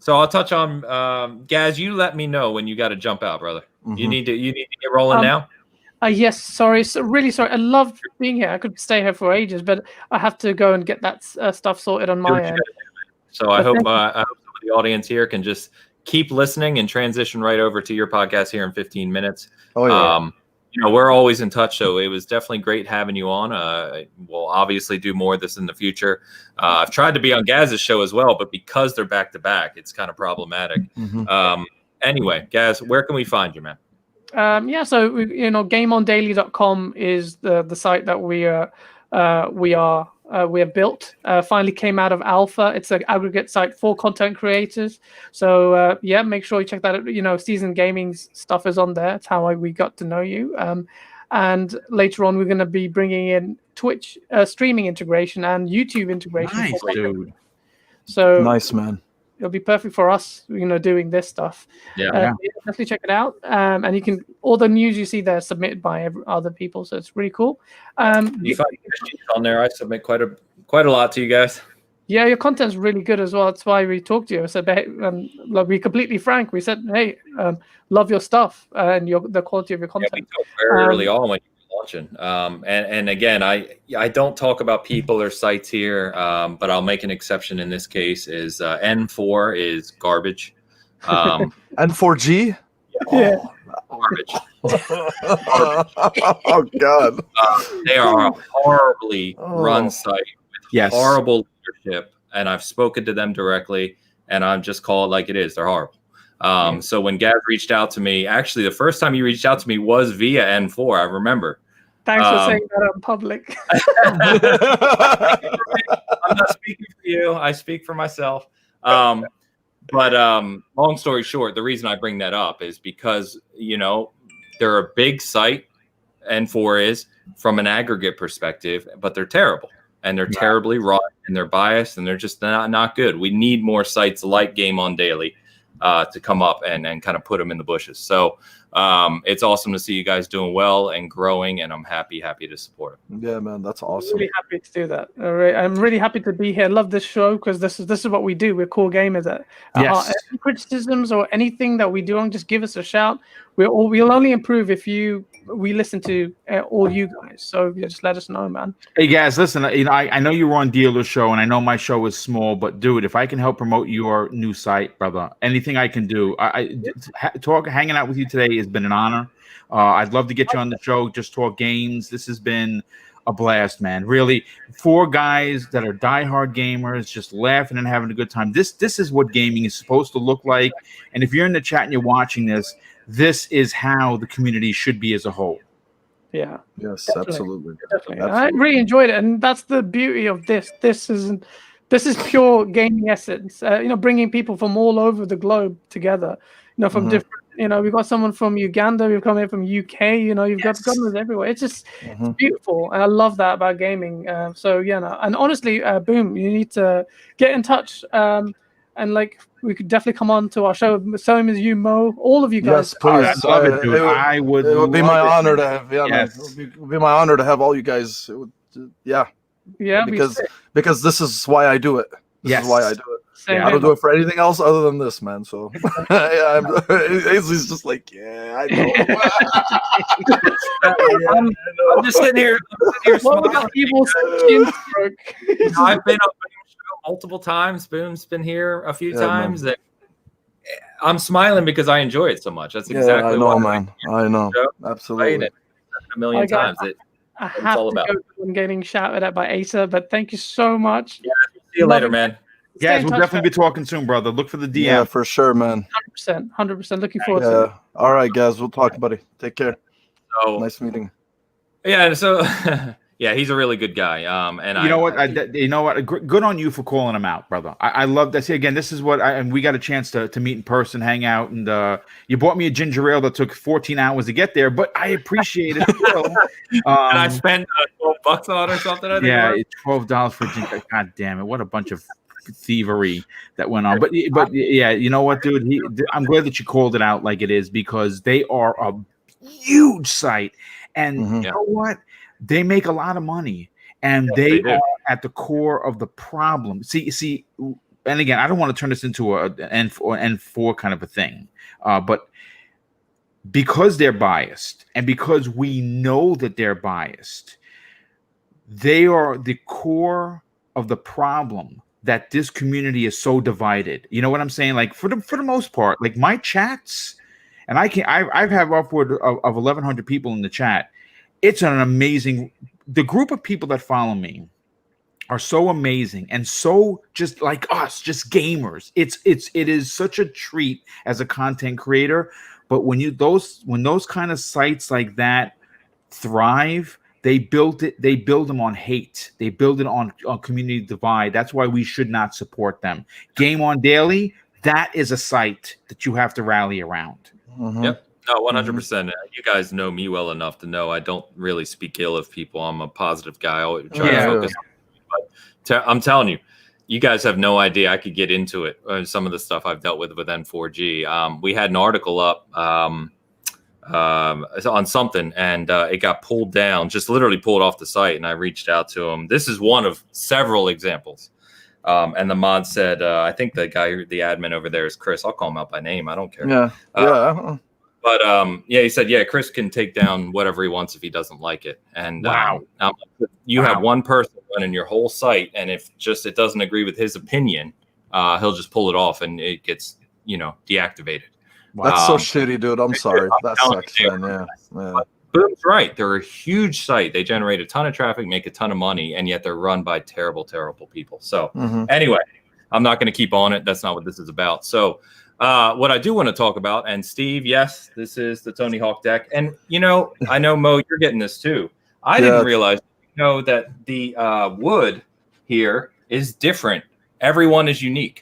So I'll touch on Gaz. You let me know when you got to jump out, brother. Mm-hmm. You need to get rolling now. Yes, sorry. So really sorry. I love being here. I could stay here for ages, but I have to go and get that stuff sorted on my end. So I hope some of the audience here can just keep listening and transition right over to your podcast here in 15 minutes. Oh yeah. You know, we're always in touch, so it was definitely great having you on. We'll obviously do more of this in the future. I've tried to be on Gaz's show as well, but because they're back to back, it's kind of problematic. Mm-hmm. Anyway, Gaz, where can we find you, man? So GameOnDaily.com is the site that we have built. Finally came out of alpha. It's an aggregate site for content creators. So make sure you check that out. You know, Seasoned Gaming's stuff is on there. That's how we got to know you. And later on, we're going to be bringing in Twitch streaming integration and YouTube integration. Nice, dude. So nice, man. It'll be perfect for us, doing this stuff. Definitely check it out. And you can, all the news you see there is submitted by other people, so it's really cool. You find on there. I submit quite a lot to you guys. Yeah, your content's really good as well. That's why we talked to you. I said, be completely frank. We said, hey, love your stuff and the quality of your content. Yeah, we talked very early on when you were launching. And again, I don't talk about people or sites here, but I'll make an exception in this case. Is N4 is garbage. N4G? Yeah. Garbage. Oh God. They are a horribly run site with horrible leadership, and I've spoken to them directly, and I'm just call it like it is. They're horrible. So when Gaz reached out to me, actually the first time he reached out to me was via N4. I remember. Thanks for saying that in public. I'm not speaking for you. I speak for myself. But long story short, the reason I bring that up is because, they're a big site, N4 is, from an aggregate perspective, but they're terrible. And they're terribly run, and they're biased, and they're just not good. We need more sites like Game On Daily to come up and kind of put them in the bushes. So it's awesome to see you guys doing well and growing, and I'm happy to support it. Yeah, man, that's awesome. I'm really happy to do that. All right. I'm really happy to be here. I love this show because this is what we do. We're cool gamers. Any criticisms or anything that we do, just give us a shout. We'll only improve if we listen to all you guys. So just let us know, man. Hey guys, listen. I know you were on Dealer's show, and I know my show is small, but dude, if I can help promote your new site, brother, anything I can do. Hanging out with you today has been an honor. I'd love to get you on the show. Just talk games. This has been a blast, man. Really, 4 guys that are diehard gamers, just laughing and having a good time. This is what gaming is supposed to look like. And if you're in the chat and you're watching this, this is how the community should be as a whole. Yeah. Yes, definitely. I really enjoyed it, and that's the beauty of this. This is pure gaming essence. Bringing people from all over the globe together. From different. We've got someone from Uganda. We've come in from UK. You've got gunners everywhere. It's just it's beautiful, and I love that about gaming. And honestly, Boom, you need to get in touch. And we could definitely come on to our show. Same as you, Mo. All of you guys. Yes, please. I love it, dude. It would be my honor to have. Yeah, yes. It would be my honor to have all you guys. Because this is why I do it. This is why I do it. I don't do it for anything else other than this, man. So he's just like, I know. I'm just sitting here. What evil skin stroke? I've been up multiple times. Boom's been here a few times. Man. I'm smiling because I enjoy it so much. That's exactly I know, what man. I know. Absolutely. Right? A million times. I have to go. I'm getting shouted at by Asa, but thank you so much. Yeah, see you later, man. Guys, we'll definitely be talking soon, brother. Look for the DM. Yeah, for sure, man. 100%. Looking forward to it. All right, guys. We'll talk, buddy. Take care. So, nice meeting. Yeah, so yeah, he's a really good guy. And you know what? Good on you for calling him out, brother. I love that. See, again, this is what and we got a chance to meet in person, hang out, and you bought me a ginger ale that took 14 hours to get there, but I appreciate it. And I spent $12 on or something. I think $12 for a ginger. God damn it! What a bunch of thievery that went on. But yeah, you know what, dude? I'm glad that you called it out like it is, because they are a huge site, and you know what? They make a lot of money, and they are at the core of the problem. See, and again, I don't want to turn this into an N4 kind of a thing, but because they're biased, and because we know that they're biased, they are the core of the problem that this community is so divided. You know what I'm saying? Like for the most part, like my chats, and I have upward of 1,100 people in the chat. It's an amazing. The group of people that follow me are so amazing and so just like us, just gamers. It is such a treat as a content creator. But when those kind of sites like that thrive, they build them on hate. They build it on community divide. That's why we should not support them. Game On Daily, that is a site that you have to rally around. Yep. No, 100%. You guys know me well enough to know I don't really speak ill of people. I'm a positive guy. I always try to focus on it. But I'm telling you, you guys have no idea. I could get into it. Some of the stuff I've dealt with N4G. We had an article up on something, and it got pulled down, just literally pulled off the site. And I reached out to him. This is one of several examples. And the mod said, I think the admin over there is Chris. I'll call him out by name. I don't care. Yeah. But he said, Chris can take down whatever he wants if he doesn't like it. And you have one person running your whole site, and if it doesn't agree with his opinion, he'll just pull it off and it gets deactivated. Wow. That's so shitty, dude. I'm sorry. That sucks, man. Yeah. Boom's right. They're a huge site. They generate a ton of traffic, make a ton of money, and yet they're run by terrible, terrible people. So anyway, I'm not going to keep on it. That's not what this is about. So what I do want to talk about, and Steve, yes, this is the Tony Hawk deck. And, I know, Mo, you're getting this too. I didn't realize, that the wood here is different. Everyone is unique.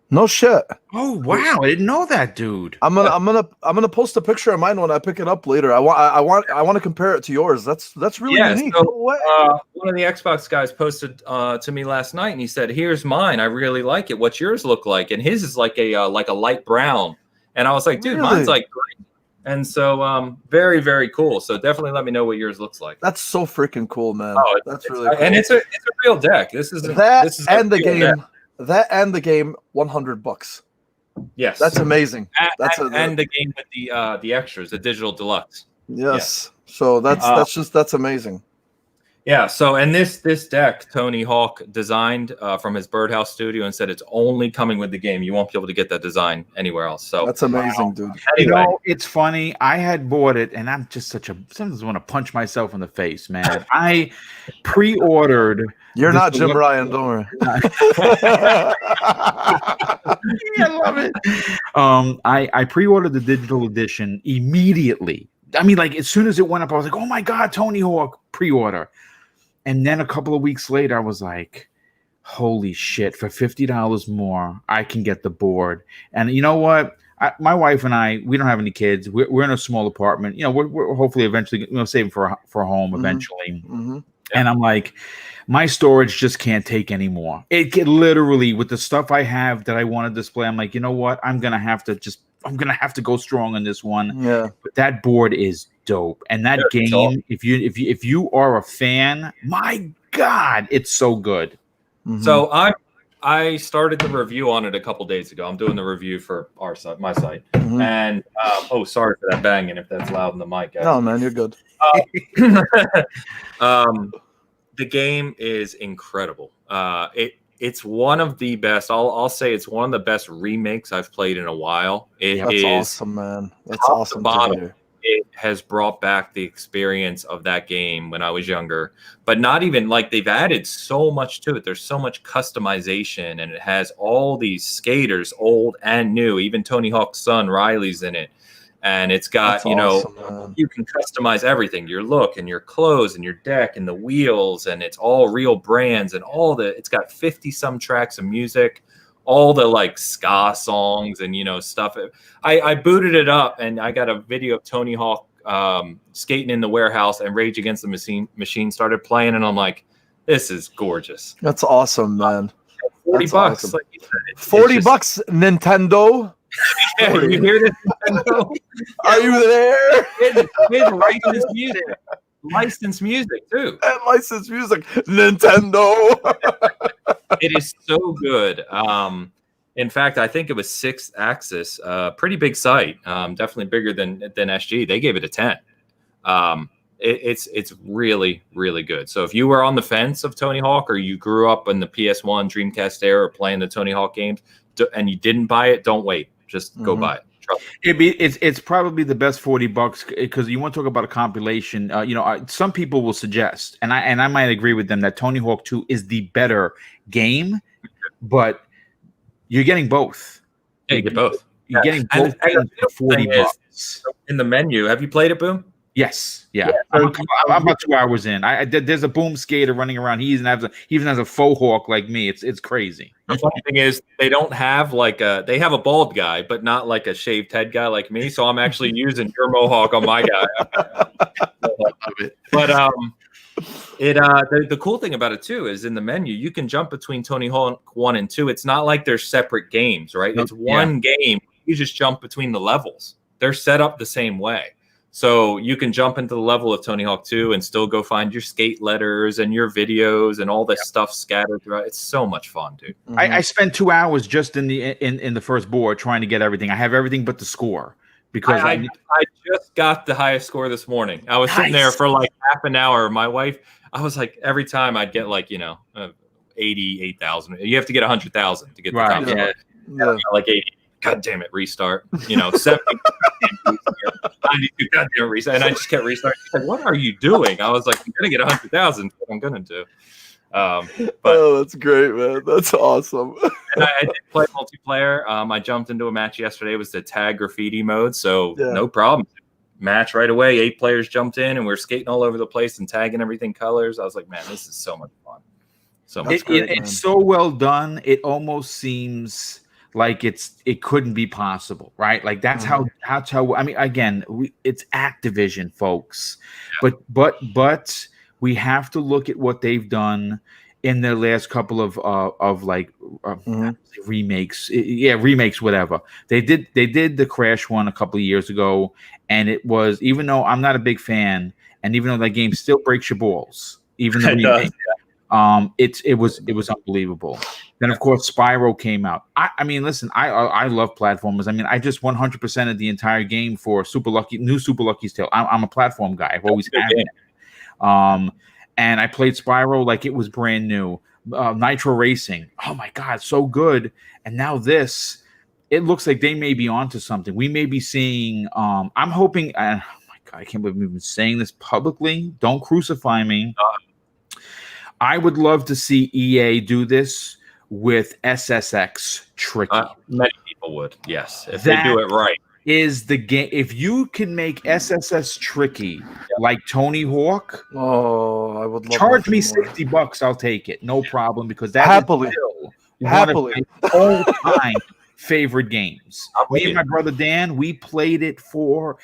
No shit. Oh wow, I didn't know that, dude. I'm gonna post a picture of mine when I pick it up later. I want to compare it to yours. That's really unique. So, one of the Xbox guys posted to me last night, and he said, "Here's mine. I really like it. What's yours look like?" And his is like a light brown. And I was like, "Dude, mine's like green." And so, very, very cool. So definitely let me know what yours looks like. That's so freaking cool, man. Oh, that's really cool. And it's a real deck. This is the game. Deck. That and the game, $100. Yes, that's amazing. And the game with the extras, the digital deluxe. Yes, so that's amazing. Yeah. So, and this deck, Tony Hawk designed from his Birdhouse studio, and said it's only coming with the game. You won't be able to get that design anywhere else. So that's amazing, dude. Anyway. It's funny. I had bought it, and I'm just sometimes want to punch myself in the face, man. I pre-ordered. You're not Jim Ryan, don't worry. I love it. I pre-ordered the digital edition immediately. I mean, like as soon as it went up, I was like, "Oh my god, Tony Hawk pre-order!" And then a couple of weeks later, I was like, "Holy shit! For $50 more, I can get the board." And you know what? My wife and I, we don't have any kids. We're in a small apartment. We're hopefully eventually, saving for a home eventually. Mm-hmm. And I'm like, my storage just can't take anymore. It can literally, with the stuff I have that I want to display, I'm like, you know what? I'm gonna have to go strong on this one. Yeah. But that board is dope, and that game, if you are a fan, my God, it's so good. Mm-hmm. So I started the review on it a couple days ago. I'm doing the review for my site, and sorry for that banging if that's loud in the mic, guys. No, man, you're good. The game is incredible. it's one of the best. I'll say it's one of the best remakes I've played in a while. That's awesome, man. That's awesome to hear. It has brought back the experience of that game when I was younger, but not even like they've added so much to it. There's so much customization, and it has all these skaters, old and new. Even Tony Hawk's son Riley's in it, and it's got you can customize everything: your look and your clothes and your deck and the wheels, and it's all real brands and all it's got 50 some tracks of music. All the like ska songs and stuff. I booted it up and I got a video of Tony Hawk skating in the warehouse, and Rage Against the Machine started playing, and I'm like, this is gorgeous. That's awesome, man. $40. Awesome. Like you said, $40, Nintendo. Yeah, you hear this, Nintendo? Are you there? It's licensed music. Licensed music too. And licensed music, Nintendo. It is so good. In fact, I think it was 6 Axis, pretty big site, definitely bigger than SG. They gave it a 10. It's really, really good. So if you were on the fence of Tony Hawk, or you grew up in the PS1 Dreamcast era playing the Tony Hawk games, and you didn't buy it, don't wait. Just go buy it. It's probably the best $40 because you want to talk about a compilation. Some people will suggest, and I might agree with them, that Tony Hawk 2 is the better game, but you're getting both. Yeah, you get both. You're getting both for $40. In the menu, have you played it, Boom? Yes, yeah. I'm about 2 hours in. There's a Boom skater running around. He even has a faux hawk like me. It's crazy. The funny thing is, they don't have they have a bald guy, but not like a shaved head guy like me. So I'm actually using your mohawk on my guy. But the cool thing about it too is in the menu you can jump between Tony Hawk 1 and 2. It's not like they're separate games, right? It's one game. You just jump between the levels. They're set up the same way. So you can jump into the level of Tony Hawk 2 and still go find your skate letters and your videos and all this stuff scattered throughout. It's so much fun, dude. I spent 2 hours just in the first board trying to get everything. I have everything but the score because I just got the highest score this morning. I was sitting there for like half an hour. My wife, I was like, every time I'd get like 88,000. You have to get 100,000 to get the top score. Like 80. God damn it, restart. 70. 92, goddamn restart, and I just kept restarting. She's like, what are you doing? I was like, I'm gonna get 100,000. I'm gonna do. But that's great, man. That's awesome. And I did play multiplayer. I jumped into a match yesterday. It was the tag graffiti mode, so no problem. Match right away. 8 players jumped in, and we were skating all over the place and tagging everything colors. I was like, man, this is so much fun. So much. It's so well done. It almost seems like it couldn't be possible, right? Like that's how I mean, again, it's Activision, folks, but we have to look at what they've done in their last couple of remakes, remakes, whatever. They did the Crash one a couple of years ago, and it was, even though I'm not a big fan, and even though that game still breaks your balls, even the remake. It was unbelievable. Then of course Spyro came out. I mean, listen, I love platformers. I mean, I just 100%ed the entire game for new Super Lucky's Tale. I'm a platform guy. I've always had it. And I played Spyro like it was brand new. Nitro Racing. Oh my God, so good. And now this, it looks like they may be onto something. We may be seeing. I'm hoping. Oh my God, I can't believe I'm even saying this publicly. Don't crucify me. I would love to see EA do this with SSX Tricky. Many people would, yes, if they do it right. Is the game, if you can make SSX Tricky like Tony Hawk? Oh, I would love charge me $60. I'll take it, no problem, because that happily, one of my all-time favorite games. Me and my brother Dan, we played it for,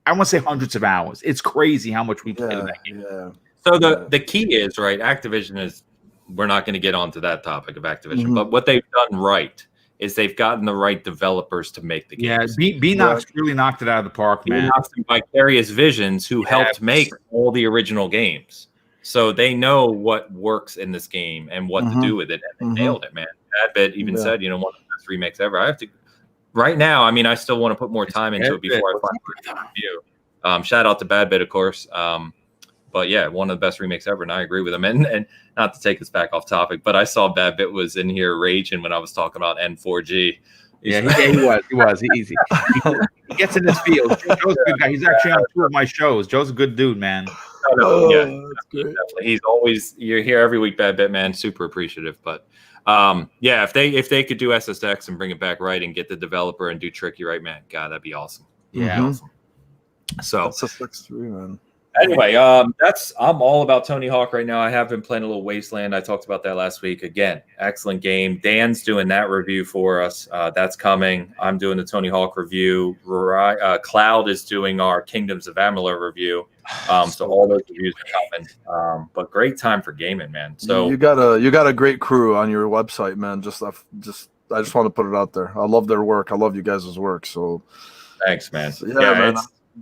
I want to say hundreds of hours. It's crazy how much we played that game. Yeah. So the key is, right, Activision is, we're not going to get onto that topic of Activision, but what they've done right is they've gotten the right developers to make the games. Yeah, B-Nox really knocked it out of the park, man. B-Nox and Vicarious Visions, who helped make all the original games. So they know what works in this game and what to do with it, and they nailed it, man. Bad even said, one of the best remakes ever. I have to, right now, I mean, I still want to put more time into it before I find a review. Shout out to Bad Bit, of course. But yeah, one of the best remakes ever, and I agree with him. And not to take us back off topic, but I saw Bad Bit was in here raging when I was talking about N4G. He was. He gets in his field. Joe's a good guy. He's actually on 2 of my shows. Joe's a good dude, man. That's great. Definitely. He's always, you're here every week, Bad Bit, man. Super appreciative. But yeah, if they could do SSX and bring it back right and get the developer and do Tricky right, man, God, that'd be awesome. Yeah. Awesome. So SSX 3, man. Anyway, I'm all about Tony Hawk right now. I have been playing a little Wasteland. I talked about that last week. Again, excellent game. Dan's doing that review for us. That's coming. I'm doing the Tony Hawk review. Cloud is doing our Kingdoms of Amalur review. So all those reviews are coming. But great time for gaming, man. So you got a great crew on your website, man. I just want to put it out there. I love their work. I love you guys' work. So thanks, man. So, yeah, man.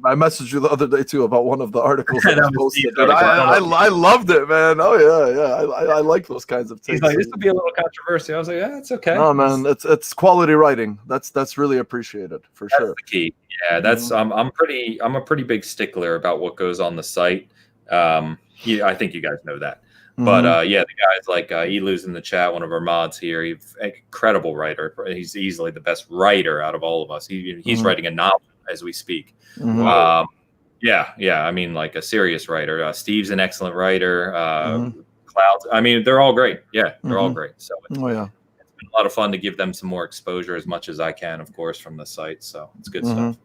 I messaged you the other day too about one of the articles that I posted. I loved it, man. Oh yeah. I like those kinds of things. He's like, this would be a little controversial. I was like, yeah, it's okay. No, man, it's quality writing. That's really appreciated for sure. That's the key. Yeah, that's I'm a pretty big stickler about what goes on the site. I think you guys know that. But yeah, the guys like Elu's in the chat, one of our mods here. He's an incredible writer. He's easily the best writer out of all of us. He's writing a novel as we speak. Yeah. I mean, like a serious writer. Steve's an excellent writer. Clouds. I mean, they're all great. Yeah, they're all great. So it's been a lot of fun to give them some more exposure as much as I can, of course, from the site. So it's good stuff.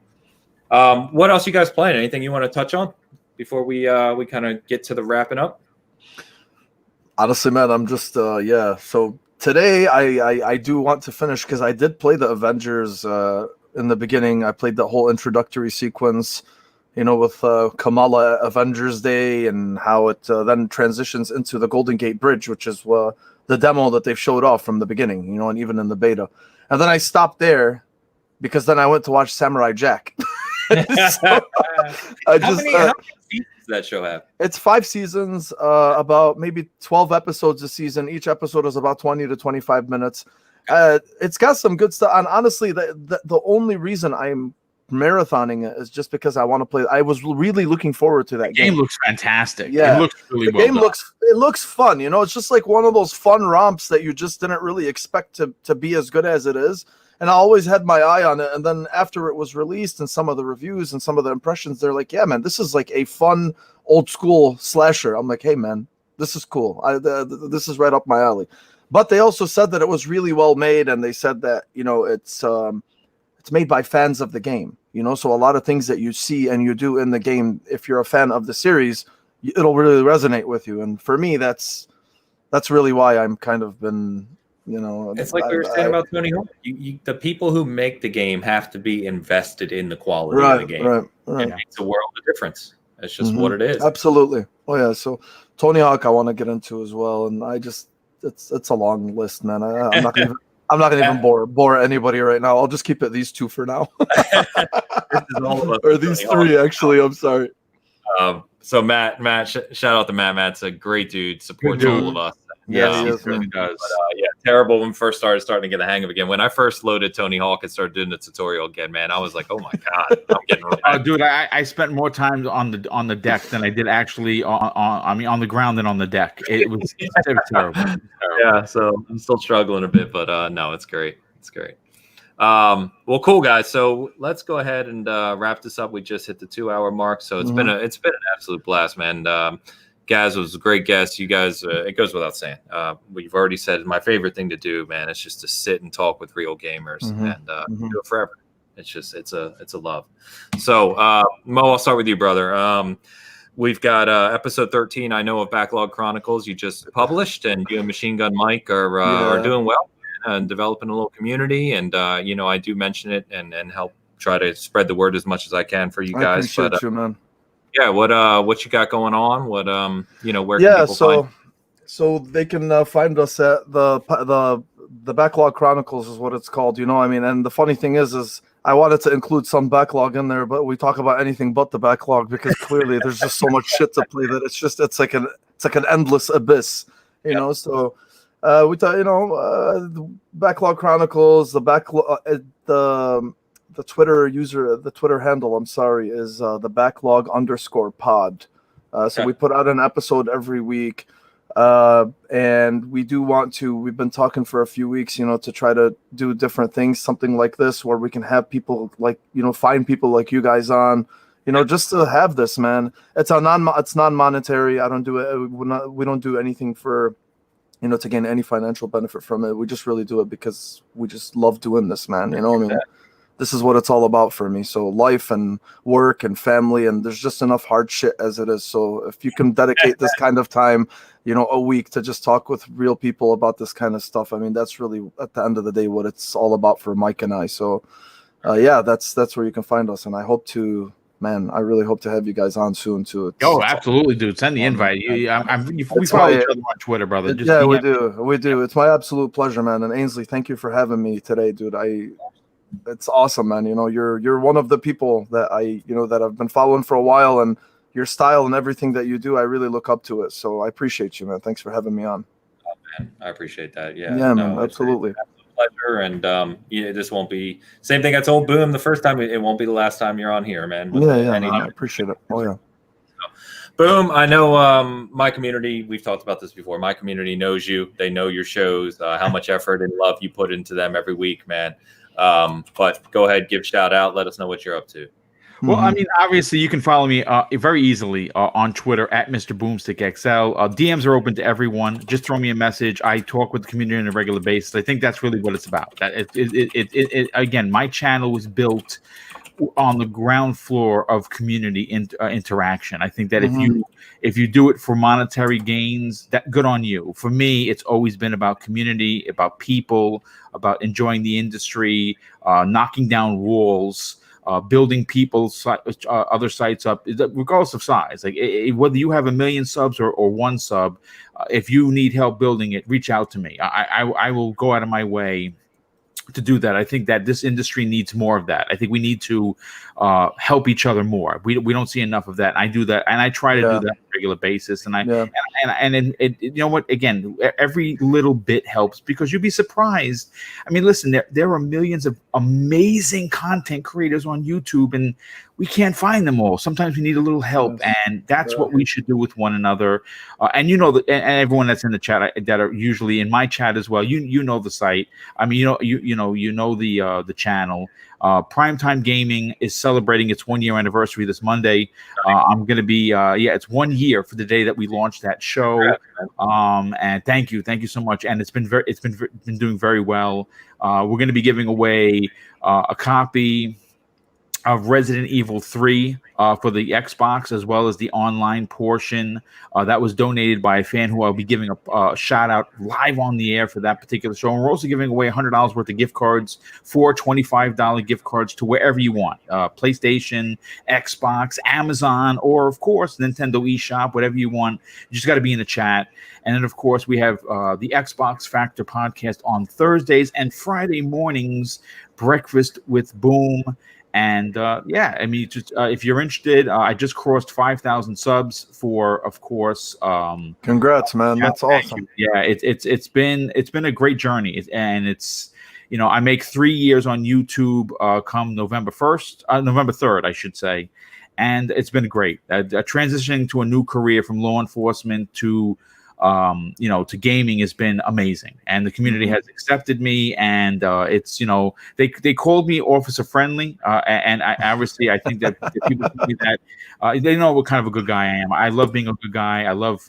What else you guys playing? Anything you want to touch on before we kind of get to the wrapping up? Honestly, man, I'm just So today I do want to finish because I did play the Avengers in the beginning. I played the whole introductory sequence, with Kamala Avengers Day and how it then transitions into the Golden Gate Bridge, which is the demo that they've showed off from the beginning, and even in the beta. And then I stopped there because then I went to watch Samurai Jack. How many seasons does that show have? It's 5 seasons, about maybe 12 episodes a season. Each episode is about 20 to 25 minutes. It's got some good stuff. And honestly, the only reason I'm marathoning it is just because I want to play. I was really looking forward to that game. Game looks fantastic. Yeah, it looks really the well game done. looks fun. It's just like one of those fun romps that you just didn't really expect to be as good as it is. And I always had my eye on it. And then after it was released and some of the reviews and some of the impressions, they're like, yeah, man, this is like a fun old school slasher. I'm like, hey, man, this is cool. This is right up my alley. But they also said that it was really well made. And they said that, it's made by fans of the game, so a lot of things that you see and you do in the game, if you're a fan of the series, it'll really resonate with you. And for me, that's really why I'm kind of been, it's like we were saying about Tony Hawk. The people who make the game have to be invested in the quality of the game. Right. It makes a world of difference. It's just what it is. Absolutely. Oh yeah. So Tony Hawk, I want to get into as well, and it's a long list, man. I'm not gonna even bore anybody right now. I'll just keep it these 2 for now. This is all of us. Or these 3, actually. I'm sorry. So Matt, shout out to Matt. Matt's a great dude. Supports all of us. Yeah, he really does. But, terrible when we first starting to get the hang of it again. When I first loaded Tony Hawk and started doing the tutorial again, man, I was like, oh my god, I'm getting really dude, I spent more time on the deck than I did actually on the ground than on the deck. It was terrible. Yeah, so I'm still struggling a bit, but no, it's great. It's great. Well, cool guys. So let's go ahead and wrap this up. We just hit the 2-hour mark, so it's been an absolute blast, man. Gaz was a great guest. You guys, it goes without saying. We've already said my favorite thing to do, man. It's just to sit and talk with real gamers and do it forever. It's a love. So Mo, I'll start with you, brother. We've got episode 13. I know of Backlog Chronicles. You just published, and you and Machine Gun Mike are doing well and developing a little community. And I do mention it and help try to spread the word as much as I can for you guys. I appreciate you, man. Yeah, what you got going on? What where can people find? So they can find us at the Backlog Chronicles is what it's called. And the funny thing is I wanted to include some backlog in there, but we talk about anything but the backlog because clearly there's just so much shit to play that it's like an endless abyss, So we thought, the Backlog Chronicles, the Twitter user, the Twitter handle, I'm sorry, is the backlog_pod. So we put out an episode every week. And we've been talking for a few weeks, to try to do different things, something like this, where we can have people like, find people like you guys on, just to have this, man. It's non-monetary. I don't do it. We don't do anything for, to gain any financial benefit from it. We just really do it because we just love doing this, man. This is what it's all about for me. So life and work and family, and there's just enough hard shit as it is. So if you can dedicate this kind of time, a week to just talk with real people about this kind of stuff, I mean, that's really at the end of the day what it's all about for Mike and I. So that's where you can find us. And I really hope to have you guys on soon too. Absolutely, dude. Send the invite. We follow each other on Twitter, brother. We do. It's my absolute pleasure, man. And Ainsley, thank you for having me today, dude. It's awesome, man. You're one of the people that that I've been following for a while, and your style and everything that you do, I really look up to it. So I appreciate you, man. Thanks for having me on. Oh, man, I appreciate that. Yeah, man, absolutely. It's a pleasure, and this won't be same thing I told Boom the first time. It won't be the last time you're on here, man. I appreciate it. Oh yeah. Boom, I know my community, we've talked about this before. My community knows you. They know your shows, how much effort and love you put into them every week, man. But go ahead, give shout out. Let us know what you're up to. Well, I mean, obviously, you can follow me very easily on Twitter at Mr. BoomstickXL. DMs are open to everyone. Just throw me a message. I talk with the community on a regular basis. I think that's really what it's about. That again, my channel was built on the ground floor of community interaction. I think that if you do it for monetary gains, that good on you. For me, it's always been about community, about people, about enjoying the industry, knocking down walls, building people's other sites up, regardless of size. Like whether you have 1 million subs or 1 sub, if you need help building it, reach out to me. I will go out of my way to do that. I think that this industry needs more of that. I think we need to help each other more. We don't see enough of that. I do that, and I try to do that on a regular basis. And you know what? Again, every little bit helps, because you'd be surprised. I mean, listen, there are millions of amazing content creators on YouTube, and we can't find them all. Sometimes we need a little help, and that's what we should do with one another. And and everyone that's in the chat that are usually in my chat as well. You know the site. I mean, you know the channel. Primetime Gaming is celebrating its 1-year anniversary this Monday. I'm going to be it's 1 year for the day that we launched that show. And thank you so much. And it's been doing very well. We're going to be giving away a copy of Resident Evil 3 for the Xbox, as well as the online portion that was donated by a fan who I'll be giving a shout out live on the air for that particular show. And we're also giving away $100 worth of gift cards, 4 $25 gift cards to wherever you want, PlayStation, Xbox, Amazon, or of course Nintendo eShop, whatever you want. You just got to be in the chat. And then of course we have the Xbox Factor podcast on Thursdays and Friday mornings, breakfast with Boom. And I mean, just if you're interested, I just crossed 5,000 subs for, of course. Congrats, man! That's awesome. Yeah, it's been a great journey, and it's I make 3 years on YouTube come November 3rd, I should say, and it's been great. Transitioning to a new career from law enforcement to to gaming has been amazing, and the community has accepted me, and it's they called me officer friendly, and I obviously I think that the people tell me that they know what kind of a good guy I am. I love being a good guy. I love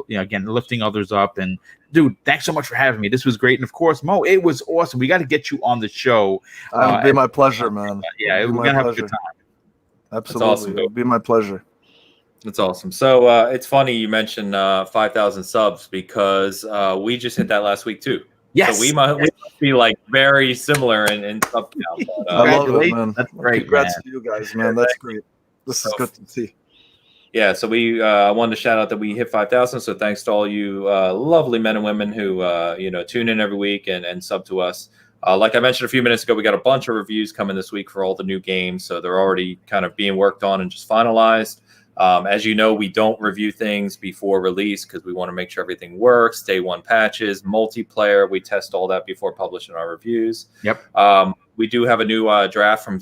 again lifting others up. And dude, thanks so much for having me. This was great, and of course, Mo, it was awesome. We got to get you on the show. It'll be my pleasure, man. We're gonna have a good time. Absolutely, awesome. It'll be my pleasure. That's awesome. So it's funny you mentioned 5,000 subs, because we just hit that last week too. Yes. So we must be like very similar in sub count. I love it, man. That's great. Congrats to you guys, man. That's great. This is good to see. Yeah. So we wanted to shout out that we hit 5,000. So thanks to all you lovely men and women who tune in every week and sub to us. Like I mentioned a few minutes ago, we got a bunch of reviews coming this week for all the new games. So they're already kind of being worked on and just finalized. As you know, we don't review things before release because we want to make sure everything works. Day one patches, multiplayer, we test all that before publishing our reviews. Yep. We do have a new draft from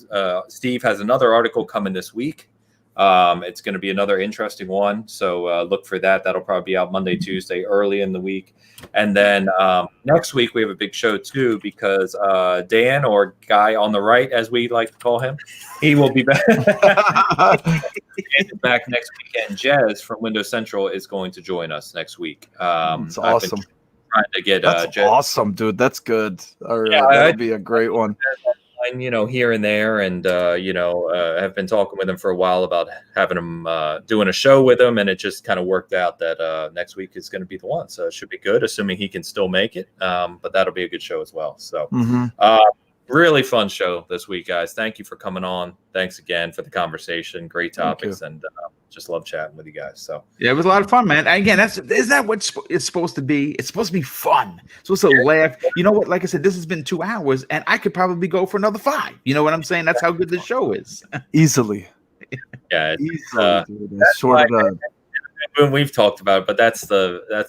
Steve has another article coming this week It's going to be another interesting one. So look for that. That'll probably be out Monday, Tuesday, early in the week. And then next week we have a big show too, because Dan, or Guy on the right, as we like to call him, he will be back. Back next week. And Jez from Windows Central is going to join us next week. It's awesome. Trying to get that's Jez. Awesome, dude. That's good. All right, yeah, that'll be a great one. Here and there, and I've been talking with him for a while about having him doing a show with him, and it just kind of worked out that next week is going to be the one. So it should be good, assuming he can still make it. But that'll be a good show as well. So really fun show this week, guys. Thank you for coming on. Thanks again for the conversation. Great topics, and just love chatting with you guys. So yeah, it was a lot of fun, man. Again, is that what it's supposed to be? It's supposed to be fun. It's supposed to laugh. You know what? Like I said, this has been 2 hours, and I could probably go for another 5. You know what I'm saying? That's how good this show is. Easily. Yeah, it's sort of. Uh, we've talked about it, but that's the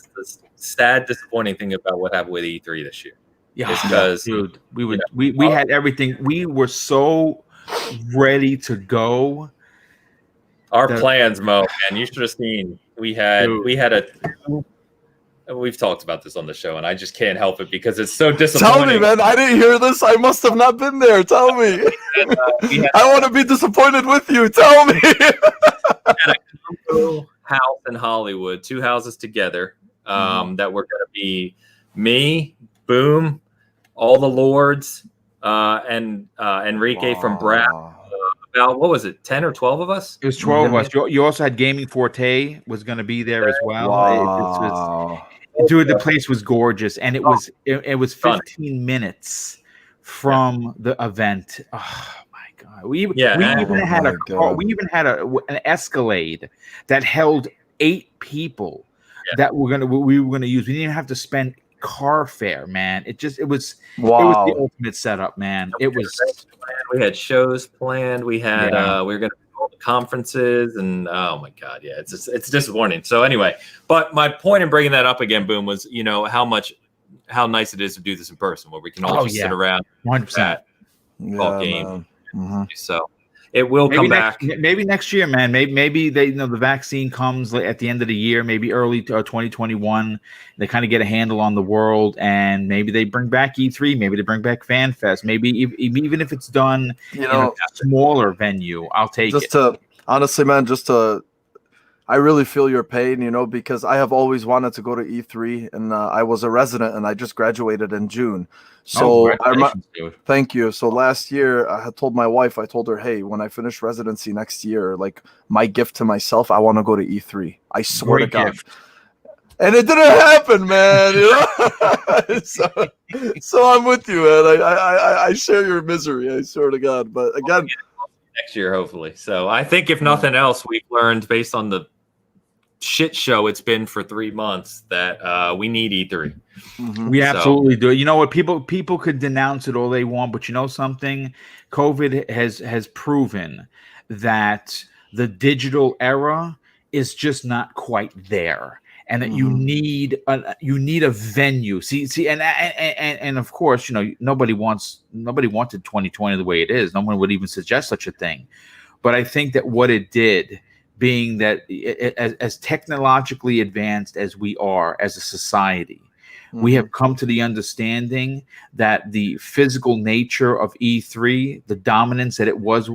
sad, disappointing thing about what happened with E3 this year. Yeah, because dude, we had everything. We were so ready to go. Our plans, Mo, man, you should have seen. We had we've talked about this on the show, and I just can't help it because it's so disappointing. Tell me, man, I didn't hear this. I must have not been there. Tell me. I want to be disappointed with you. Tell me. At a house in Hollywood, 2 houses together, that were going to be me, Boom, all the Lords, and Enrique from Brad. About, what was it, 10 or 12 of us? It was 12 of us. You also had Gaming Forte was going to be there as well. Wow. Dude, the place was gorgeous, and it was 15 minutes from the event. Oh my god! We even had an Escalade that held 8 people that we were gonna use. We didn't even have to spend car fare, man. It was the ultimate setup, man. It was. We had shows planned. We had we were going to do all the conferences, and oh my god, it's disappointing. So anyway, but my point in bringing that up again, Boom, was how nice it is to do this in person, where we can all just sit around 100%. Ball game. So it will come back. Maybe next year, man. Maybe they the vaccine comes at the end of the year, maybe early 2021. They kind of get a handle on the world, and maybe they bring back E3. Maybe they bring back Fan Fest. Maybe even if it's done in a smaller venue, I'll take it. Honestly, man, I really feel your pain, because I have always wanted to go to E3, and I was a resident, and I just graduated in June. So thank you. So last year, I had told my wife, I told her, hey, when I finish residency next year, like my gift to myself, I want to go to E3. I swear to God. And it didn't happen, man. So I'm with you, man. I share your misery. I swear to God. But again, next year, hopefully. So I think if nothing else, we've learned based on the shit show it's been for 3 months that we need E3. We absolutely do. You know what? People could denounce it all they want, but you know something? COVID has proven that the digital era is just not quite there, and that you need a venue. See, and of course, nobody wanted 2020 the way it is. No one would even suggest such a thing. But I think that what it did, being that as technologically advanced as we are as a society, we have come to the understanding that the physical nature of E3, the dominance that it was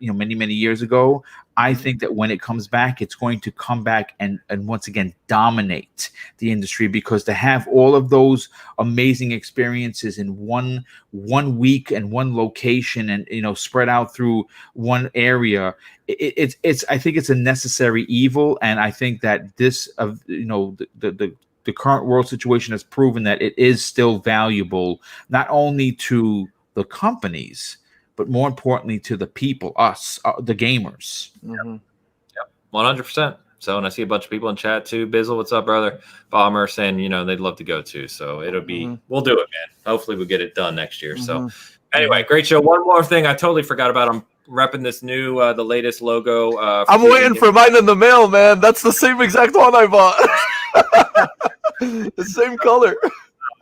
many years ago, I think that when it comes back, it's going to come back and once again dominate the industry, because to have all of those amazing experiences in one week and one location, and spread out through one area, it's I think it's a necessary evil, and I think that this the current world situation has proven that it is still valuable, not only to the companies, but more importantly to the people, us, the gamers. Yep, 100%. So, and I see a bunch of people in chat too. Bizzle, what's up, brother? Bomber saying, they'd love to go too. So it'll be, we'll do it, man. Hopefully we'll get it done next year. So anyway, great show. One more thing I totally forgot about. I'm repping this new, the latest logo. I'm waiting for mine in the mail, man. That's the same exact one I bought. The same color.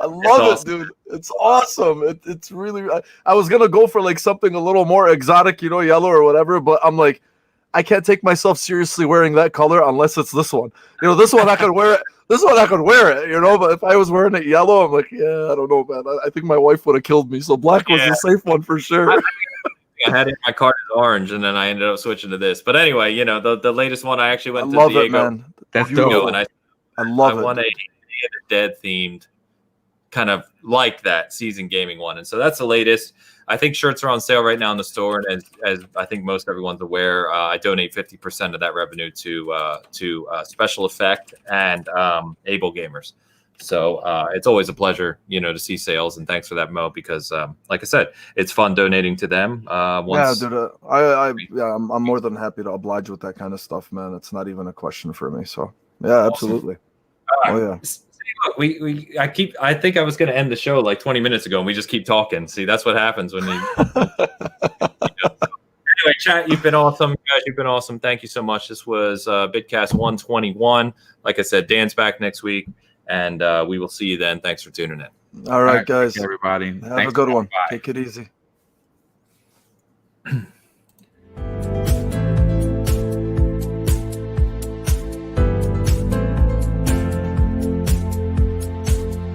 I love it, dude. It's awesome. It's really. I was gonna go for like something a little more exotic, yellow or whatever. But I'm like, I can't take myself seriously wearing that color unless it's this one. You know, this one I could wear it. This one I could wear it, you know, but if I was wearing it yellow, I'm like, yeah, I don't know, man. I think my wife would have killed me. So black was the safe one for sure. I had it in my card as orange, and then I ended up switching to this. But anyway, you know, the latest one, I actually went to love Diego. it, man. That's Beautiful. dope. And I love I won it. a Day of the Dead themed, kind of like that season gaming one. And so that's the latest. I think shirts are on sale right now in the store. And as I think most everyone's aware, I donate 50% of that revenue to Special Effect and Able Gamers. So it's always a pleasure, you know, to see sales. And thanks for that, Mo, because like I said, it's fun donating to them. Yeah, dude. I'm more than happy to oblige with that kind of stuff, man. It's not even a question for me. So yeah, absolutely. Oh yeah. Look, I think I was going to end the show like 20 minutes ago, and we just keep talking. See, that's what happens when you. Anyway, chat, you've been awesome, guys. You've been awesome. Thank you so much. This was Bitcast 121. Like I said, Dan's back next week, and we will see you then. Thanks for tuning in. All right, guys. Everybody, have a good one. Take it easy.